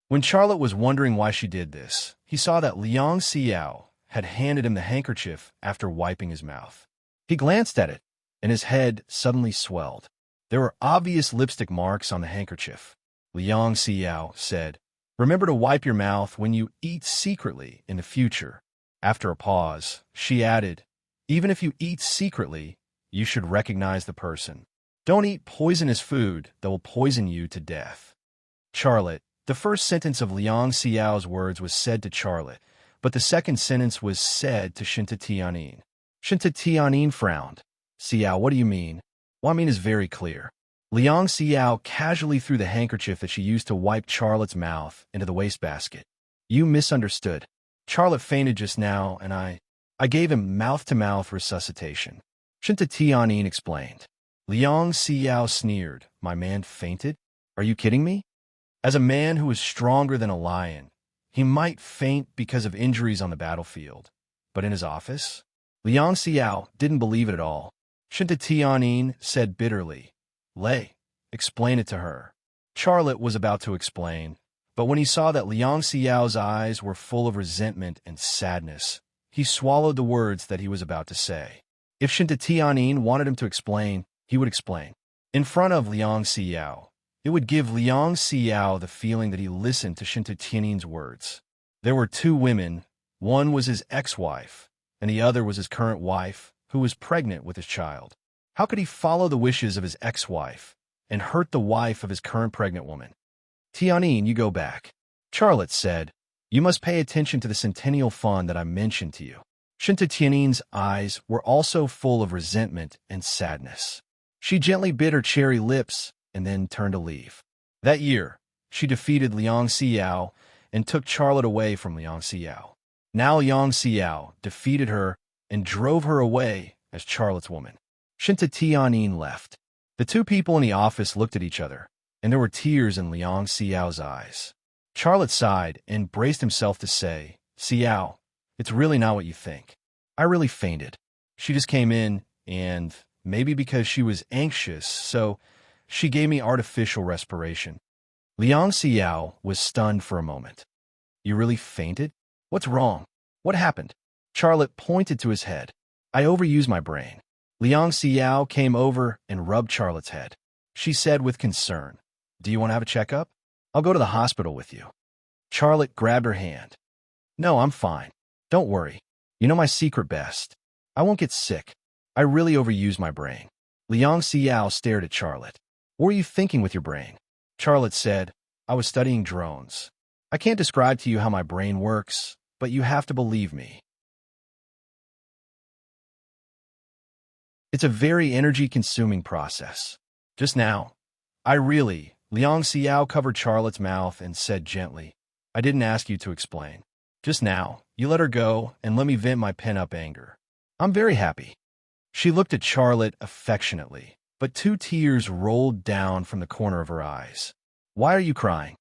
When Charlotte was wondering why she did this, he saw that Liang Xiao had handed him the handkerchief after wiping his mouth. He glanced at it, and his head suddenly swelled. There were obvious lipstick marks on the handkerchief. Liang Xiao said, "Remember to wipe your mouth when you eat secretly in the future." After a pause, she added, "Even if you eat secretly, you should recognize the person. Don't eat poisonous food that will poison you to death." Charlotte, the first sentence of Liang Xiao's words was said to Charlotte, but the second sentence was said to Shinta Tianyin. Shinta Tianyin frowned. "Xiao, what do you mean?" "What I mean is very clear." Liang Xiao casually threw the handkerchief that she used to wipe Charlotte's mouth into the wastebasket. "You misunderstood. Charlotte fainted just now, and I gave him mouth-to-mouth resuscitation." Shinta Tianyin explained. Liang Xiao sneered. "My man fainted? Are you kidding me? As a man who is stronger than a lion, he might faint because of injuries on the battlefield. But in his office?" Liang Xiao didn't believe it at all. Shinta Tianyin said bitterly, "Lei, explain it to her." Charlotte was about to explain, but when he saw that Liang Xiao's eyes were full of resentment and sadness, he swallowed the words that he was about to say. If Shinta Tianyin wanted him to explain, he would explain. In front of Liang Xiao, it would give Liang Xiao the feeling that he listened to Shinta Tianyin's words. There were two women. One was his ex-wife, and the other was his current wife, who was pregnant with his child. How could he follow the wishes of his ex-wife and hurt the wife of his current pregnant woman? "Tianyin, you go back." Charlotte said, "You must pay attention to the Centennial Fund that I mentioned to you." Shinta Tianyin's eyes were also full of resentment and sadness. She gently bit her cherry lips and then turned to leave. That year, she defeated Liang Xiao and took Charlotte away from Liang Xiao. Now Liang Xiao defeated her and drove her away as Charlotte's woman. Shinta Tianyin left. The two people in the office looked at each other, and there were tears in Liang Xiao's eyes. Charlotte sighed and braced himself to say, "Xiao, it's really not what you think. I really fainted. She just came in, and maybe because she was anxious, so she gave me artificial respiration." Liang Xiao was stunned for a moment. "You really fainted? What's wrong? What happened?" Charlotte pointed to his head. "I overused my brain." Liang Xiao came over and rubbed Charlotte's head. She said with concern, "Do you want to have a checkup? I'll go to the hospital with you." Charlotte grabbed her hand. "No, I'm fine. Don't worry. You know my secret best. I won't get sick. I really overused my brain." Liang Xiao stared at Charlotte. "What were you thinking with your brain?" Charlotte said, "I was studying drones. I can't describe to you how my brain works, but you have to believe me. It's a very energy-consuming process. Just now, Liang Xiao covered Charlotte's mouth and said gently, "I didn't ask you to explain. Just now, you let her go and let me vent my pent-up anger. I'm very happy." She looked at Charlotte affectionately, but two tears rolled down from the corner of her eyes. "Why are you crying?"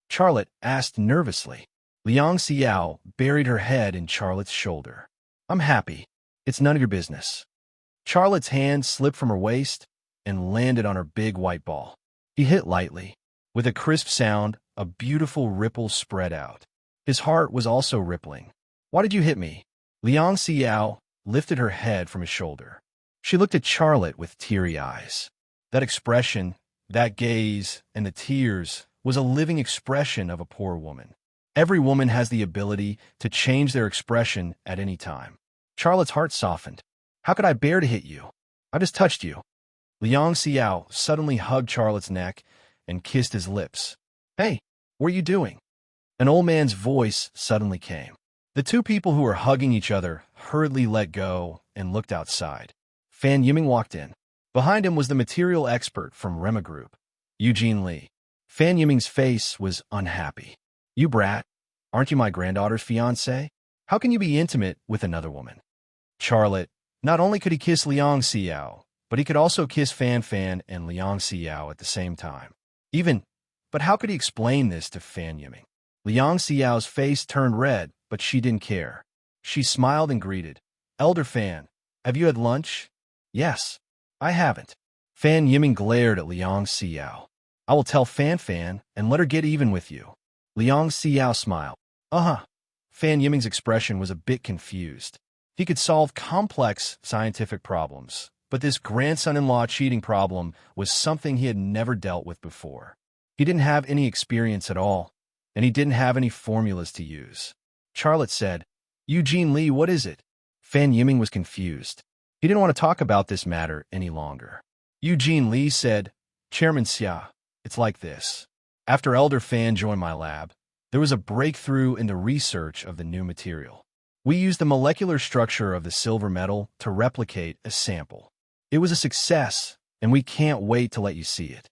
Charlotte asked nervously. Liang Xiao buried her head in Charlotte's shoulder. "I'm happy. It's none of your business." Charlotte's hand slipped from her waist and landed on her big white ball. He hit lightly. With a crisp sound, a beautiful ripple spread out. His heart was also rippling. "Why did you hit me?" Liang Xiao lifted her head from his shoulder. She looked at Charlotte with teary eyes. That expression, that gaze, and the tears was a living expression of a poor woman. Every woman has the ability to change their expression at any time. Charlotte's heart softened. "How could I bear to hit you? I just touched you." Liang Xiao suddenly hugged Charlotte's neck and kissed his lips. "Hey, what are you doing?" An old man's voice suddenly came. The two people who were hugging each other hurriedly let go and looked outside. Fan Yiming walked in. Behind him was the material expert from Rema Group, Eugene Lee. Fan Yiming's face was unhappy. "You brat, aren't you my granddaughter's fiancé? How can you be intimate with another woman?" Charlotte, not only could he kiss Liang Xiao, but he could also kiss Fan Fan and Liang Xiao at the same time. But how could he explain this to Fan Yiming? Liang Xiao's face turned red, but she didn't care. She smiled and greeted. Elder Fan, have you had lunch? Yes. I haven't. Fan Yiming glared at Liang Xiao. I will tell Fan Fan and let her get even with you. Liang Xiao smiled. Uh-huh. Fan Yiming's expression was a bit confused. He could solve complex scientific problems, but this grandson-in-law cheating problem was something he had never dealt with before. He didn't have any experience at all, and he didn't have any formulas to use. Charlotte said, Eugene Lee, what is it? Fan Yiming was confused. He didn't want to talk about this matter any longer. Eugene Lee said, Chairman Xia, it's like this. After Elder Fan joined my lab, there was a breakthrough in the research of the new material. We used the molecular structure of the silver metal to replicate a sample. It was a success, and we can't wait to let you see it.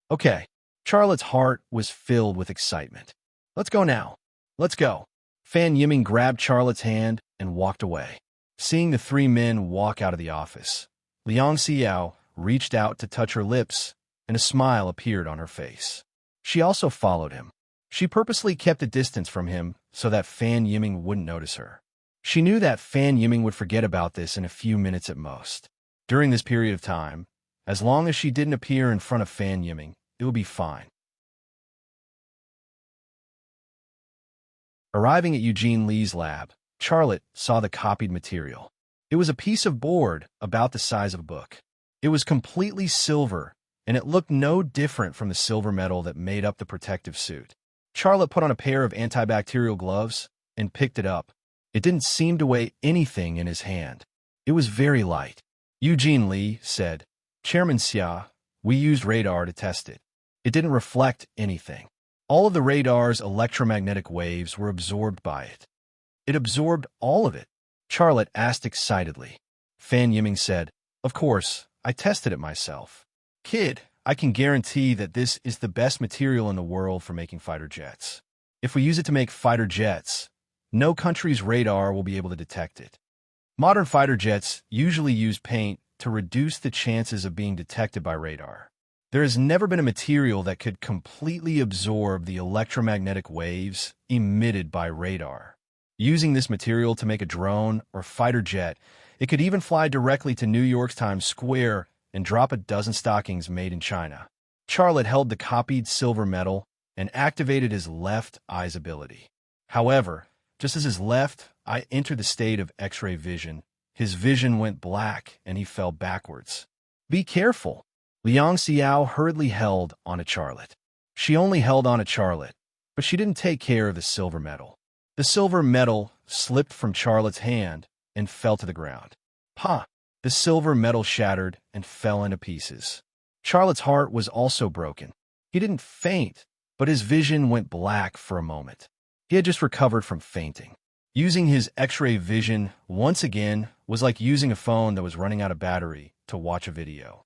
Okay. Charlotte's heart was filled with excitement. Let's go now. Let's go. Fan Yiming grabbed Charlotte's hand and walked away. Seeing the three men walk out of the office, Liang Xiao reached out to touch her lips, and a smile appeared on her face. She also followed him. She purposely kept a distance from him so that Fan Yiming wouldn't notice her. She knew that Fan Yiming would forget about this in a few minutes at most. During this period of time, as long as she didn't appear in front of Fan Yiming, it would be fine. Arriving at Eugene Lee's lab, Charlotte saw the copied material. It was a piece of board about the size of a book. It was completely silver, and it looked no different from the silver metal that made up the protective suit. Charlotte put on a pair of antibacterial gloves and picked it up. It didn't seem to weigh anything in his hand. It was very light. Eugene Lee said, Chairman Xia, we used radar to test it. It didn't reflect anything. All of the radar's electromagnetic waves were absorbed by it. It absorbed all of it. Charlotte asked excitedly. Fan Yiming said, Of course, I tested it myself. Kid, I can guarantee that this is the best material in the world for making fighter jets. If we use it to make fighter jets, no country's radar will be able to detect it. Modern fighter jets usually use paint to reduce the chances of being detected by radar. There has never been a material that could completely absorb the electromagnetic waves emitted by radar. Using this material to make a drone or fighter jet, it could even fly directly to New York's Times Square and drop a dozen stockings made in China. Charlotte held the copied silver metal and activated his left eye's ability. However, just as his left eye entered the state of X-ray vision, his vision went black and he fell backwards. Be careful. Liang Xiao hurriedly held on to Charlotte. She only held on to Charlotte, but she didn't take care of the silver metal. The silver metal slipped from Charlotte's hand and fell to the ground. Pa! The silver metal shattered and fell into pieces. Charlotte's heart was also broken. He didn't faint, but his vision went black for a moment. He had just recovered from fainting. Using his X-ray vision once again was like using a phone that was running out of battery to watch a video.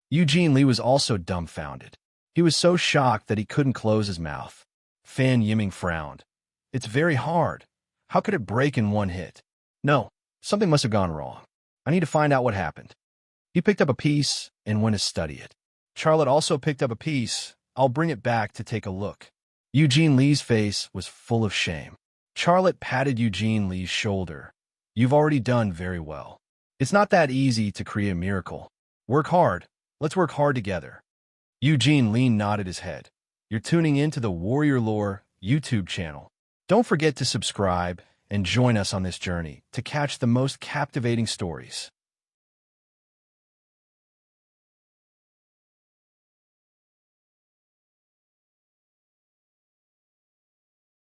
Eugene Lee was also dumbfounded. He was so shocked that he couldn't close his mouth. Fan Yiming frowned. It's very hard. How could it break in one hit? No, something must have gone wrong. I need to find out what happened. He picked up a piece and went to study it. Charlotte also picked up a piece. I'll bring it back to take a look. Eugene Lee's face was full of shame. Charlotte patted Eugene Lee's shoulder. You've already done very well. It's not that easy to create a miracle. Work hard. Let's work hard together. Eugene Lee nodded his head. You're tuning in to the Warrior Lore YouTube channel. Don't forget to subscribe and join us on this journey to catch the most captivating stories.